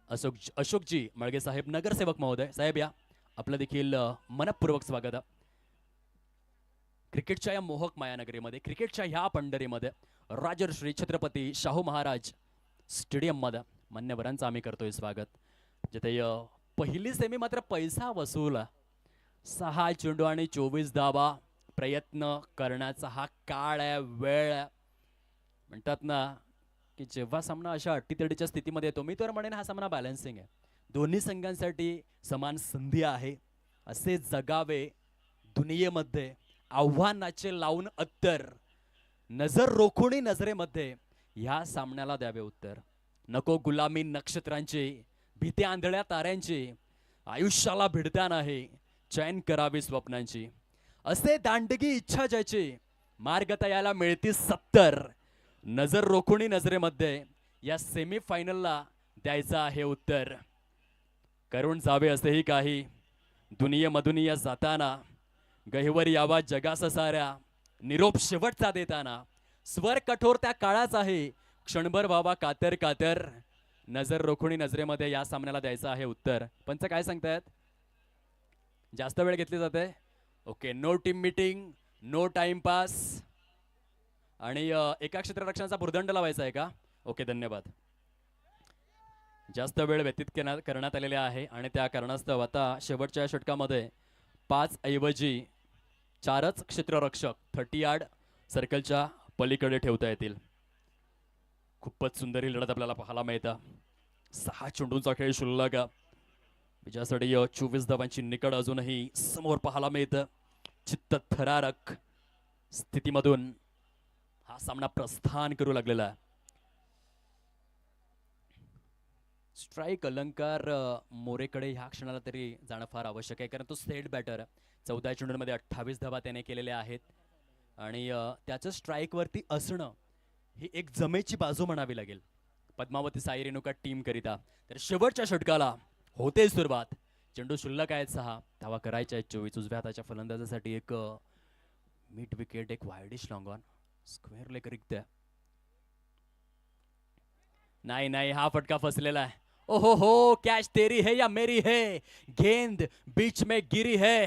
अशोकजी मळगे साहेब, नगरसेवक महोदय साहेब, या आपलं देखील मनपूर्वक स्वागत. क्रिकेटच्या या मोहक मायानगरीमध्ये, क्रिकेटच्या ह्या पंढरीमध्ये, राजर्षी छत्रपती शाहू महाराज स्टेडियम मध्ये मान्यवरांचं आम्ही करतोय स्वागत. जिथे पहिली सेमी मात्र पैसा वसूल, 6 चेंडू आणि 24 धावा. प्रयत्न करण्याचा हा काळ आहे, वेळ आहे. म्हणतात ना की जेव्हा सामना अशा अटीतडीच्या स्थितीमध्ये येतो, मी तर म्हणेन हा सामना बॅलन्सिंग आहे. दोन्ही संघांसाठी समान संधी आहे. असे जगावे दुनियेमध्ये, आव्हानाचे लावून अत्तर, नजर रोखुनी नजरेमध्ये ह्या सामन्याला द्यावे उत्तर. नको गुलामी नक्षत्रांची, भीती आंधळ्या ताऱ्यांची, आयुष्याला भिडता नाही चैन करावी स्वप्नांची. असे दांडगी इच्छा ज्याची, मार्ग तयाला मिळती 70. नजर रोखुनी नजरेमध्ये या सेमीफायनलला द्यायचं आहे उत्तर. करून जावे असेही काही दुनियेमधून या जाताना, गहिवर यावा जगास साऱ्या, निरोप शेवटचा देताना. स्वर कठोर त्या काळाच आहे, क्षणभर व्हावा कातर कातर. नजर रोखुनी नजरेमध्ये या सामन्याला द्यायचं आहे उत्तर. पंच काय सांगतायत? जास्त वेळ घेतली जाते? Okay, no team meeting, no time pass. आणि एका क्षेत्ररक्षणाचा भुर्दंड लावायचा आहे का? ओके, धन्यवाद. जास्त वेळ व्यतीत करण्यात आलेले आहे आणि त्या कारणास्तव आता शेवटच्या षटकामध्ये 5 ऐवजी 4च क्षेत्ररक्षक 30 यार्ड सर्कलच्या पलीकडे ठेवता येतील. खूपच सुंदर ही लढत आपल्याला पाहायला मिळतं. 6 चेंडूंचा खेळ शिल्लक, विजयासाठी 24 धावांची निकड अजूनही समोर पाहायला मिळतं. चित्त थरारक स्थितीमधून हा सामना प्रस्थान करू लागलेला आहे. स्ट्राईक अलंकार मोरेकडे ह्या क्षणाला तरी जाणं फार आवश्यक आहे, कारण तो सेट बॅटर 14 चेंडूंमध्ये 28 धावा त्याने केलेल्या आहेत. आणि त्याचं स्ट्राईकवरती असणं ही एक जमेची बाजू म्हणावी लागेल पद्मावती साई रेणुका टीम करिता. तर शेवटच्या षटकाला होते सुरुवात. चेंडू शिल्लक आहेत 6, धावा करायच्या आहेत 24. उजव्या हाताच्या फलंदाजासाठी एक मिड विकेट, एक wide-ish long on, square leg रिक्त. नाही नाही, हा फटका फसलेला आहे. ओहो हो, कॅच तेरी है या मेरी है, गेंद बीच में गिरी है.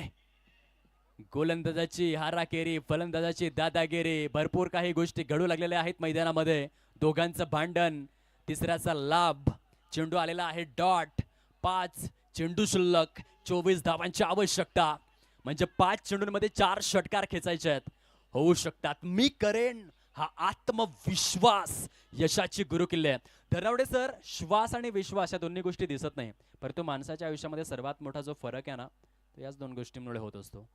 गोलंदाजाची हाराकेरी, फलंदाजाची दादागिरी, भरपूर काही गोष्टी घडू लागलेल्या आहेत मैदानामध्ये. दोघांचं भांडण, तिसऱ्याचा लाभ. चेंडू आलेला आहे डॉट. 5 चेंडू शिल्लक, 24 धावांची आवश्यकता. म्हणजे 5 चेंडूंमध्ये 4 षटकार खेचायचे आहेत. होऊ शकतात, मी करेन, हा आत्मविश्वास यशाची गुरुकिल्ली आहे. धनावडे सर, श्वास आणि विश्वास या दोन्ही गोष्टी दिसत नाही, परंतु माणसाच्या आयुष्यामध्ये सर्वात मोठा जो फरक आहे ना, तो याच 2 गोष्टींमुळे होत असतो.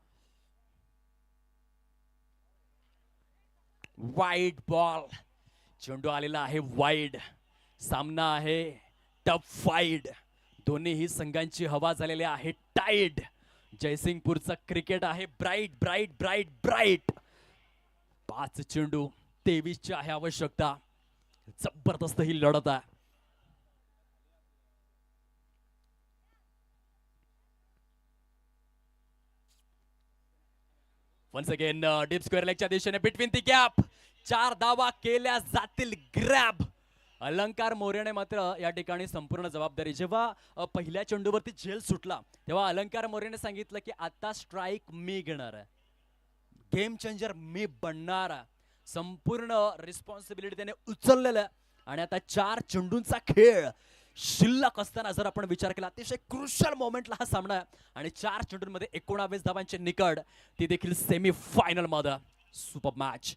वाईड बॉल, चेंडू आलेला आहे वाईड. सामना आहे टफ फाईट. दोन्हीही संघांची हवा झालेली आहे टाईड. जयसिंगपूरचं क्रिकेट आहे ब्राईट ब्राईट ब्राईट ब्राईट. 5 चेंडू, 23 ची आहे आवश्यकता. जबरदस्त ही लढत आहे. वन्स अगेन डीप स्क्वेअर लेगच्या दिशेने बिटवीन दी गॅप 4 धावा केल्या जातील ग्रॅब. अलंकार मोरेने मात्र या ठिकाणी संपूर्ण जबाबदारी. जेव्हा पहिल्या चेंडूवरती झेल सुटला तेव्हा अलंकार मोरेने सांगितलं की आता स्ट्राईक मी घेणार आहे. गेम चेंजर मी बनणार, संपूर्ण रिस्पॉन्सिबिलिटी त्याने उचललेलं आहे. आणि आता 4 चेंडूंचा खेळ शिल्लक असताना जर आपण विचार केला, अतिशय क्रुशल मोमेंटला हा सामना आहे. आणि 4 चेंडूंमध्ये 19 धावांचे निकड, ती देखील सेमी फायनल मध्ये. Super match.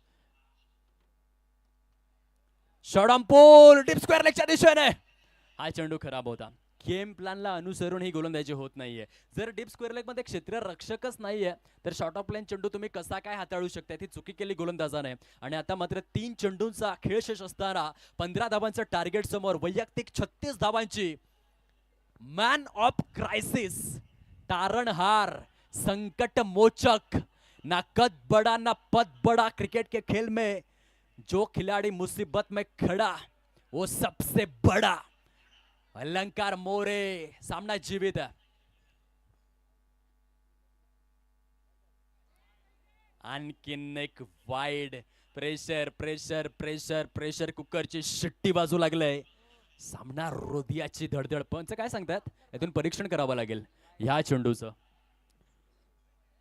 Shot on pull, deep square लेगच्या दिशेने. हा चेंडू खराब होता. गेम प्लॅनला अनुसरून ही गोलंदाजी होत नाहीये. जर डीप स्क्वेअर लेग मध्ये क्षेत्रीय रक्षकच नाहीये तर शॉर्ट ऑफ प्लेन चेंडू तुम्ही कसा काय हाताळू शकता, ती चुकी केली गोलंदाजाने. आणि आता मात्र 3 चेंडूंचा खेळ शेष असताना 15 धावांचं टार्गेट समोर, वैयक्तिक 36 धावांची मॅन ऑफ क्राइसिस, तारणहार, संकट मोचक, ना कद बड़ा ना पद बड़ा. क्रिकेट के खेल में जो खिलाड़ी मुसीबत में खड़ा वो सबसे बड़ा. अलंकार मोरे, सामना जीवित है. आणखीन एक wide. Pressure pressure pressure pressure कुकरची शिट्टी बाजू लागले. सामना हृदयाची धडधड. पंच काय सांगतात, यातून परीक्षण करावं लागेल ह्या चेंडूचं.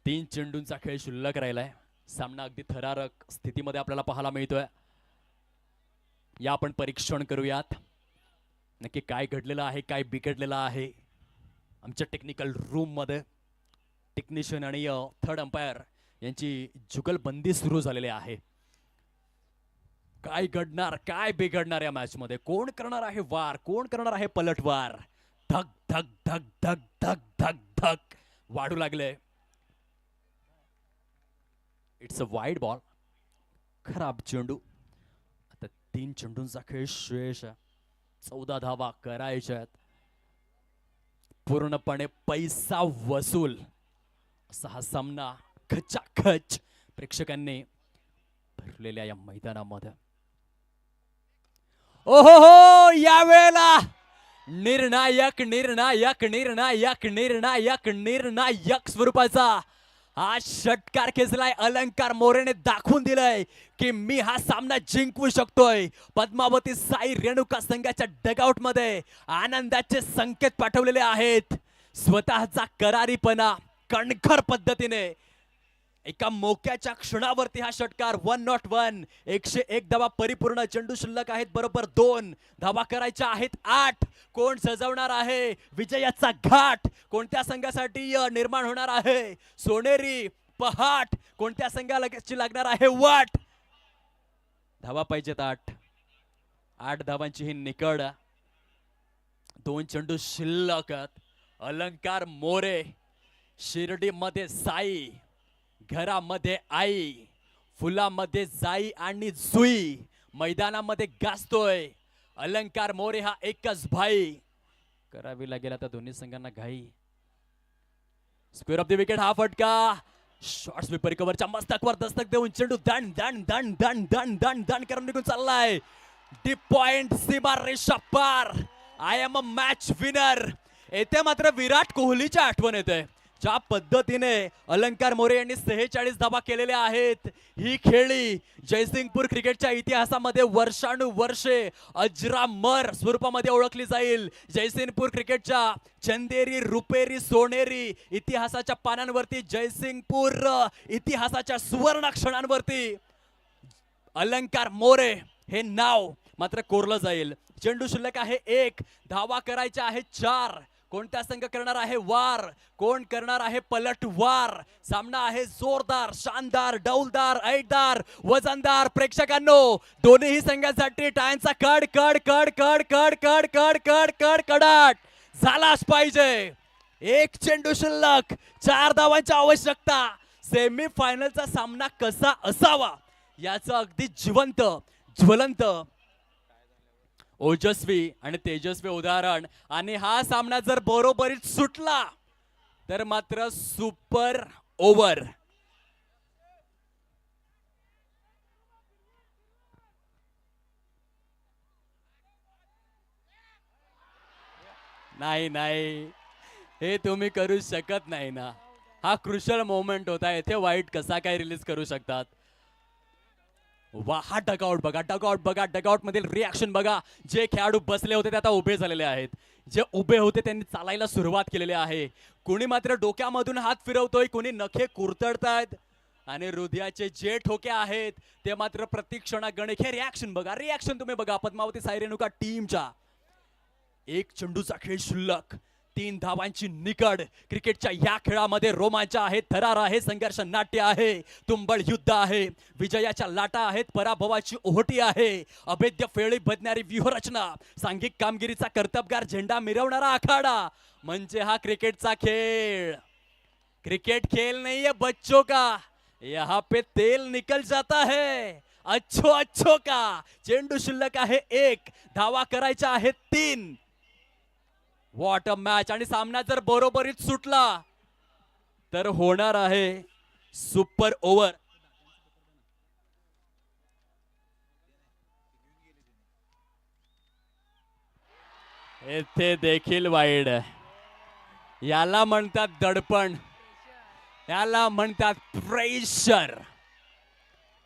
3 चेंडूंचा खेळ शिल्लक राहिलाय. सामना अगदी थरारक स्थितीमध्ये आपल्याला पाहायला मिळतोय. या आपण परीक्षण करूयात नक्की काय घडलेलं आहे, काय बिघडलेलं आहे. आमच्या टेक्निकल रूम मध्ये टेक्निशियन आणि थर्ड अंपायर यांची जुगलबंदी सुरू झालेली आहे. काय घडणार, काय बिघडणार या मॅच मध्ये, कोण करणार आहे वार, कोण करणार आहे पलटवार. धक धक धक धक धक धक धक वाढू लागले. It's a wide ball. खराब चेंडू. आता 3 चेंडूंचा खेळ शेष. 14 धावा करायच्यात. पूर्णपणे पैसा वसूल असा हा सामना खचाखच प्रेक्षकांनी भरलेल्या या मैदानामध्ये. ओहो, यावेळेला निर्णायक निर्णायक निर्णायक निर्णायक निर्णायक स्वरूपाचा हा षटकार खेचलाय. अलंकार मोरेने दाखवून दिलंय की मी हा सामना जिंकू शकतोय. पद्मावती साई रेणुका संघाच्या डगआउट मध्ये आनंदाचे संकेत पाठवलेले आहेत. स्वतःचा करारीपणा कणखर पद्धतीने एका मोक्याच्या क्षणावरती हा षटकार. 101, 101 धावा परिपूर्ण. चेंडू शिल्लक आहेत बरोबर 2 धावा करायच्या आहेत 8. कोण सजवणार आहे विजयाचा घाट, कोणत्या संघासाठी निर्माण होणार आहे सोनेरी पहाट, कोणत्या संघाला लागणार आहे वाट. धावा पाहिजेत 8 धावांची ही निकड. 2 चेंडू शिल्लक. अलंकार मोरे, शिर्डीमध्ये साई, घरामध्ये आई, फुलामध्ये जाई आणि जुई, मैदानामध्ये गाजतोय अलंकार मोरे हा एकच भाई. करावी लागेल आता दोन्ही संघांना घाई. स्क्वेअर ऑफ द विकेट हा फटका. शॉर्ट स्वीपर कव्हरच्या मस्तकवर दस्तक देऊन चेंडू दण दण दण दण दण दण दण करून निघून चाललाय. डीप पॉइंट, सीमा रेषा पार. I am a match winner. येथे मात्र विराट कोहलीची आठवण येते. ज्या पद्धतीने अलंकार मोरे यांनी 46 धावा केलेल्या आहेत. ही खेळी जयसिंगपूर क्रिकेटच्या इतिहासामध्ये वर्षानुवर्षे अजरामर स्वरूपामध्ये ओळखली जाईल. जयसिंगपूर क्रिकेटच्या चंदेरी रुपेरी सोनेरी इतिहासाच्या पानांवरती, जयसिंगपूर इतिहासाच्या सुवर्ण क्षणांवरती अलंकार मोरे हे नाव मात्र कोरलं जाईल. चेंडू शिल्लक आहे 1, धावा करायच्या आहेत 4. कोणता संघ करणार आहे वार, कोण करणार आहे पलटवार. सामना आहे जोरदार, शानदार, डौलदार, ऐटदार, वजनदार. प्रेक्षकांनो, दोन्ही संघांसाठी टाळ्यांचा कड कड कड कड कड कड कड कड कड कडाट झालाच पाहिजे. 1 चेंडू शिल्लक, 4 धावांची आवश्यकता. सेमी फायनलचा सामना कसा असावा याचं अगदी जिवंत ज्वलंत ओजस्वी आणि तेजस्वी उदाहरण. आणि हा सामना जर बरोबरीत सुटला तर मात्र सुपर ओव्हर. नाही नाही, हे तुम्ही करू शकत नाही ना. हा क्रुशल मोमेंट होता. येथे वाईट कसा काय रिलीज करू शकतात. वा, हा डगआउट बघा, डगआउट बघा, डगआउट मधील रिॲक्शन बघा. जे खेळाडू बसले होते ते आता उभे झालेले आहेत. जे उभे होते त्यांनी चालायला सुरुवात केलेली आहे. कोणी मात्र डोक्यामधून हात फिरवतोय, कोणी नखे कुरतडतायत आणि हृदयाचे जे ठोके आहेत ते मात्र प्रत्येक क्षणा गणित. हे रिॲक्शन बघा, रिॲक्शन तुम्ही बघा पद्मावती साई रेणुका टीमच्या. एक चेंडूचा खेळ शिल्लक, 3 धावांची निकड. क्रिकेटच्या या खेळामध्ये रोमांच आहे, थरार आहे, संघर्ष नाट्य आहे, तुंबळ युद्ध आहे, विजयाच्या लाटा आहेत, पराभवाची ओहोटी आहे, अभेद्य फेळी बदणारी व्यूहरचना, सांघिक कामगिरीचा कर्तबगार झेंडा मिरवणारा आखाडा. म्हणजे हा क्रिकेटचा खेळ. क्रिकेट खेल नहीं है बच्चों का, यहाँ पे तेल निकल जाता है अच्छो अच्छो का. चेंडू शिल्लक आहे 1, धावा करायच्या आहेत 3. What a match. आणि सामना जर बरोबरीत सुटला तर होणार आहे सुपर ओव्हर. येथे देखील वाईड. याला म्हणतात दडपण, याला म्हणतात प्रेशर.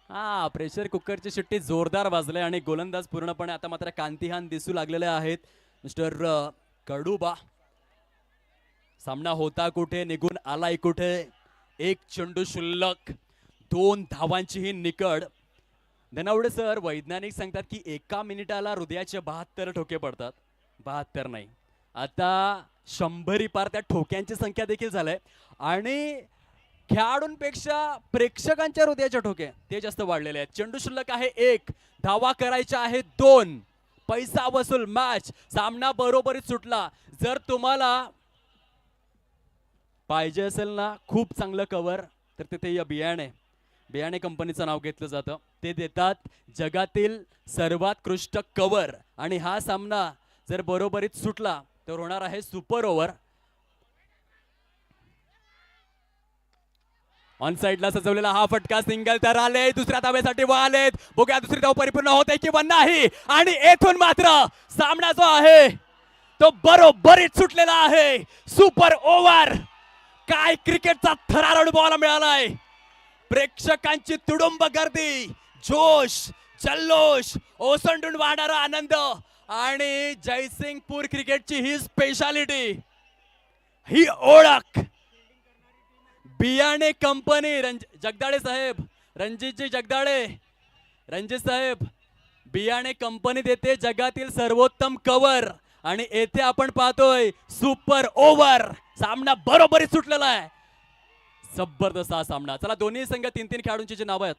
हा, प्रेशर कुकरची शिट्टी जोरदार वाजले आणि गोलंदाज पूर्णपणे आता मात्र कांतिहान दिसू लागलेले आहेत. मिस्टर कडुबा. सामना होता कुठे, निघून आलाय कुठे. 1 चेंडू शिल्लक, 2 धावांची ही निकड. धनावडे सर, वैज्ञानिक सांगतात की एका मिनिटाला हृदयाचे 72 ठोके पडतात. 72 नाही, आता 100 पार त्या ठोक्यांची संख्या देखील झालंय. आणि खेळाडूंपेक्षा प्रेक्षकांच्या हृदयाचे ठोके ते जास्त वाढलेले आहेत. चेंडू शिल्लक आहे 1, धावा करायच्या आहेत 2. पैसा वसूल मॅच. सामना बरोबरीत सुटला. जर तुम्हाला पाहिजे असेल ना खूप चांगलं कव्हर, तर तिथे या बियाणे कंपनीचं नाव घेतलं जातं. ते देतात जगातील सर्वात कृष्ट कव्हर. आणि हा सामना जर बरोबरीत सुटला तर होणार आहे सुपर ओव्हर. ऑन साइडला सजवलेला हा फटका सिंगल तर आले. दुसऱ्या धावेसाठी वळालेत. बघूया दुसरी धाव परिपूर्ण होते किंवा नाही. आणि येथून मात्र सामना जो आहे तो बरोबरीत सुटलेला आहे. Super over. काय क्रिकेटचा थरार अनुभवायला मिळालाय. प्रेक्षकांची तुडुंब गर्दी, जोश, जल्लोष, ओसंडून वाहणारा आनंद. आणि जयसिंगपूर क्रिकेटची ही स्पेशालिटी, ही ओळख. बियाणे कंपनी. जगदाळे साहेब, रणजितजी जगदाळे, रणजित साहेब, बियाणे कंपनी देते जगातील सर्वोत्तम कव्हर. आणि येथे आपण पाहतोय सुपर ओव्हर. सामना बरोबरीत सुटलेला आहे. जबरदस्त हा सामना. चला, दोन्ही संघ 3-3 खेळाडूंची जी नावं आहेत.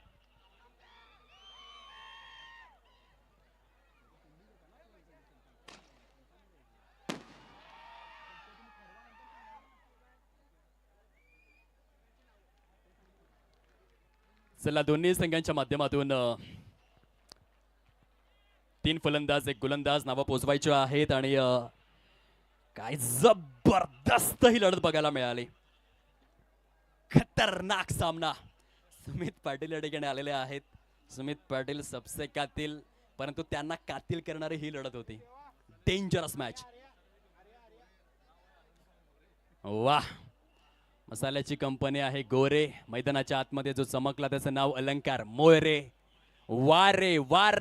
चला, दोन्ही संघांच्या माध्यमातून 3 फलंदाज 1 गोलंदाज नावं पोचवायची आहेत. आणि काय जबरदस्त ही लढत बघायला मिळाली. खतरनाक सामना. सुमित पाटील या ठिकाणी आलेले आहेत. सुमित पाटील सबसे कातिल, परंतु त्यांना कातिल करणारी ही लढत होती. Dangerous match. वाह. मसाल्याची कंपनी आहे गोरे. मैदानाच्या आतमध्ये जो चमकला त्याचं नाव अलंकार मोरे. वारे वारे.